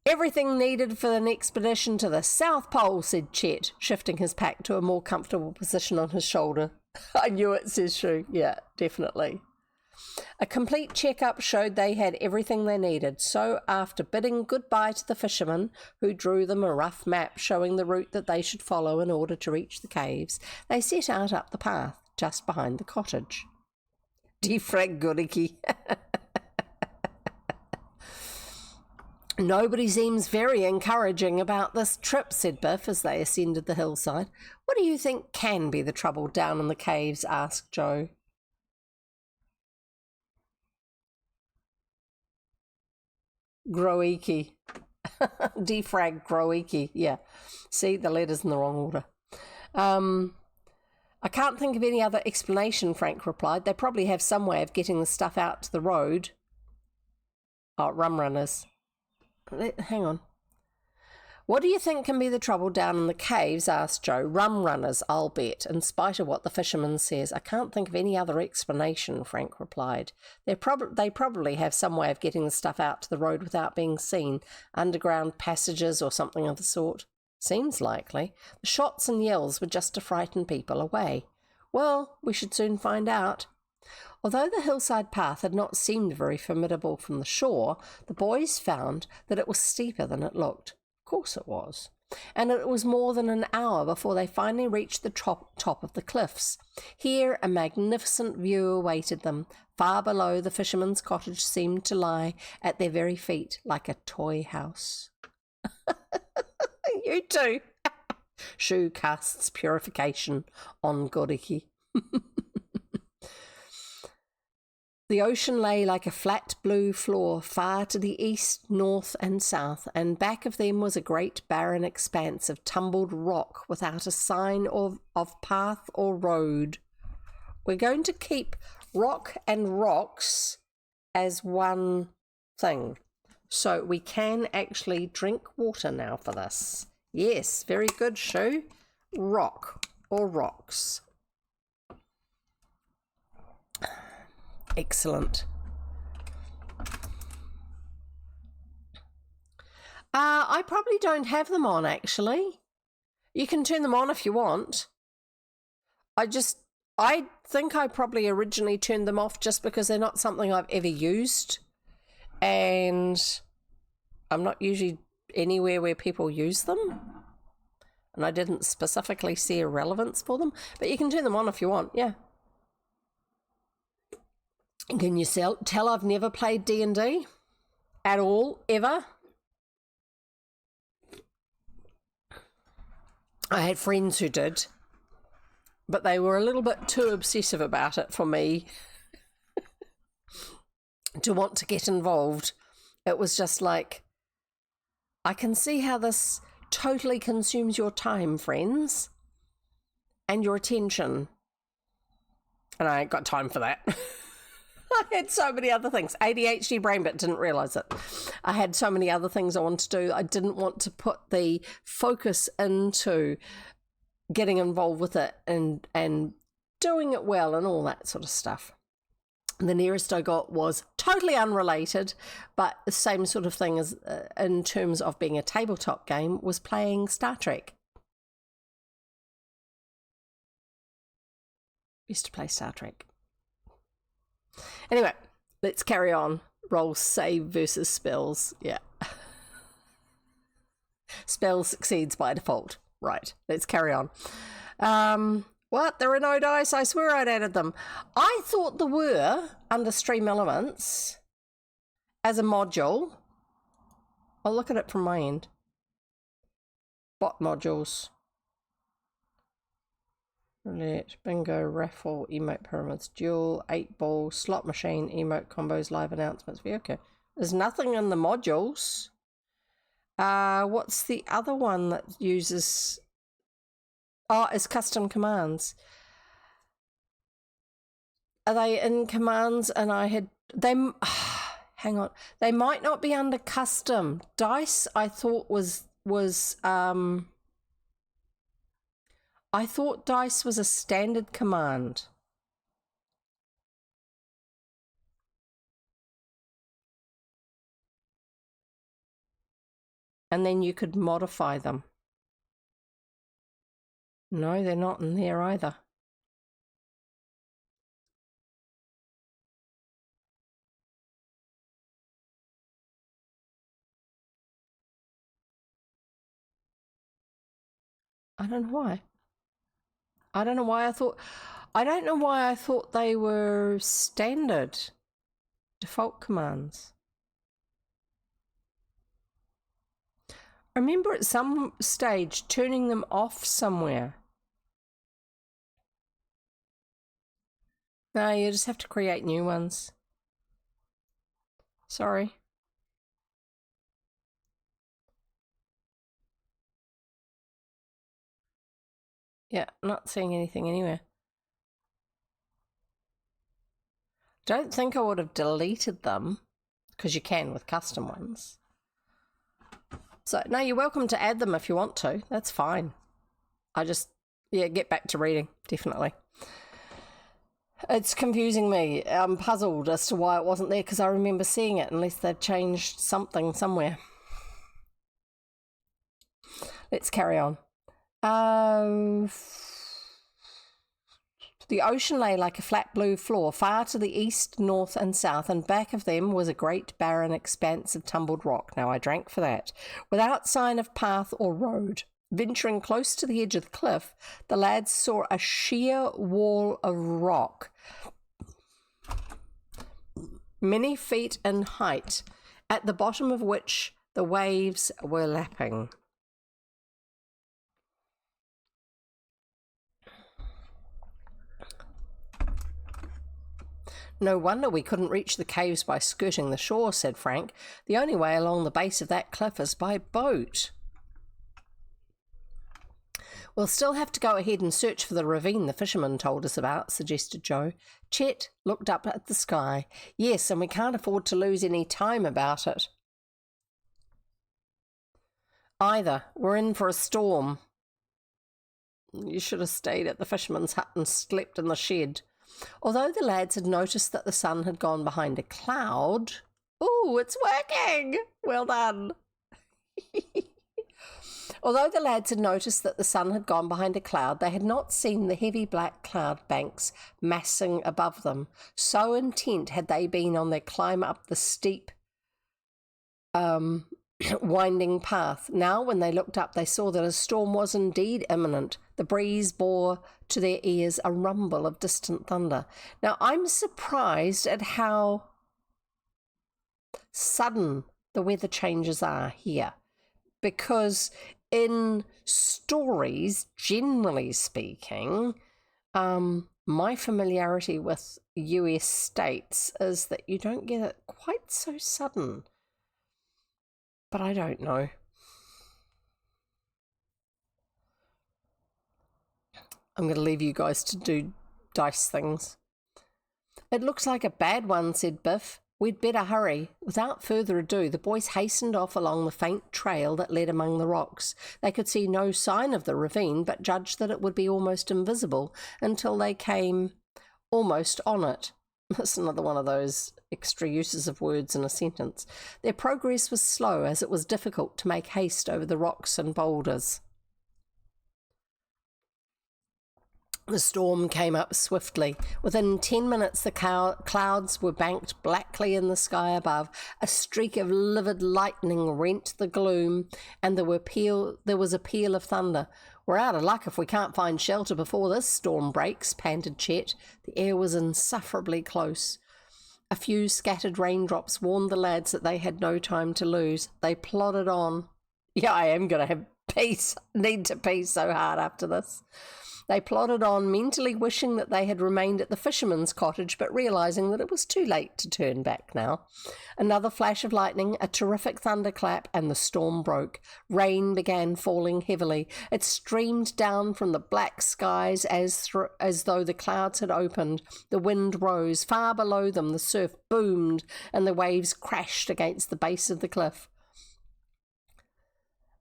Everything needed for an expedition to the South Pole, said Chet, shifting his pack to a more comfortable position on his shoulder. I knew it, says Shu. Yeah, definitely. A complete check-up showed they had everything they needed, so after bidding goodbye to the fisherman, who drew them a rough map showing the route that they should follow in order to reach the caves, they set out up the path, just behind the cottage. Defrag Goriki. Nobody seems very encouraging about this trip, said Biff as they ascended the hillside. What do you think can be the trouble down in the caves? Asked Joe. Groiki. Defrag Groiki. Yeah. See, the letters in the wrong order. I can't think of any other explanation, Frank replied. They probably have some way of getting the stuff out to the road. Oh, rum runners. Hang on. What do you think can be the trouble down in the caves? Asked Joe. Rum runners, I'll bet, in spite of what the fisherman says. I can't think of any other explanation, Frank replied. They probably have some way of getting the stuff out to the road without being seen. Underground passages or something of the sort. Seems likely. The shots and yells were just to frighten people away. Well, we should soon find out. Although the hillside path had not seemed very formidable from the shore, the boys found that it was steeper than it looked. Of course it was. And it was more than an hour before they finally reached the top of the cliffs. Here a magnificent view awaited them. Far below, the fisherman's cottage seemed to lie at their very feet like a toy house. You too. Shu casts purification on Goriki. The ocean lay like a flat blue floor, far to the east, north, and south, and back of them was a great barren expanse of tumbled rock without a sign of path or road. We're going to keep rock and rocks as one thing. So we can actually drink water now for this. Yes, very good, Shu. Rock or rocks. Excellent. I probably don't have them on, actually. You can turn them on if you want. I think I probably originally turned them off just because they're not something I've ever used. And I'm not usually anywhere where people use them. And I didn't specifically see a relevance for them. But you can turn them on if you want, yeah. Can you tell I've never played D&D at all, ever? I had friends who did, but they were a little bit too obsessive about it for me to want to get involved. It was just like, I can see how this totally consumes your time, friends, and your attention. And I ain't got time for that. I had so many other things. ADHD brain, but didn't realise it. I had so many other things I wanted to do. I didn't want to put the focus into getting involved with it and doing it well and all that sort of stuff. The nearest I got was totally unrelated, but the same sort of thing as in terms of being a tabletop game, was playing Star Trek. Used to play Star Trek. Anyway, let's carry on. Roll save versus spells. Yeah. Spell succeeds by default. Right, let's carry on. What? There are no dice? I swear I'd added them. I thought there were under Stream Elements as a module. I'll look at it from my end. Bot modules. Roulette, bingo, raffle, emote pyramids, duel, 8-ball, slot machine, emote combos, live announcements. Okay. There's nothing in the modules. What's the other one that uses... Oh, it's custom commands. Are they in commands? And I had... Hang on. They might not be under custom. Dice, I thought was I thought dice was a standard command. And then you could modify them. No, they're not in there either. I don't know why. I don't know why I thought they were standard default commands. I remember at some stage turning them off somewhere. No, you just have to create new ones. Sorry. Yeah, not seeing anything anywhere. Don't think I would have deleted them, because you can with custom ones. So, no, you're welcome to add them if you want to. That's fine. Get back to reading, definitely. It's confusing me. I'm puzzled as to why it wasn't there, because I remember seeing it, unless they've changed something somewhere. Let's carry on. The ocean lay like a flat blue floor, far to the east, north, and south, and back of them was a great barren expanse of tumbled rock. Now I drank for that. Without sign of path or road. Venturing close to the edge of the cliff, the lads saw a sheer wall of rock, many feet in height, at the bottom of which the waves were lapping. No wonder we couldn't reach the caves by skirting the shore, said Frank. The only way along the base of that cliff is by boat. We'll still have to go ahead and search for the ravine the fisherman told us about, suggested Joe. Chet looked up at the sky. Yes, and we can't afford to lose any time about it. Either. We're in for a storm. You should have stayed at the fisherman's hut and slept in the shed. Although the lads had noticed that the sun had gone behind a cloud... Ooh, it's working! Well done! Although the lads had noticed that the sun had gone behind a cloud, they had not seen the heavy black cloud banks massing above them. So intent had they been on their climb up the steep, winding path. Now, when they looked up, they saw that a storm was indeed imminent. The breeze bore to their ears a rumble of distant thunder. Now, I'm surprised at how sudden the weather changes are here, because in stories, generally speaking, my familiarity with US states is that you don't get it quite so sudden. But I don't know. I'm going to leave you guys to do dice things. It looks like a bad one, said Biff. We'd better hurry. Without further ado, the boys hastened off along the faint trail that led among the rocks. They could see no sign of the ravine, but judged that it would be almost invisible until they came almost on it. That's another one of those extra uses of words in a sentence. Their progress was slow, as it was difficult to make haste over the rocks and boulders. The storm came up swiftly. Within 10 minutes, the clouds were banked blackly in the sky above. A streak of livid lightning rent the gloom, and there was a peal of thunder. We're out of luck if we can't find shelter before this storm breaks, panted Chet. The air was insufferably close. A few scattered raindrops warned the lads that they had no time to lose. They plodded on. Yeah, I am going to have peace. Need to pee so hard after this. They plodded on, mentally wishing that they had remained at the fisherman's cottage, but realising that it was too late to turn back now. Another flash of lightning, a terrific thunderclap, and the storm broke. Rain began falling heavily. It streamed down from the black skies as though the clouds had opened. The wind rose. Far below them, the surf boomed, and the waves crashed against the base of the cliff.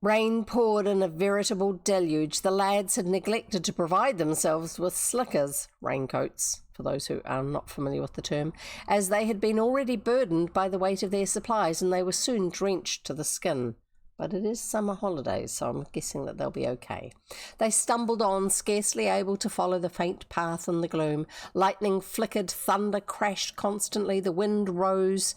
Rain poured in a veritable deluge. The lads had neglected to provide themselves with slickers, raincoats, for those who are not familiar with the term, as they had been already burdened by the weight of their supplies, and they were soon drenched to the skin. But it is summer holidays, so I'm guessing that they'll be okay. They stumbled on, scarcely able to follow the faint path in the gloom. Lightning flickered, thunder crashed constantly, the wind rose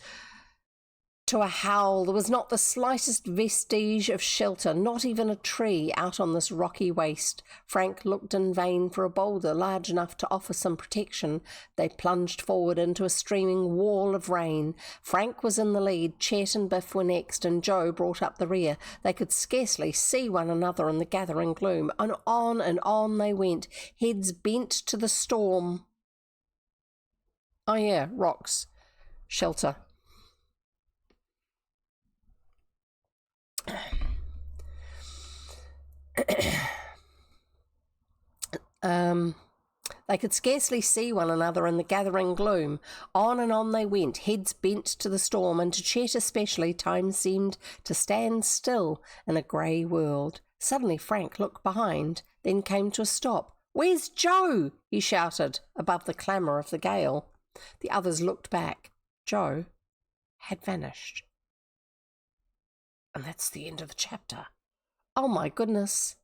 to a howl. There was not the slightest vestige of shelter, not even a tree out on this rocky waste. Frank looked in vain for a boulder large enough to offer some protection. They plunged forward into a streaming wall of rain. Frank was in the lead, Chet and Biff were next, and Joe brought up the rear. They could scarcely see one another in the gathering gloom, and on they went, heads bent to the storm. Oh yeah, rocks. Shelter. They could scarcely see one another in the gathering gloom. On and on they went, heads bent to the storm, and to Chet especially time seemed to stand still in a grey world. Suddenly Frank looked behind, then came to a stop. "Where's Joe?" he shouted above the clamour of the gale. The others looked back. Joe had vanished. And that's the end of the chapter. Oh my goodness.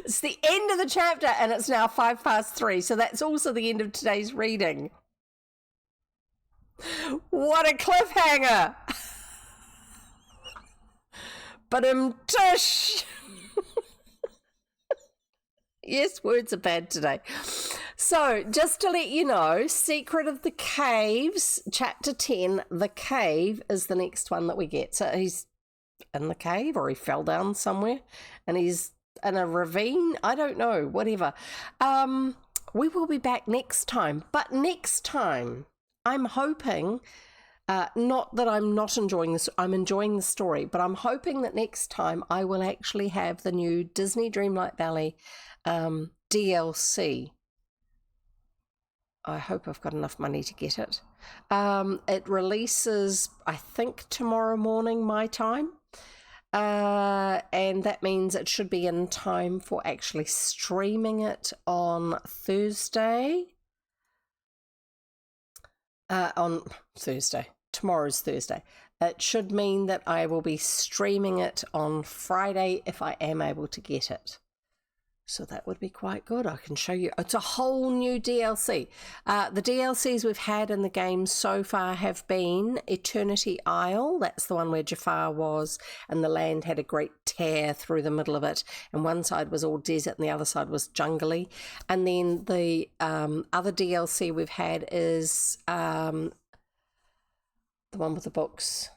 It's the end of the chapter, and it's now 3:05, so that's also the end of today's reading. What a cliffhanger! But tush! Yes, words are bad today. So, just to let you know, Secret of the Caves, Chapter 10, The Cave, is the next one that we get. So he's in the cave, or he fell down somewhere, and he's in a ravine. I don't know, whatever. We will be back next time. But next time, I'm hoping, not that I'm not enjoying this, I'm enjoying the story, but I'm hoping that next time I will actually have the new Disney Dreamlight Valley DLC. I hope I've got enough money to get it. It releases, I think, tomorrow morning my time. And that means it should be in time for actually streaming it on Thursday. Tomorrow's Thursday. It should mean that I will be streaming it on Friday if I am able to get it. So that would be quite good. I can show you. It's a whole new DLC. The DLCs we've had in the game so far have been Eternity Isle. That's the one where Jafar was and the land had a great tear through the middle of it. And one side was all desert and the other side was jungly. And then the other DLC we've had is the one with the books.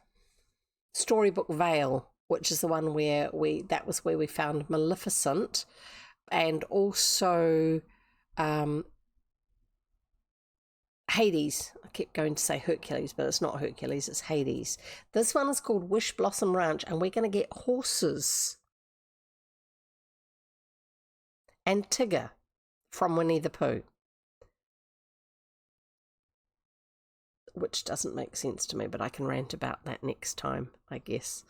Storybook Vale, which is the one where that was where we found Maleficent. And also Hades. I keep going to say Hercules, but it's not Hercules, it's Hades. This one is called Wish Blossom Ranch, and we're going to get horses. And Tigger from Winnie the Pooh. Which doesn't make sense to me, but I can rant about that next time, I guess,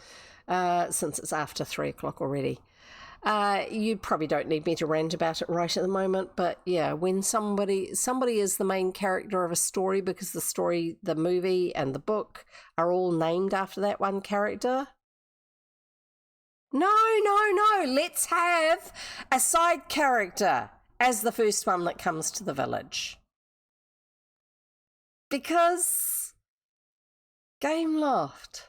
since it's after 3 o'clock already. You probably don't need me to rant about it right at the moment, but yeah, when somebody is the main character of a story because the story, the movie and the book are all named after that one character. No, let's have a side character as the first one that comes to the village. Because Gameloft.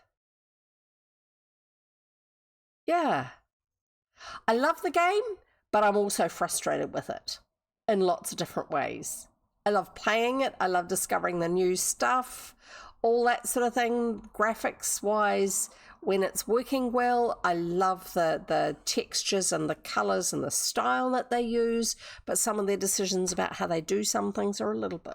Yeah. I love the game, but I'm also frustrated with it in lots of different ways. I love playing it. I love discovering the new stuff, all that sort of thing, graphics-wise. When it's working well, I love the textures and the colours and the style that they use, but some of their decisions about how they do some things are a little bit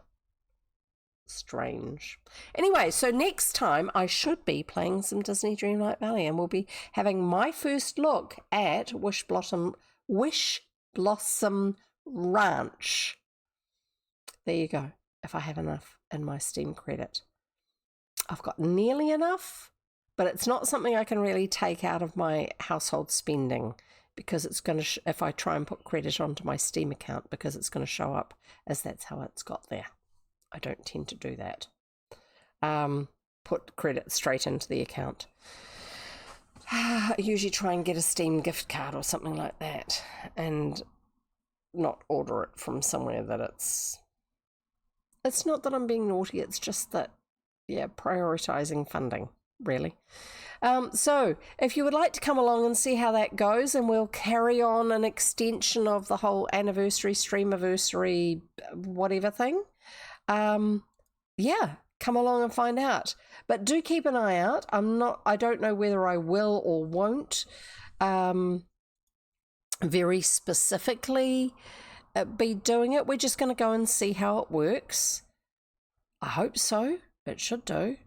strange. Anyway, so next time I should be playing some Disney Dreamlight Valley and we'll be having my first look at Wish Blossom Ranch. There you go. If I have enough in my Steam credit. I've got nearly enough, but it's not something I can really take out of my household spending because it's going to, if I try and put credit onto my Steam account, because it's going to show up as that's how it's got there. I don't tend to do that. Put credit straight into the account. I usually try and get a Steam gift card or something like that and not order it from somewhere that it's not that I'm being naughty, it's just that, yeah, prioritizing funding, really. So if you would like to come along and see how that goes, and we'll carry on an extension of the whole anniversary, streamiversary, whatever thing, yeah, come along and find out. But do keep an eye out. I don't know whether I will or won't very specifically be doing it. We're just going to go and see how it works. I hope so. It should do.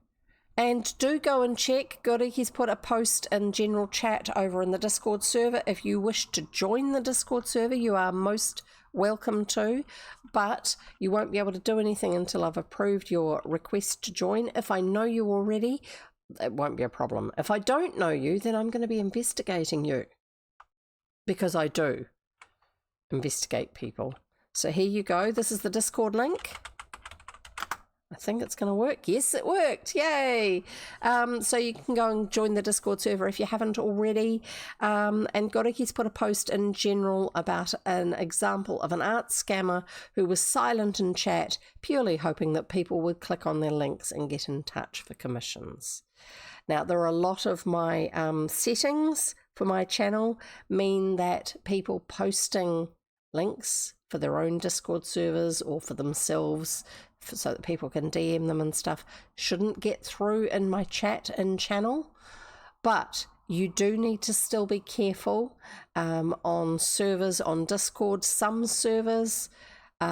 And do go and check. Goody, he's put a post in general chat over in the Discord server. If you wish to join the Discord server, you are most welcome to, but you won't be able to do anything until I've approved your request to join. If I know you already, it won't be a problem. If I don't know you, then I'm going to be investigating you, because I do investigate people. So here you go. This is the Discord link. I think it's going to work. Yes, it worked. Yay. So you can go and join the Discord server if you haven't already. And Goriki's put a post in general about an example of an art scammer who was silent in chat, purely hoping that people would click on their links and get in touch for commissions. Now, there are a lot of my settings for my channel mean that people posting links for their own Discord servers or for themselves so that people can DM them and stuff shouldn't get through in my chat and channel. But You do need to still be careful on servers, on Discord. Some servers, there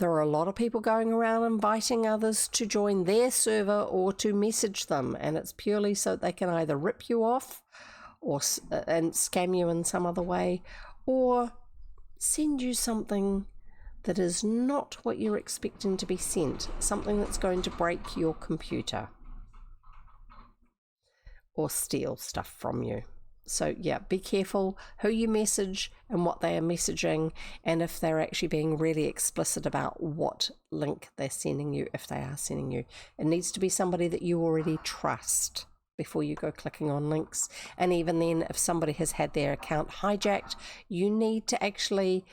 are a lot of people going around inviting others to join their server or to message them, and it's purely so they can either rip you off and scam you in some other way, or send you something that is not what you're expecting to be sent, something that's going to break your computer or steal stuff from you. So yeah, be careful who you message and what they are messaging, and if they're actually being really explicit about what link they're sending you, if they are sending you. It needs to be somebody that you already trust before you go clicking on links. And even then, if somebody has had their account hijacked, you need to actually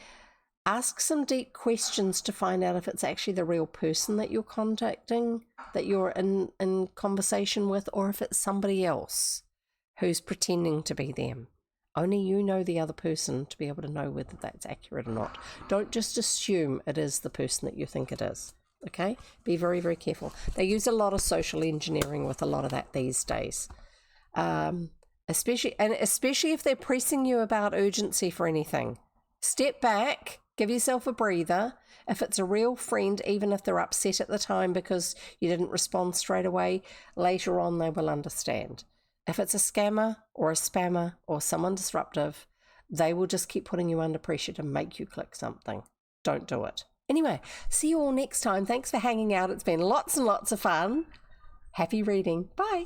ask some deep questions to find out if it's actually the real person that you're contacting, that you're in conversation with, or if it's somebody else who's pretending to be them. Only you know the other person to be able to know whether that's accurate or not. Don't just assume it is the person that you think it is. Okay? Be very, very careful. They use a lot of social engineering with a lot of that these days. Especially if they're pressing you about urgency for anything. Step back, give yourself a breather. If it's a real friend, even if they're upset at the time because you didn't respond straight away, later on they will understand. If it's a scammer or a spammer or someone disruptive, they will just keep putting you under pressure to make you click something. Don't do it. Anyway, see you all next time. Thanks for hanging out. It's been lots and lots of fun. Happy reading. Bye.